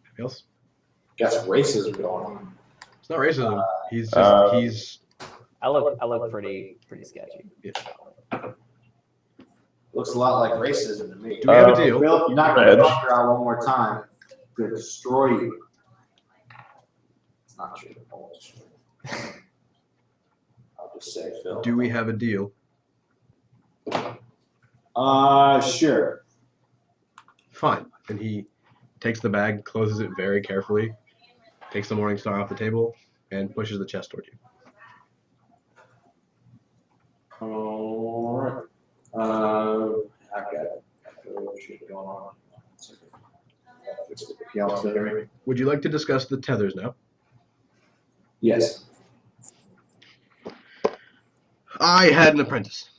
Anything else? Got some racism going on. It's not racism. He's just he's I look pretty sketchy. Looks a lot like racism to me. Do we have a deal? Bill, if you're not going to fucker out one more time, I'm going to destroy you. It's not true. I won't destroy you. I'll just say, Phil. Do we have a deal? Sure. Fine. And he takes the bag, closes it very carefully, takes the Morning Star off the table, and pushes the chest toward you. All right. I've got shit going on. Fix the piano together. Would you like to discuss the tethers now? Yes. I had an apprentice.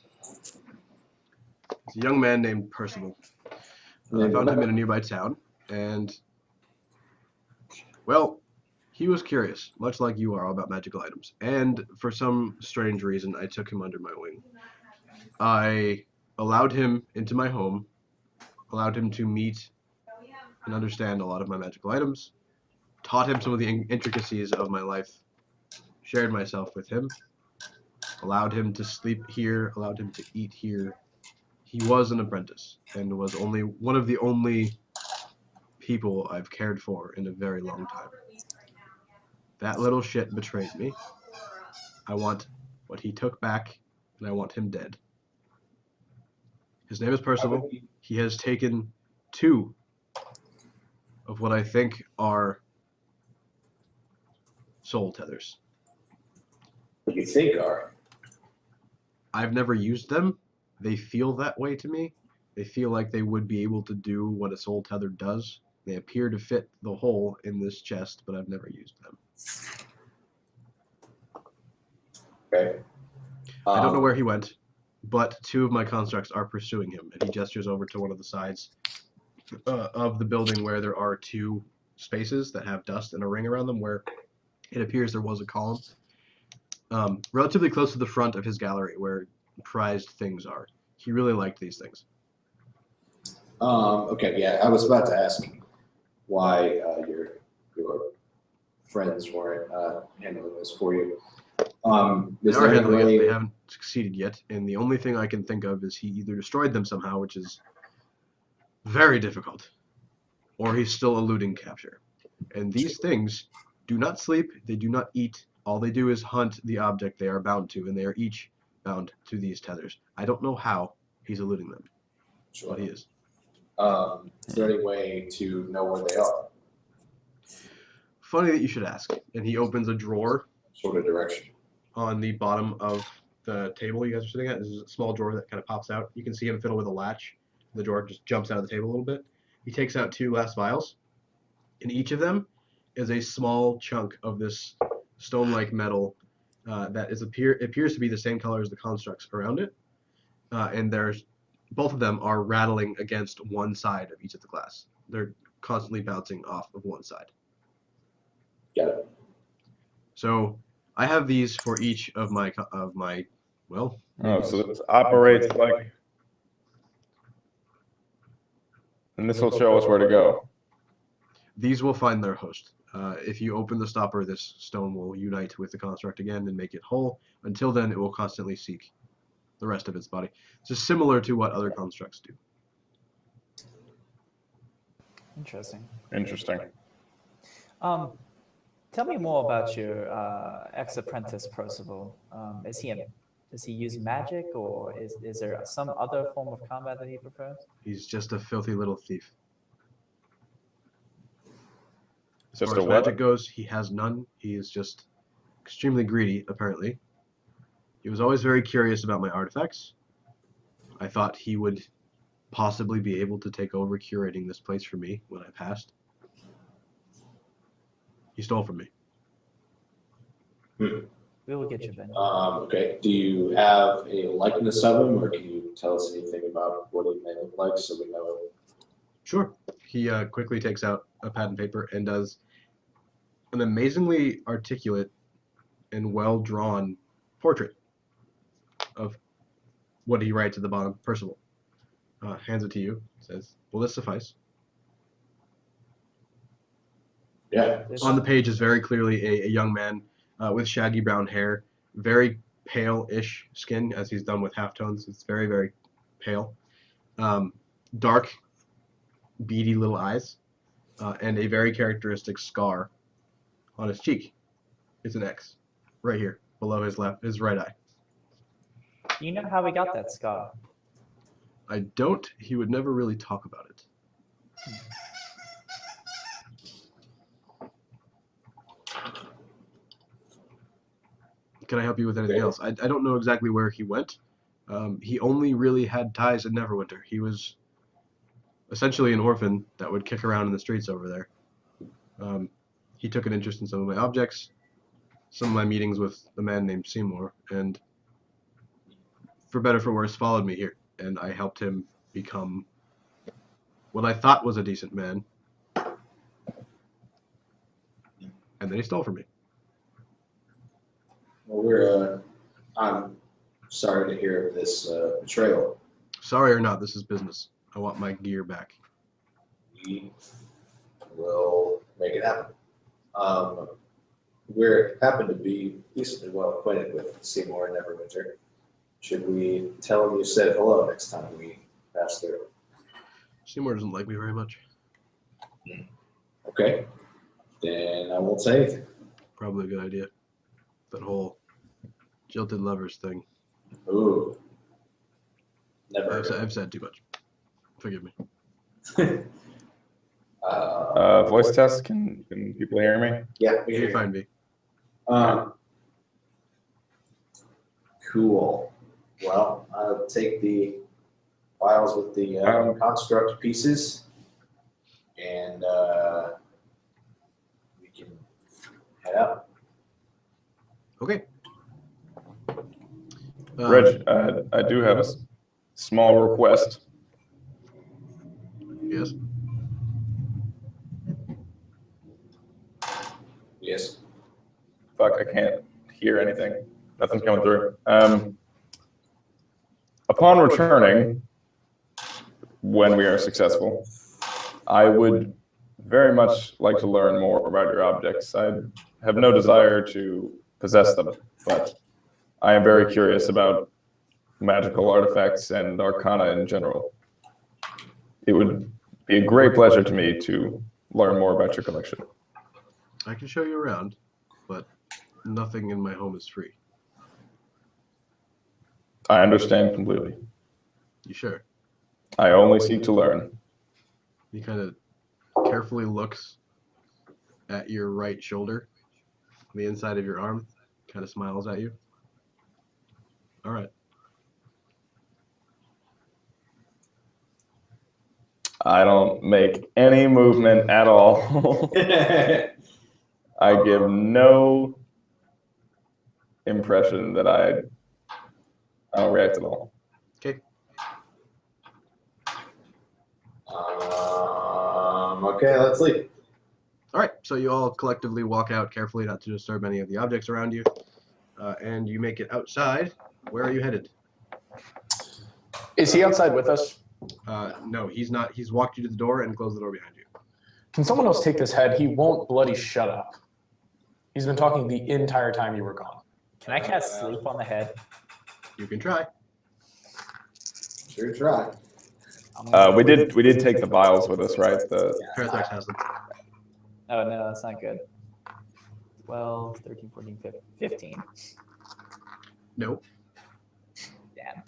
It's a young man named Percival. I found him in a nearby town, and, well, he was curious, much like you are, about magical items. And for some strange reason, I took him under my wing. I allowed him into my home, allowed him to meet and understand a lot of my magical items, taught him some of the intricacies of my life, shared myself with him, allowed him to sleep here, allowed him to eat here. He was an apprentice and was only one of the only people I've cared for in a very long time. That little shit betrayed me. I want what he took back, and I want him dead. His name is Percival. He has taken 2 of what I think are soul tethers. What you think are? I've never used them. They feel that way to me. They feel like they would be able to do what a soul tether does. They appear to fit the hole in this chest, but I've never used them. Okay. I don't know where he went, but 2 of my constructs are pursuing him, and he gestures over to one of the sides of the building where there are 2 spaces that have dust and a ring around them where it appears there was a column. Relatively close to the front of his gallery where prized things are. He really liked these things. Okay, yeah, I was about to ask why your friends weren't handling this for you. They are handling it. They haven't succeeded yet, and the only thing I can think of is he either destroyed them somehow, which is very difficult, or he's still eluding capture. And these things do not sleep, they do not eat. All they do is hunt the object they are bound to, and they are each bound to these tethers. I don't know how he's eluding them, but he is. Is there any way to know where they are? Funny that you should ask. And he opens a drawer. Sort of direction. On the bottom of the table you guys are sitting at. This is a small drawer that kind of pops out. You can see him fiddle with a latch. The drawer just jumps out of the table a little bit. He takes out 2 glass vials. In each of them is a small chunk of this stone-like metal that appears to be the same color as the constructs around it. And both of them are rattling against one side of each of the glass. They're constantly bouncing off of one side. Got it. So I have these for each of my well. Oh, so this operates like, and this will show us where to go. These will find their host. If you open the stopper, this stone will unite with the construct again and make it whole. Until then, it will constantly seek the rest of its body. It's just similar to what other constructs do. Interesting. Interesting. Tell me more about your ex-apprentice Percival. Does he use magic, or is there some other form of combat that he prefers? He's just a filthy little thief. As Just far a as what? magic goes, he has none. He is just extremely greedy, apparently. He was always very curious about my artifacts. I thought he would possibly be able to take over curating this place for me when I passed. He stole from me. We will get you, Ben. Okay. Do you have a likeness of him, or can you tell us anything about what he may look like so we know? Sure. He quickly takes out a pad and paper and does an amazingly articulate and well-drawn portrait of what he writes at the bottom. Percival. Hands it to you. Says, "Will this suffice?" Yeah. On the page is very clearly a young man with shaggy brown hair, very pale-ish skin, as he's done with halftones. It's very, very pale. Dark, beady little eyes, and a very characteristic scar on his cheek. It's an X, right here, below his right eye. Do you know how we got that scar? I don't. He would never really talk about it. Can I help you with anything else? I don't know exactly where he went. He only really had ties in Neverwinter. He was essentially an orphan that would kick around in the streets over there. He took an interest in some of my objects, some of my meetings with a man named Seymour, and for better or for worse, followed me here. And I helped him become what I thought was a decent man. And then he stole from me. Well, I'm sorry to hear of this betrayal. Sorry or not, this is business. I want my gear back. We will make it happen. We happen to be decently well acquainted with Seymour and Neverwinter. Should we tell him you said hello next time we pass through? Seymour doesn't like me very much. Okay. Then I won't say anything. Probably a good idea. That whole jilted lovers thing. Ooh. Never. I've said too much. Forgive me. Voice test. Can people hear me? Yeah, we You hear you. find me. Cool. Well, I'll take the files with the construct pieces, and we can head out. Okay. Reg, I do have a small request. Yes. Yes. Fuck, I can't hear anything. Nothing's coming through. Upon returning, when we are successful, I would very much like to learn more about your objects. I have no desire to possess them, but I am very curious about magical artifacts and arcana in general. It would be a great pleasure to me to learn more about your collection. I can show you around, but nothing in my home is free. I understand completely. You sure? I only seek to learn. He kind of carefully looks at your right shoulder, the inside of your arm, kind of smiles at you. All right. I don't make any movement at all. I give no impression that I don't react at all. Okay. Okay, let's leave. All right. So you all collectively walk out carefully, not to disturb any of the objects around you, and you make it outside. Where are you headed? Is he outside with us? No, he's not. He's walked you to the door and closed the door behind you. Can someone else take this head? He won't bloody shut up. He's been talking the entire time you were gone. Can I cast sleep on the head? You can try. Sure try. We did take the vials with us, right? Parallax has them. Oh, no, that's not good. 12, 13, 14, 15. Nope. Damn.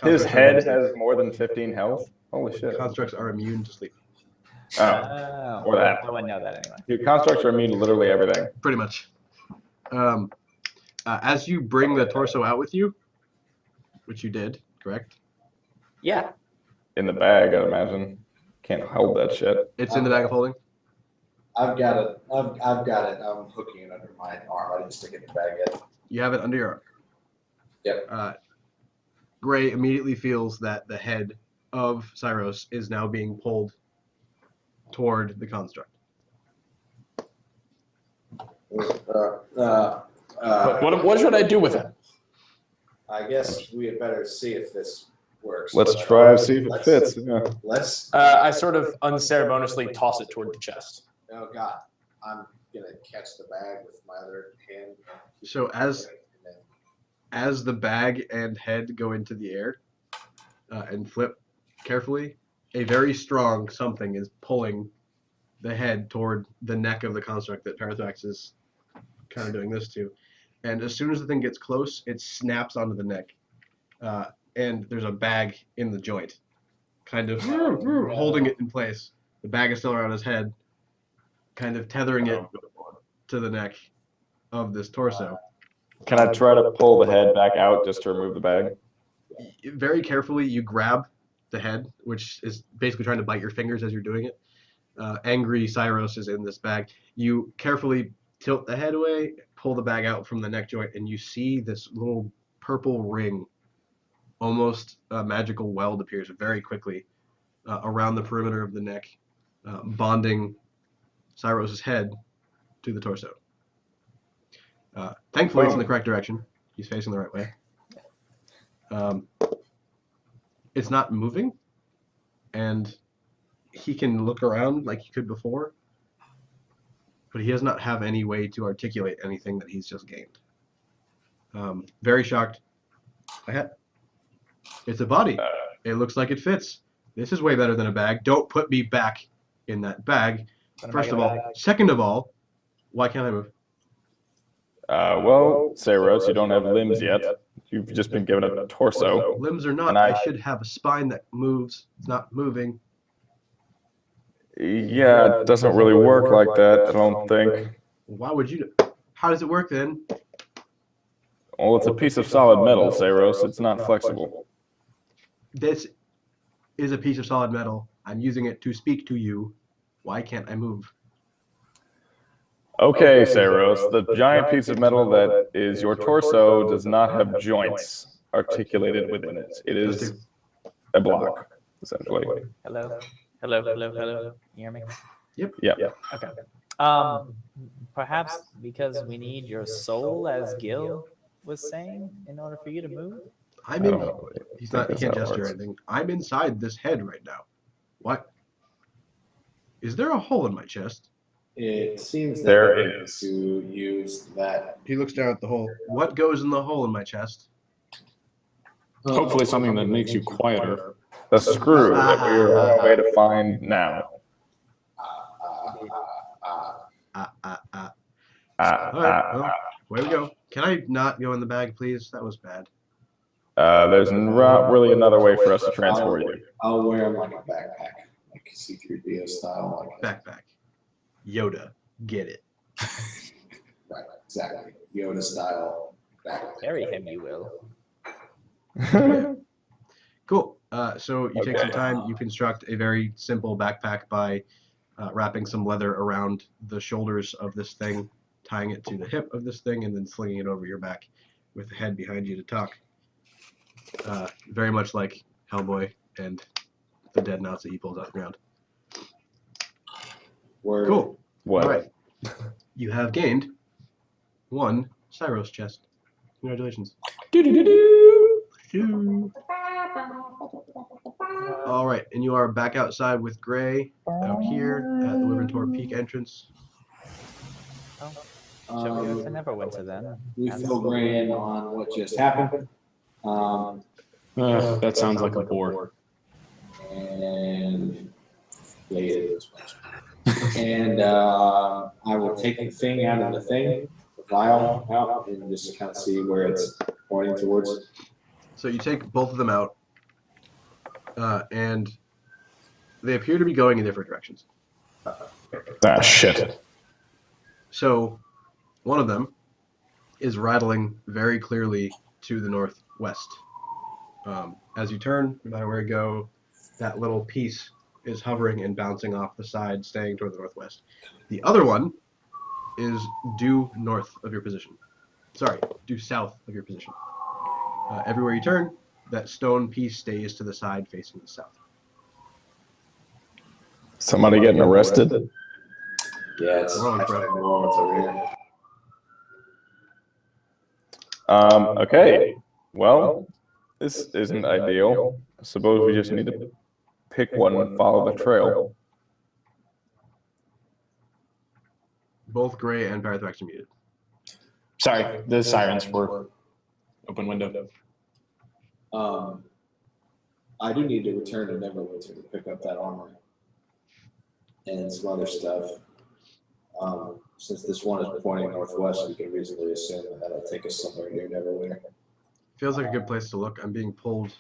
His head has more than 15 health. Holy shit. Constructs are immune to sleep. Oh, or that. I wouldn't know that anyway. Your constructs are immune to literally everything. Pretty much. As you bring the torso out with you, which you did, correct? Yeah. In the bag, I'd imagine. Can't hold that shit. It's in the bag of holding. I've got it. I've got it. I'm hooking it under my arm. I didn't stick it in the bag yet. You have it under your arm. Yep. Gray immediately feels that the head of Cyros is now being pulled toward the construct. What should I do with it? I guess we had better see if this works. Let's try to see if it fits. Yeah. Let's. I sort of unceremoniously toss it toward the chest. Oh God, I'm gonna catch the bag with my other hand. So as the bag and head go into the air and flip carefully, a very strong something is pulling the head toward the neck of the construct that Parathrax is kind of doing this to. And as soon as the thing gets close, it snaps onto the neck. And there's a bag in the joint, kind of holding it in place. The bag is still around his head, kind of tethering it to the neck of this torso. Can I try to pull the head back out just to remove the bag? Very carefully, you grab the head, which is basically trying to bite your fingers as you're doing it. Angry Cyros is in this bag. You carefully tilt the head away, pull the bag out from the neck joint, and you see this little purple ring, almost a magical weld appears very quickly around the perimeter of the neck, bonding Cyros' head to the torso. Thankfully, it's in the correct direction. He's facing the right way. It's not moving, and he can look around like he could before, but he does not have any way to articulate anything that he's just gained. Very shocked. It's a body. It looks like it fits. This is way better than a bag. Don't put me back in that bag. First of all. Second of all, why can't I move? Well, Cyros, you don't have limbs yet. You've just been given a torso. Limbs or not, And I should have a spine that moves. It's not moving. Yeah, it doesn't really work like that, I don't think. Why would you? How does it work then? Well, it's a piece of solid metal, Cyros. It's not flexible. This is a piece of solid metal. I'm using it to speak to you. Why can't I move? Okay, Cyros, the giant piece of metal that is your torso does not have joints articulated within it. It is a block, essentially. Hello? Hello, hello, hello. You hear me? Yep. Yeah. Okay. Perhaps because we need your soul, as Gil was saying, in order for you to move? I'm in. He's not. He can't gesture or anything. I'm inside this head right now. What? Is there a hole in my chest? It seems that There is. to use that. He looks down at the hole. What goes in the hole in my chest? Hopefully something that makes you quieter. The screw that we are on our way to find now. All right. Well, where we go? Can I not go in the bag, please? That was bad. There's not really another way for us to transport you. I'll wear them like a backpack, like C-3PO style. Like Backpack. Yoda. Get it. right, exactly. Yoda style backpack. Carry him, you will. Cool. So you take some time. You construct a very simple backpack by wrapping some leather around the shoulders of this thing, tying it to the hip of this thing, and then slinging it over your back with the head behind you to talk. Very much like Hellboy and the dead Nazi he pulls out of the ground. Word. Cool. What? All right. You have gained 1 Cyros chest. Congratulations. All right, and you are back outside with Gray out here at the Wyverntor Peak entrance. Shall we go to Neverwinter then? We fill Gray in on what just happened. That sounds like a bore. And yeah, it is. And I will take the thing out of the thing, the vial out, and just kind of see where it's pointing towards. So you take both of them out, and they appear to be going in different directions. Ah, shit. So one of them is rattling very clearly to the northwest. As you turn, no matter where you go, that little piece is hovering and bouncing off the side, staying toward the northwest. The other one is due north of your position. Sorry, due south of your position. Everywhere you turn, that stone piece stays to the side facing the south. Somebody getting arrested? Yeah, it's Wrong, actually bro. wrong, it's over here. Okay. Well, this isn't ideal. I suppose we just need to pick one and follow the trail. Both Gray and Parathrax are muted. Sorry, the sirens were open window. I do need to return to Neverwinter to pick up that armor and some other stuff. Since this one is pointing northwest, we can reasonably assume that that'll take us somewhere near Neverwinter. Feels like a good place to look. I'm being pulled.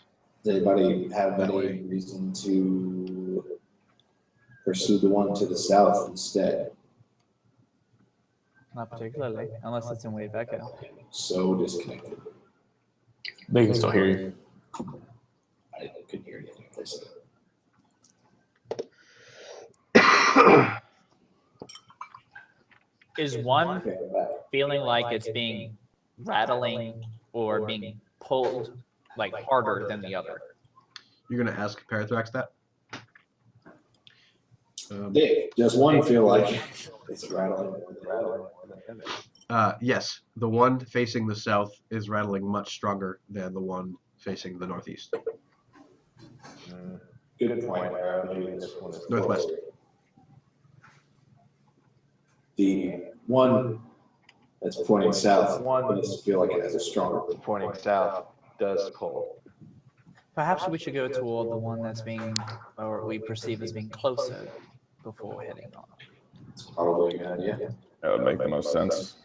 Does anybody have any reason to pursue the one to the south instead? Not particularly, unless it's in Wave Echo. So disconnected. They can still hear you. I couldn't hear anything they said. Is one Okay, I'm back. feeling like it's being rattling or being pulled like harder than the other? You're going to ask Parathrax that? Dave, does one feel like it's rattling? Yes, the one facing the south is rattling much stronger than the one facing the northeast. Good point. Maybe this one is Northwest. closer. The one that's pointing south does feel like it has a stronger. Pointing south does pull. Perhaps we should go toward the one that's being, or we perceive as being closer before heading on. It's probably a good idea. That would make the most sense.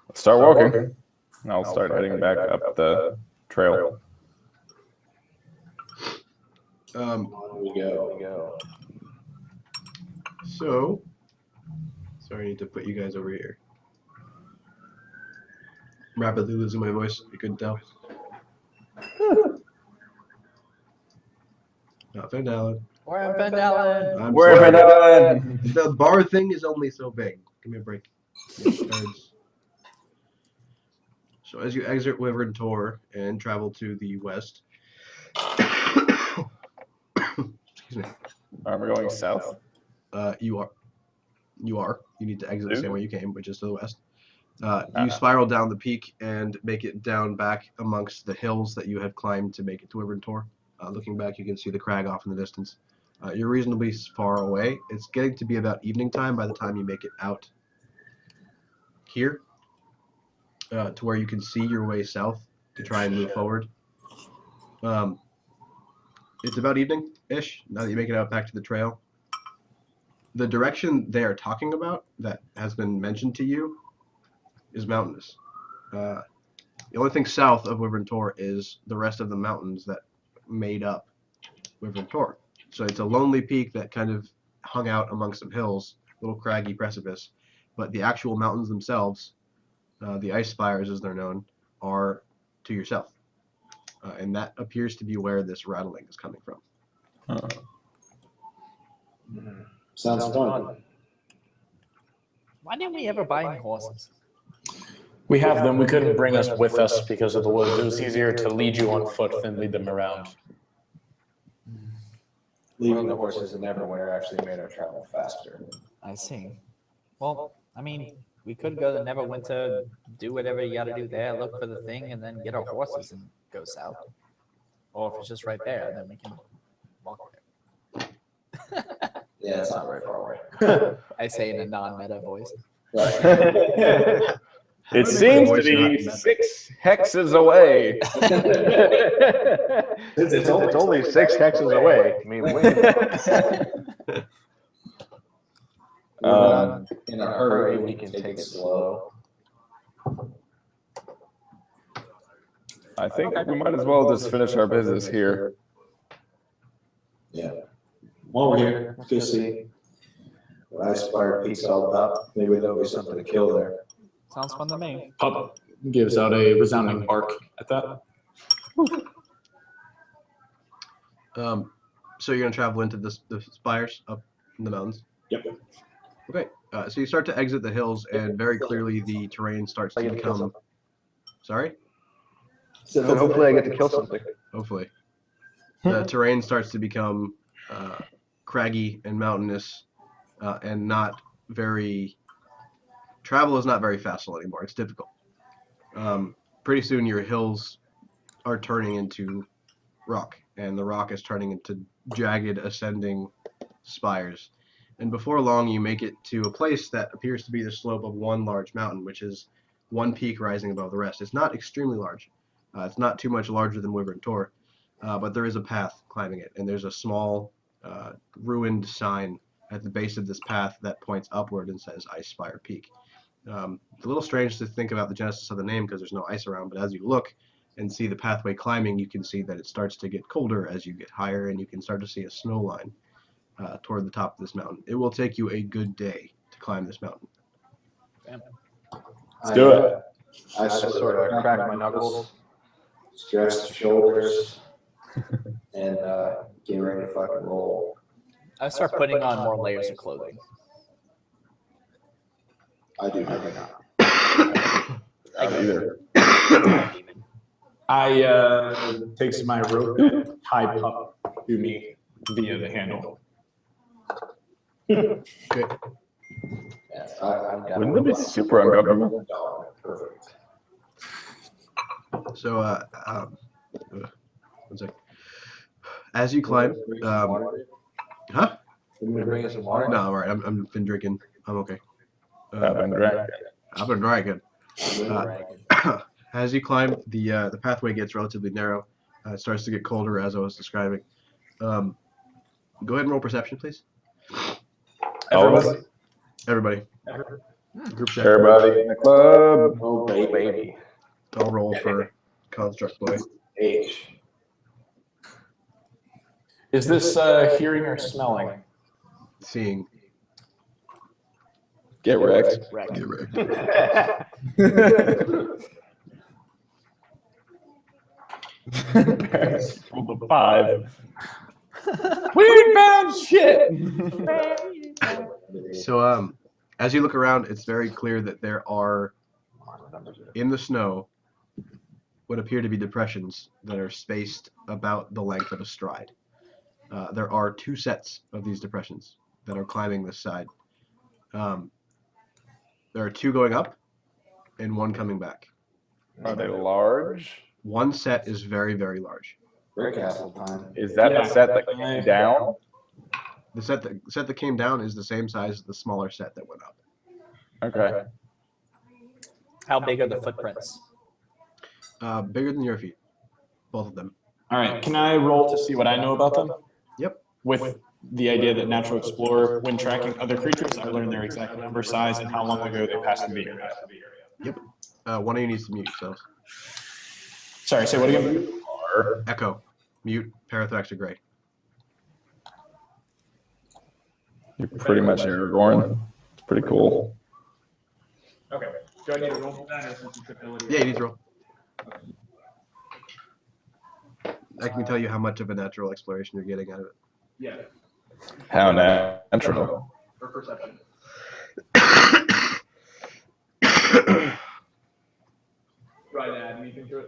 Let's start walking. And I'll start heading back up the trail. On we go. So, sorry, I need to put you guys over here. I'm rapidly losing my voice. You couldn't tell. Not Van Dalen. We're in Van Dalen. I'm We're sorry. Van Dalen. The bar thing is only so big. Give me a break. Cards. So as you exit Wyvern Tor and travel to the west, excuse me, Are we going south? you are. You need to exit the same way you came, which is to the west. You Ah. spiral down the peak and make it down back amongst the hills that you had climbed to make it to Wyvern Tor. Looking back, you can see the crag off in the distance. You're reasonably far away. It's getting to be about evening time by the time you make it out here to where you can see your way south to try and move forward. It's about evening-ish now that you make it out back to the trail. The direction they are talking about that has been mentioned to you is mountainous. The only thing south of Wyvern Tor is the rest of the mountains that made up Wyvern Tor. So it's a lonely peak that kind of hung out amongst some hills, little craggy precipice. But the actual mountains themselves, the ice spires as they're known, are to your south. And that appears to be where this rattling is coming from. Sounds fun. Why didn't we ever buy any horses? We have them. We couldn't bring us with us because of the woods. It was easier to lead you on foot than lead them around. Leaving the horses in Neverwinter actually made our travel faster. I see. Well, I mean, we could go to Neverwinter, do whatever you got to do there, look for the thing, and then get our horses and go south. Or if it's just right there, then we can walk there. Yeah, it's not very far away. I say in a non-meta voice. It seems to be 6 hexes away. It's only 6 hexes away. I mean, wait. In a hurry, we can take it slow. I think we might as well just finish our business here. Yeah. While we're here, let's go see what Ice Spire Peak's all about. Maybe there'll be something to kill there. Sounds fun to me. Pup gives out a resounding bark at that. So you're gonna travel into the spires up in the mountains. Yep. Okay. So you start to exit the hills, and very clearly the terrain starts I to get to kill become. something. Sorry. So hopefully I get to kill something. Hopefully, the terrain starts to become craggy and mountainous, and not very. Travel is not very facile anymore. It's difficult. Pretty soon, your hills are turning into rock, and the rock is turning into jagged, ascending spires. And before long, you make it to a place that appears to be the slope of one large mountain, which is one peak rising above the rest. It's not extremely large. It's not too much larger than Wyvern Tor, but there is a path climbing it, and there's a small ruined sign at the base of this path that points upward and says Ice Spire Peak. It's a little strange to think about the genesis of the name because there's no ice around, but as you look and see the pathway climbing, you can see that it starts to get colder as you get higher, and you can start to see a snow line toward the top of this mountain. It will take you a good day to climb this mountain. Let's do it. I sort of crack my knuckles. Stretch the shoulders and get ready to fucking roll. I start putting on more layers of clothing. I do not. Either. I takes my rope and tie Pup to me via the handle. Okay. Wouldn't that be super uncomfortable? Perfect. So, one sec. As you climb, huh? Can we bring us some water? No, all right. I'm been drinking. I'm okay. I've been drinking. I've been drinking. As you climb, the pathway gets relatively narrow. It starts to get colder, as I was describing. Go ahead and roll perception, please. Everybody. Group check. Everybody in the club. Oh, baby. I'll roll for Construct Boy. H. Is this hearing or smelling? Seeing. Get wrecked. Get wrecked. Rolled a 5. We found shit. So, as you look around, it's very clear that there are, in the snow, what appear to be depressions that are spaced about the length of a stride. There are 2 sets of these depressions that are climbing this side. There are 2 going up and 1 coming back. Are they large? One set is very, very large. Brick Castle time. Is that the set that came down? The set that came down is the same size as the smaller set that went up. Okay. How big are the footprints? Bigger than your feet, both of them. All right. Can I roll to see what I know about them? Yep. With the idea that Natural Explorer, when tracking other creatures, I learned their exact number, size, and how long ago they passed the area. Yep. One of you needs to mute yourselves. Sorry, say what again? Echo. Mute Parathrax or Gray. You're pretty much Aragorn. It's pretty cool. Okay. Do I need to roll for that or sensibility? Yeah, you need to roll. I can tell you how much of a natural exploration you're getting out of it. Yeah. How natural. Or perception. Do I add anything to it?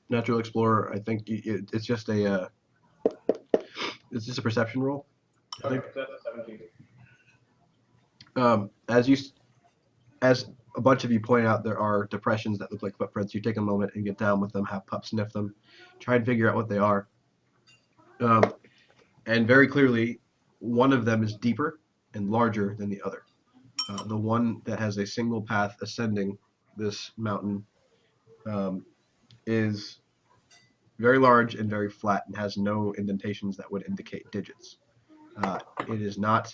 Natural Explorer, I think it's just a perception roll. I think. Okay, that's a 17. As a bunch of you point out, there are depressions that look like footprints. You take a moment and get down with them, have Pup sniff them, try and figure out what they are. And very clearly, one of them is deeper and larger than the other. The one that has a single path ascending this mountain is very large and very flat and has no indentations that would indicate digits. It is not,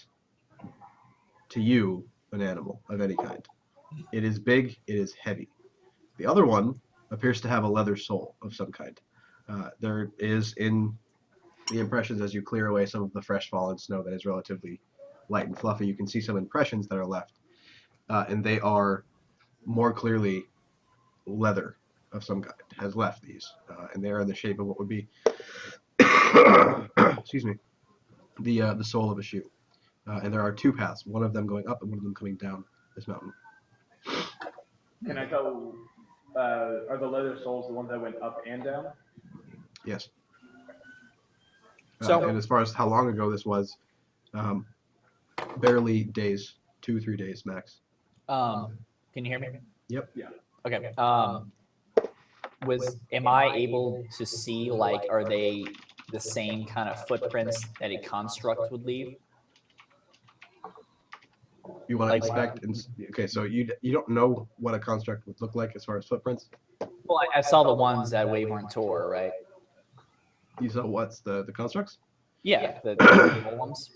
to you, an animal of any kind. It is big, it is heavy. The other one appears to have a leather sole of some kind. There is in the impressions as you clear away some of the fresh fallen snow that is relatively light and fluffy, you can see some impressions that are left. And they are more clearly leather of some kind has left these. And they are in the shape of what would be excuse me, the sole of a shoe. And there are two paths, one of them going up and one of them coming down this mountain. Can I tell? Are the leather soles the ones that went up and down? Yes. So- and as far as how long ago this was, barely days, 2-3 days max. Can you hear me? Yep. Yeah. Okay. Am I able to see, like, are they the same kind of footprints that a construct would leave? You want to Like- inspect and okay, so you don't know what a construct would look like as far as footprints. Well, I saw the ones at Wavern Tour, right? You saw what's the constructs? Yeah, the ones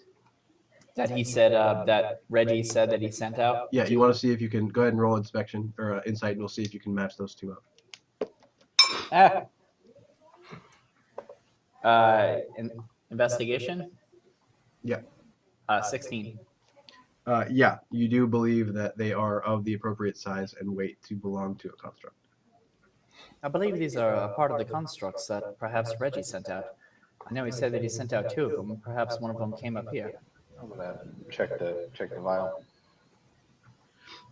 that he said, that Reggie said that he sent out. Yeah, you want to see if you can go ahead and roll inspection or insight, and we'll see if you can match those two up. Investigation? Yeah. 16. Yeah, you do believe that they are of the appropriate size and weight to belong to a construct. I believe these are a part of the constructs that perhaps Reggie sent out. I know he said that he sent out 2 of them. Perhaps one of them came up here. I'm gonna check the vial.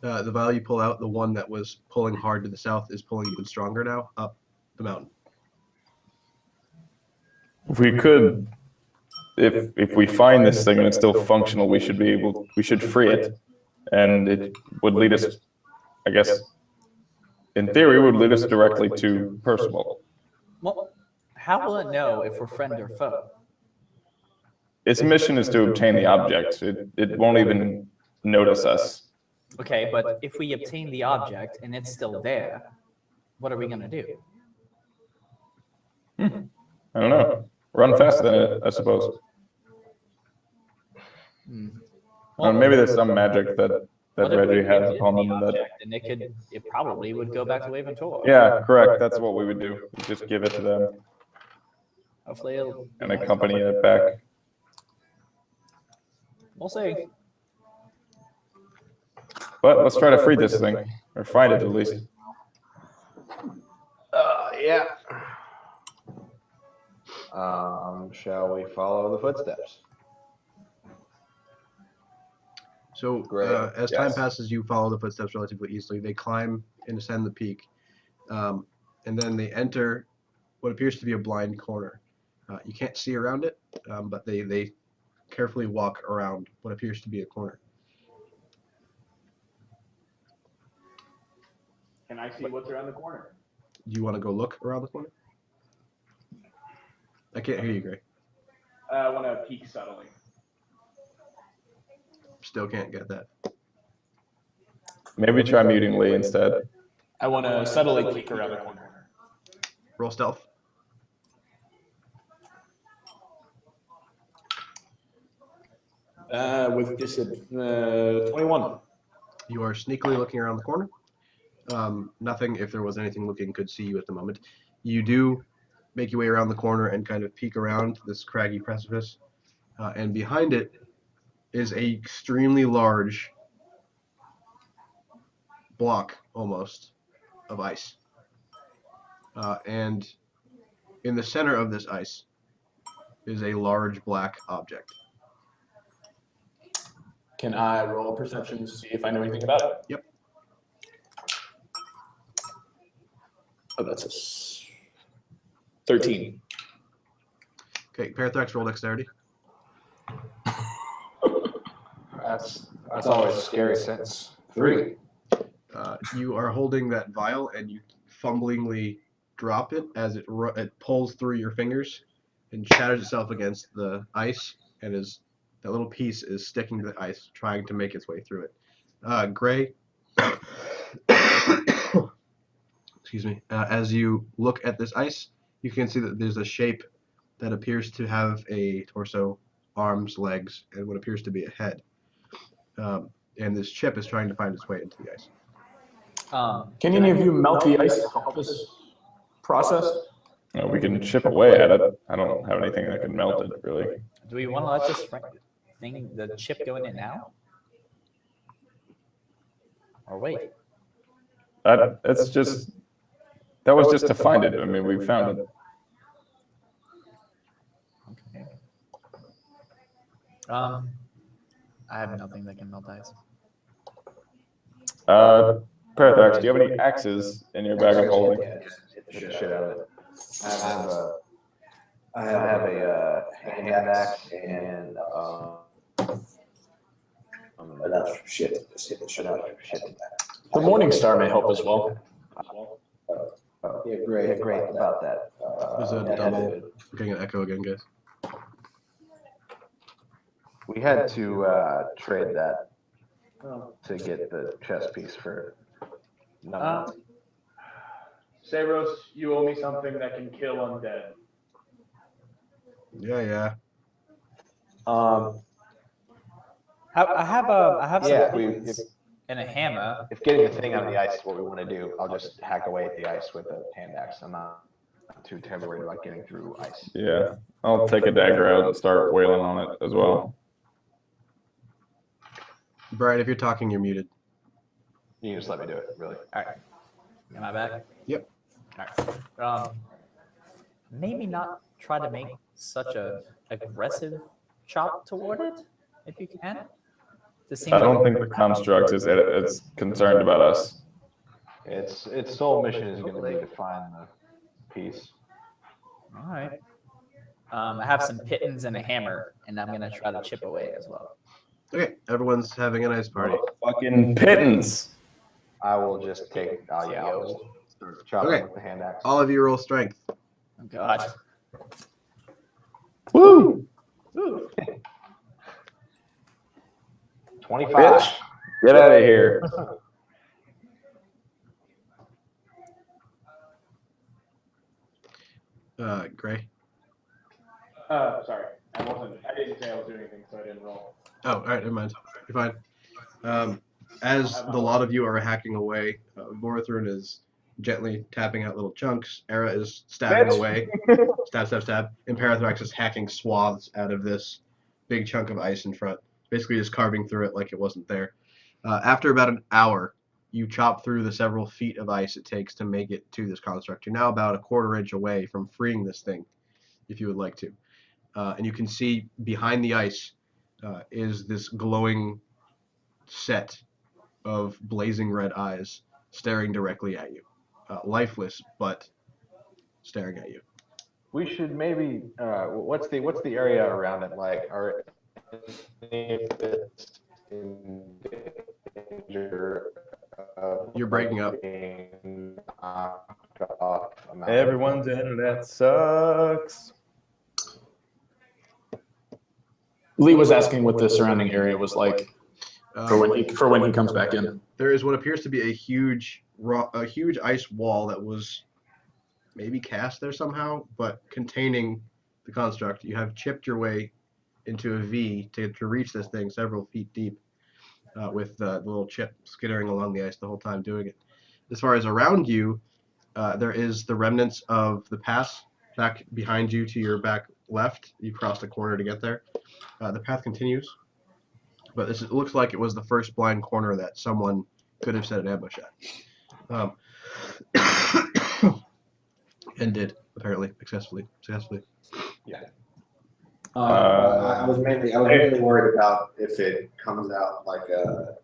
The vial you pull out, the one that was pulling hard to the south, is pulling even stronger now up the mountain. If we could, if we find this thing and it's still functional, we should free it, and it would lead us, I guess, in theory, would lead us directly to Percival. Well, how will it know if we're friend or foe? Its mission is to obtain the object. It won't even notice us. Okay, but if we obtain the object and it's still there, what are we going to do? I don't know. Run faster than it, I suppose. Maybe there's some magic that What if we Reggie has get upon the them that. object and it probably would go back to Wave and Tour. Yeah, correct. That's what we would do. Just give it to them Hopefully it'll. and accompany it back. We'll see. But let's try to free this thing, or find it at least. Yeah. Shall we follow the footsteps? So Great. as time Yes. passes, you follow the footsteps relatively easily. They climb and ascend the peak, and then they enter what appears to be a blind corner. You can't see around it, but they carefully walk around what appears to be a corner. Can I see what's around the corner? Do you want to go look around the corner? I can't hear you, Gray. I want to peek subtly. Still can't get that. Maybe try muting Lee instead. I want to subtly peek around the corner. Roll stealth. With this 21. You are sneakily looking around the corner. Nothing, if there was anything looking, could see you at the moment. You do make your way around the corner and kind of peek around this craggy precipice. And behind it is a extremely large block, almost, of ice. And in the center of this ice is a large black object. Can I roll perception to see if I know anything about it? Yep. Oh, that's a 13. Okay, Parathrax, roll dexterity. That's always a scary sense. 3. You are holding that vial and you fumblingly drop it as it pulls through your fingers and shatters itself against the ice, and that little piece is sticking to the ice, trying to make its way through it. Gray, excuse me, as you look at this ice, you can see that there's a shape that appears to have a torso, arms, legs, and what appears to be a head. And this chip is trying to find its way into the ice. Can any of you melt the ice to help this process? We can chip away at it. I don't have anything that can melt it, really. Do we want to let this the chip go in it now? Or wait? That was just to find it. I mean, we found it. I have nothing that can melt ice. Parathrax, do you have any axes in your bag of holding? Yeah, just hit the shit out of it. I have a hand axe and That's shit. Just hit the shit out of it. Shit. The Morning Star may help as well. Yeah, great. great about that. There's a double. Getting an echo again, guys. We had to trade that to get the chess piece for nothing. Saros, you owe me something that can kill undead. Yeah. I have some Yeah, pittance and a hammer. If getting the thing on the ice is what we want to do, I'll just hack away at the ice with a hand axe. I'm not too terribly worried about getting through ice. Yeah, I'll take a dagger out and start wailing on it as well. Brian, if you're talking, you're muted. You can just let me do it, really. All right. Am I back? Yep. All right. Maybe not try to make such a aggressive chop toward it, if you can. I don't think the construct is it's concerned about us. Its sole mission is going to be to find the piece. All right. I have some pittance and a hammer, and I'm gonna try to chip away as well. Okay, everyone's having a nice party. Fucking pittance. I will just take. I'll just start chopping Okay. with the hand axe. All of you roll strength. Oh God. Woo! Ooh. 25. Bitch, get out of here. Gray. Sorry. I didn't say I was doing anything, so I didn't roll. Oh, all right, never mind. You're fine. As the lot of you are hacking away, Vorathrin is gently tapping out little chunks. Era is stabbing away. Stab. And Parathrax is hacking swaths out of this big chunk of ice in front, basically just carving through it like it wasn't there. After about an hour, you chop through the several feet of ice it takes to make it to this construct. You're now about a quarter inch away from freeing this thing, if you would like to. And you can see behind the ice is this glowing set of blazing red eyes staring directly at you. Lifeless, but staring at you. We should maybe. What's the area around it like? Are any of it in danger of You're breaking up. being knocked off a mountain? Everyone's internet sucks. Lee was asking what the surrounding area was like for when he comes back in. There is what appears to be a huge ice wall that was maybe cast there somehow, but containing the construct. You have chipped your way into a V to reach this thing several feet deep, with the little chip skittering along the ice the whole time doing it. As far as around you, there is the remnants of the pass back behind you to your back left. You crossed a corner to get there. The path continues, but it looks like it was the first blind corner that someone could have set an ambush at. And did, apparently, successfully. Yeah. I was mainly worried about if it comes out like a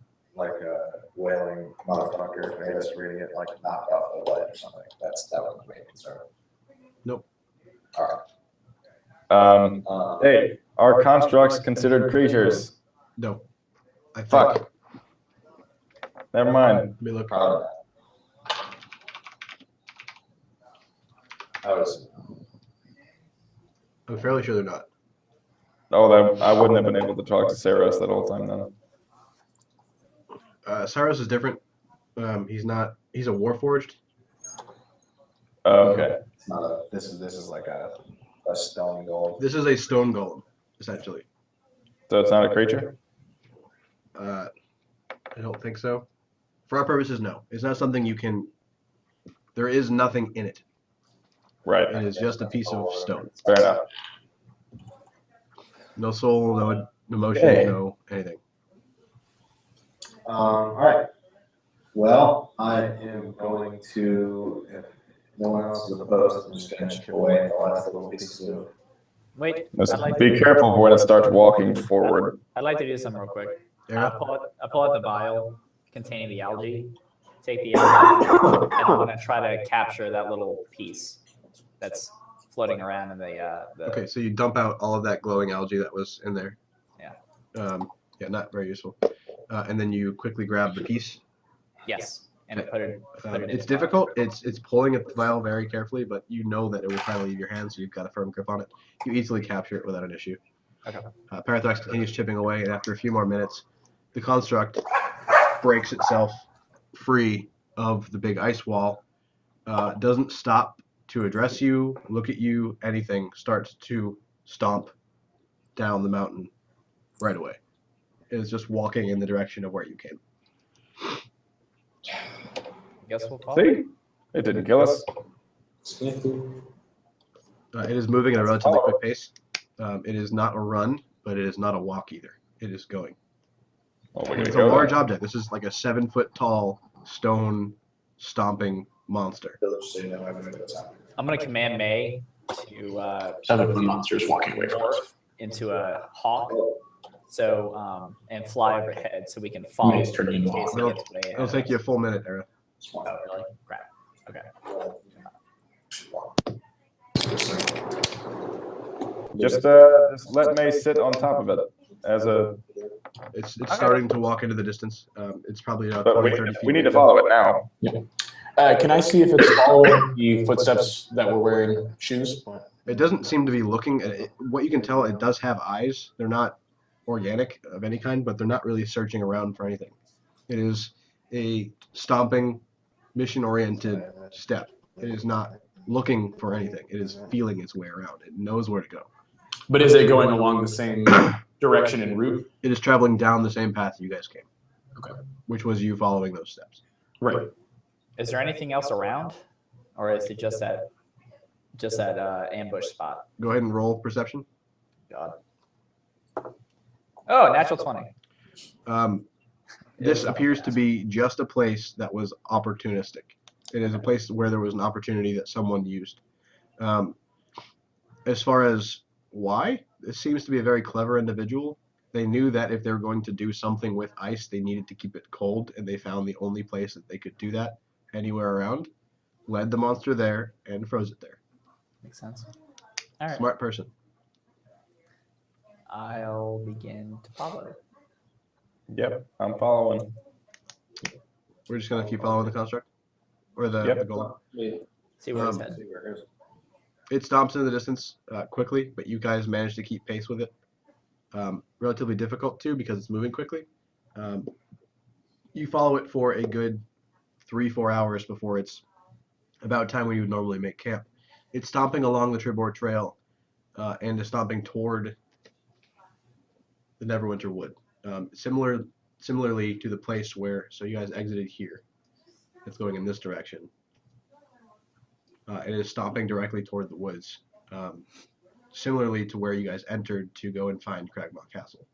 wailing motherfucker made us reading it like knocked off the light or something. That was my main concern. Nope. All right. Hey, are constructs considered creatures? No. I think, Fuck. Never mind. Let me look. Proud of that. I'm fairly sure they're not. Oh, I wouldn't have been able to talk to Saros that whole time then. Cyrus is different. He's a warforged. Oh, okay. It's not a. This is like a stone golem. This is a stone golem, essentially. So it's not a creature? I don't think so. For our purposes, no. It's not something you can. There is nothing in it. Right. It is just a piece of stone. Fair enough. No soul, no emotion, Hey. no anything. All right. Well, I am going to. If no one else is opposed, I'm just going to chip away at the last little pieces of Wait. Just I'd like be to- careful when it starts walking forward. I'd like to do something real quick. Yeah. I pull out the vial containing the algae, take the algae, and I want to try to capture that little piece that's floating around in the Okay, so you dump out all of that glowing algae that was in there. Yeah. Yeah, not very useful. And then you quickly grab the piece. Yes, and put it in It's the vial. difficult. It's pulling at the vial very carefully, but you know that it will probably leave your hand, so you've got a firm grip on it. You easily capture it without an issue. Okay. Parathorax continues chipping away, and after a few more minutes, the construct breaks itself free of the big ice wall. Doesn't stop to address you, look at you, anything. Starts to stomp down the mountain right away. It is just walking in the direction of where you came. Guess we'll call See? It didn't kill us. It is moving at a relatively quick pace. It is not a run, but it is not a walk either. It is going. Well, we're gonna It's a go large then. object. This is like a 7-foot tall stone stomping monster. So you know everything that's happening. I'm gonna command May to 7-foot monsters walking away from us. morph into a hawk. So and fly overhead so we can follow. May's turning into a in case hawk. it gets way ahead It'll of take you a us. full minute, Era. Oh, really? Crap. Okay. Just let May sit on top of it as a. It's starting to walk into the distance. It's probably about But 20, 30 feet. we need to follow it now. Can I see if it's following the footsteps that were wearing shoes? It doesn't seem to be looking at it. What you can tell, it does have eyes. They're not organic of any kind, but they're not really searching around for anything. It is a stomping, mission-oriented step. It is not looking for anything. It is feeling its way around. It knows where to go. But is it going along the same direction and route? It is traveling down the same path you guys came. Okay. Which was you following those steps. Right. Is there anything else around, or is it just that ambush spot? Go ahead and roll perception. God. Oh, natural 20. This appears to be just a place that was opportunistic. It is a place where there was an opportunity that someone used. As far as why, it seems to be a very clever individual. They knew that if they were going to do something with ice, they needed to keep it cold, and they found the only place that they could do that anywhere around, led the monster there, and froze it there. Makes sense. All right. Smart person. I'll begin to follow. Yep, I'm following. We're just going to keep following the construct? Or the golem? See where it's headed. It stomps in the distance quickly, but you guys manage to keep pace with it. Relatively difficult too because it's moving quickly. You follow it for a good 3-4 hours before it's about time when you would normally make camp. It's stomping along the Tribord Trail and is stomping toward the Neverwinter Wood. Similarly to the place where, so you guys exited here. It's going in this direction. It is stomping directly toward the woods. Similarly to where you guys entered to go and find Cragmont Castle.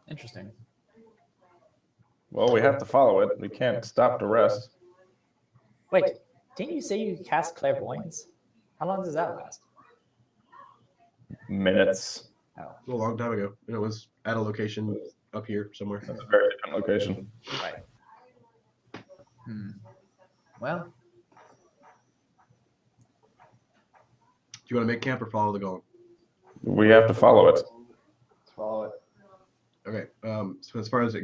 Interesting. Well, we have to follow it. We can't stop to rest. Wait, didn't you say you cast clairvoyance? How long does that last? Minutes. Oh, A long time ago. It was at a location up here somewhere. That's a very different location. right. Well, Do you want to make camp or follow the golem? We have to follow it. Let's follow it. Okay. So as far as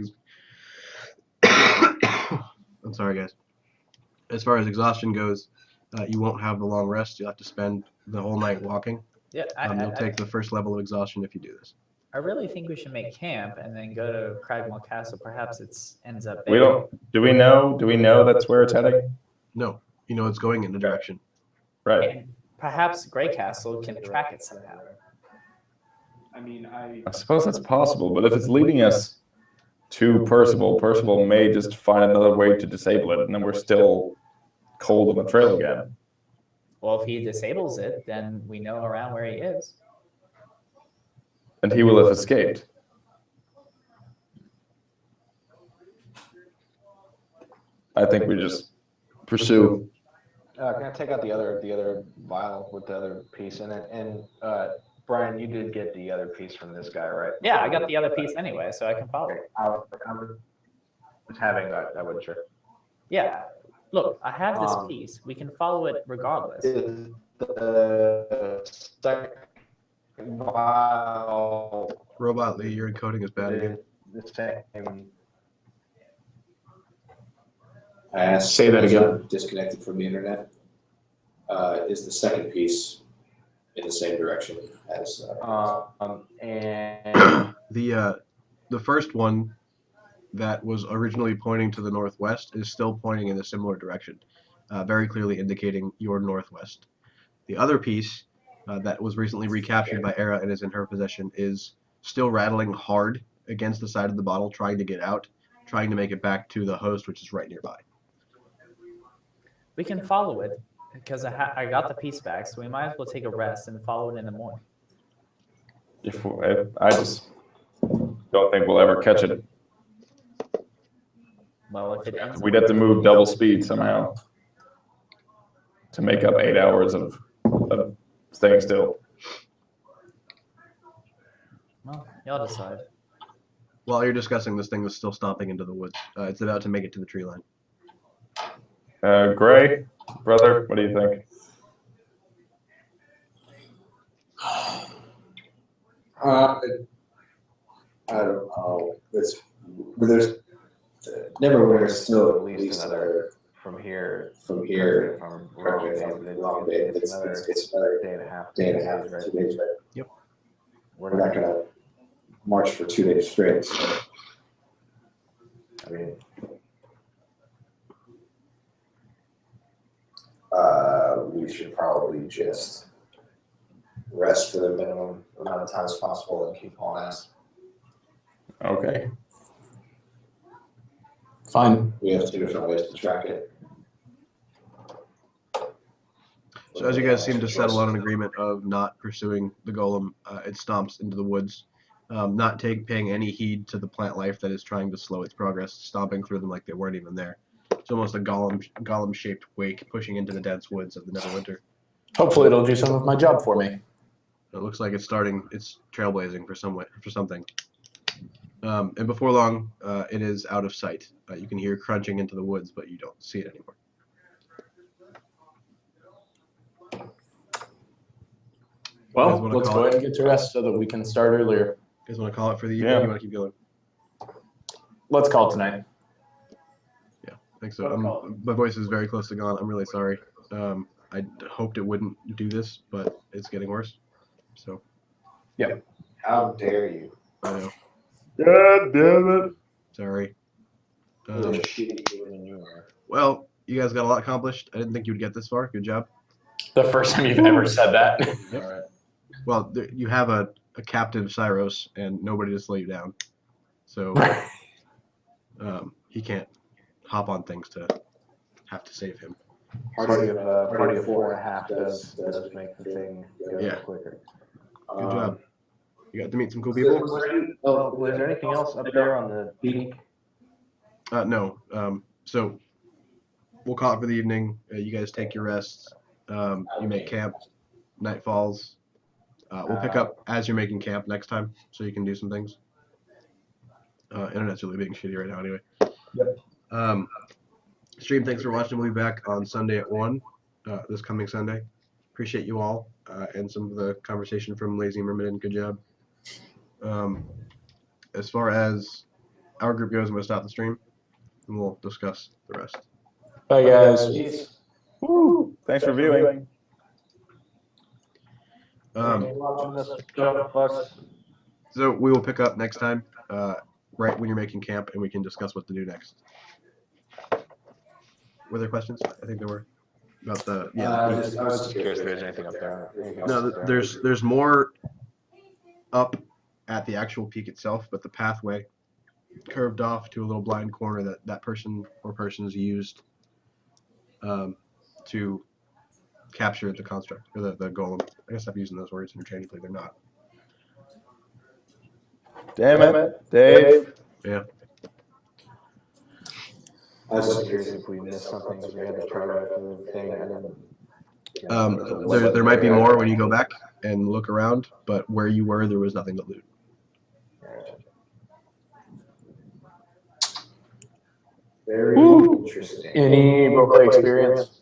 I'm sorry, guys. As far as exhaustion goes, you won't have the long rest. You'll have to spend the whole night walking. yeah, You'll take the first level of exhaustion if you do this. I really think we should make camp and then go to Cragmont Castle. Perhaps it ends up. We don't. Do we know that's where it's heading? No, you know it's going in the direction. Right. And perhaps Grey Castle can track it somehow. I mean, I suppose that's possible, but if it's leading us to Percival may just find another way to disable it, and then we're still cold on the trail again. Well, if he disables it, then we know around where he is. And he will have escaped. I think we just pursue. can I take out the other vial with the other piece in it? And Brian, you did get the other piece from this guy, right? Yeah, I got the other piece anyway, so I can follow. Okay, I was having that. I wasn't sure. Yeah. Look, I have this piece. We can follow it regardless. Is the second vial Robot Lee, your encoding is bad again. the same? I asked. Say that again. I'm disconnected from the internet. Is the second piece in the same direction as? And The first one that was originally pointing to the northwest is still pointing in a similar direction, very clearly indicating your northwest. The other piece that was recently recaptured by Era and is in her possession is still rattling hard against the side of the bottle, trying to get out, trying to make it back to the host, which is right nearby. We can follow it because I got the piece back, so we might as well take a rest and follow it in the morning. I just don't think we'll ever catch it. Well, if it ends, We'd have to move double speed somehow to make up 8 hours of staying still. well, y'all decide. While you're discussing, this thing is still stomping into the woods. It's about to make it to the tree line. Gray, brother, what do you think? I don't know. There's Neverwhere still at least another from here. from here. If I'm Correct me if I'm wrong, Dave. It's another day and a half. day and a half, 2 days, right? Yep. We're not gonna march for 2 days straight. So, I mean, we should probably just rest for the minimum amount of time as possible and keep on ass. Okay. Fine. We have 2 different ways to track it. So as you guys seem to settle on an agreement of not pursuing the golem, it stomps into the woods, not paying any heed to the plant life that is trying to slow its progress, stomping through them like they weren't even there. It's almost a golem-shaped wake pushing into the dense woods of the Neverwinter. Hopefully it'll do some of my job for me. It looks like it's trailblazing for something. And before long, it is out of sight. You can hear crunching into the woods, but you don't see it anymore. Well, wanna let's call go it? ahead and get to rest so that we can start earlier. You guys want to call it for the evening? Yeah. You want to keep going? Let's call it tonight. I think so. My voice is very close to gone. I'm really sorry. I hoped it wouldn't do this, but it's getting worse. So. how dare you? I know. God damn it. Sorry. You're shitty than you are. Well, you guys got a lot accomplished. I didn't think you would get this far. Good job. The first time you've ever said that. Yep. All right. Well, you have a captive Cyros and nobody to slow you down. So he can't hop on things to have to save him. Party of 4.5 does make the thing go Yeah. quicker. Good job. You got to meet some cool people? Was there anything else up there on the peak? No. So we'll call it for the evening. You guys take your rests. You make camp. Night falls. We'll pick up as you're making camp next time, so you can do some things. Internet's really being shitty right now, anyway. Yep. Stream, thanks for watching. We'll be back on Sunday at 1, this coming Sunday. Appreciate you all and some of the conversation from Lazy Mermaid. Good job. As far as our group goes, I'm going to stop the stream and we'll discuss the rest. Bye, guys. Woo. Thanks for viewing. So we will pick up next time, right when you're making camp, and we can discuss what to do next. Were there questions? I think there were. About the I was just curious if there's anything up there. no, there's more up at the actual peak itself, but the pathway curved off to a little blind corner that person or persons used to capture the construct or the golem. I guess I'm using those words interchangeably. They're not. Damn it, Dave. Yeah. I was just curious if we missed something because we had the chart after the thing. I didn't. There might be more when you go back and look around, but where you were, there was nothing to loot. Very interesting. Any roleplay experience?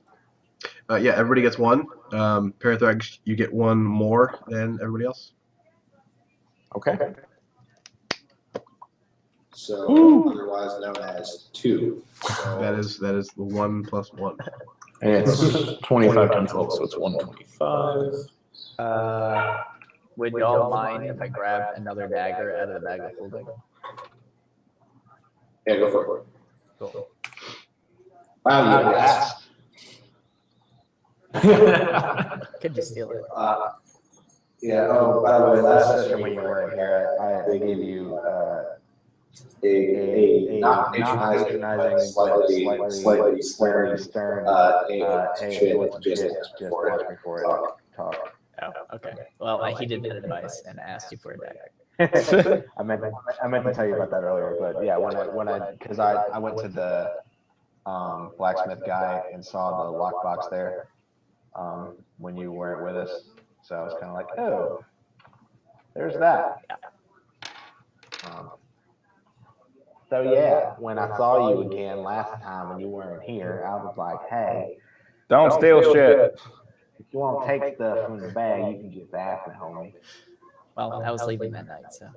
Yeah, everybody gets one. Parathrax, you get one more than everybody else. Okay. So otherwise known as 2. So That is the 1 + 1. And it's 25 times 12, so it's 125. Would y'all mind if I grab another dagger out of the bag of holding? yeah, go for it. Cool. Wow, Could you steal it? Yeah. Oh, by the way, last session when you weren't here, I gave you a not patronizing, but slightly stern. Hey, what's just ask me for it. Talk. Oh, okay. Well, I heeded that advice and asked you for a dagger. I meant to tell you about that earlier, but yeah, because I went to the blacksmith guy and saw the lockbox there when you weren't with us, so I was kind of like, oh, there's that. So yeah, when I saw you again last time when you weren't here, I was like, hey, Don't steal shit. if you want to take stuff from the bag, you can just ask me, homie. Well, I was leaving that night, so.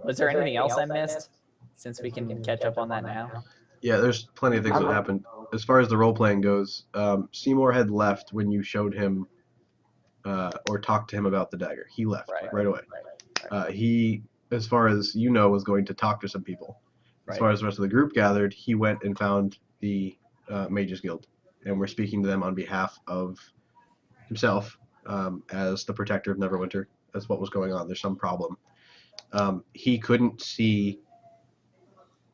Was there anything else I missed? Since we can catch up on that now. Yeah, there's plenty of things that happened. As far as the role playing goes, Seymour had left when you showed him or talked to him about the dagger. He left right away. He, as far as you know, was going to talk to some people. As far as the rest of the group gathered, he went and found the Mages Guild, and we're speaking to them on behalf of himself as the protector of Neverwinter. That's what was going on. There's some problem. He couldn't see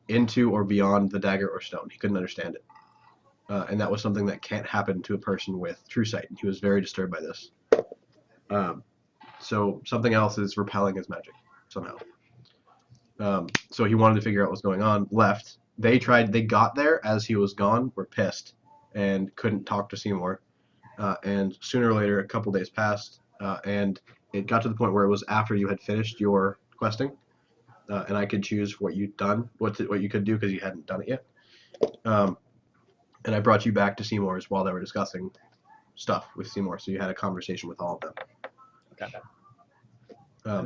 into or beyond the dagger or stone. He couldn't understand it. And that was something that can't happen to a person with true sight. He was very disturbed by this. So something else is repelling his magic somehow. So he wanted to figure out what's going on, left. They got there as he was gone, were pissed, and couldn't talk to Seymour. And sooner or later, a couple days passed, and it got to the point where it was after you had finished your questing, and I could choose what you'd done, what you could do because you hadn't done it yet. And I brought you back to Seymour's while they were discussing stuff with Seymour, so you had a conversation with all of them. Okay.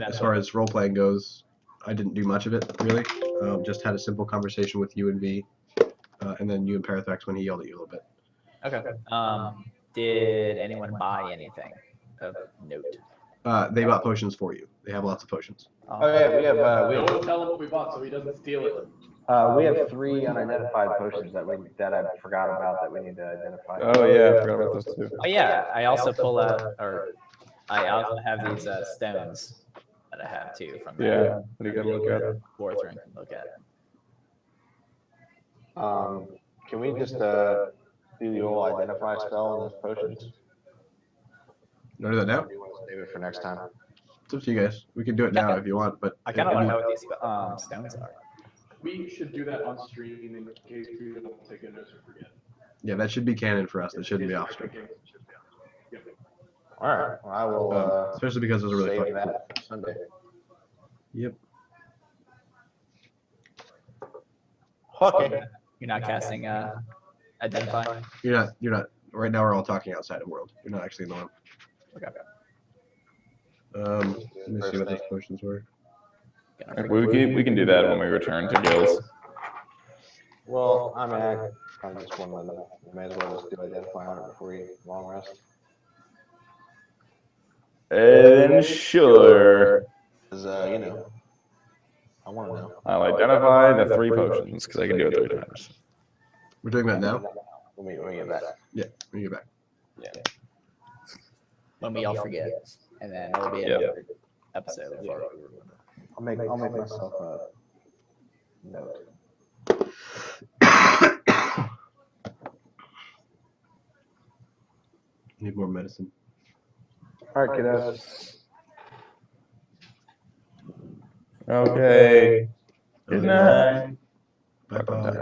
As far as role-playing goes, I didn't do much of it, really. Just had a simple conversation with you and V, and then you and Parathrax when he yelled at you a little bit. Okay. Did anyone buy anything of note? They bought potions for you. They have lots of potions. Oh yeah, we have Don't tell him what we bought so he doesn't steal it. we have 3 unidentified potions that I forgot about that we need to identify. Oh yeah, I forgot about those too. Oh yeah, I also pull out, or I also have these stones that I have too from that. Yeah, what do you gotta look at? Warthrin can look at. Can we just do the old identify spell on those potions? You want to do that now? Or do you want to save it for next time? It's up to you guys. We can do it now if you want, but I kind of want to know what these stones are. We should do that on stream in case we don't take a note or forget. yeah, that should be canon for us. It shouldn't be off stream. All right. Well, I will Especially because it was really save funny. that for Sunday. Yep. Okay. You're not casting identify. You're not. Right now, we're all talking outside of world. You're not actually in the room. Okay. Let me see what those potions were. We can do that when we return to guilds. Well, I mean, I kind of just want to know. You may as well just do identify on it before you long rest. Then sure. Because, you know, I want to know. I'll identify the 3 potions because I can do it 3 times. We're doing that now. When we get back. Yeah, when you get back. Yeah. When we all forget, and then it'll be another episode before we remember. I'll make myself a note. Need more medicine. All right, kiddos. Okay. Good night. Bye bye.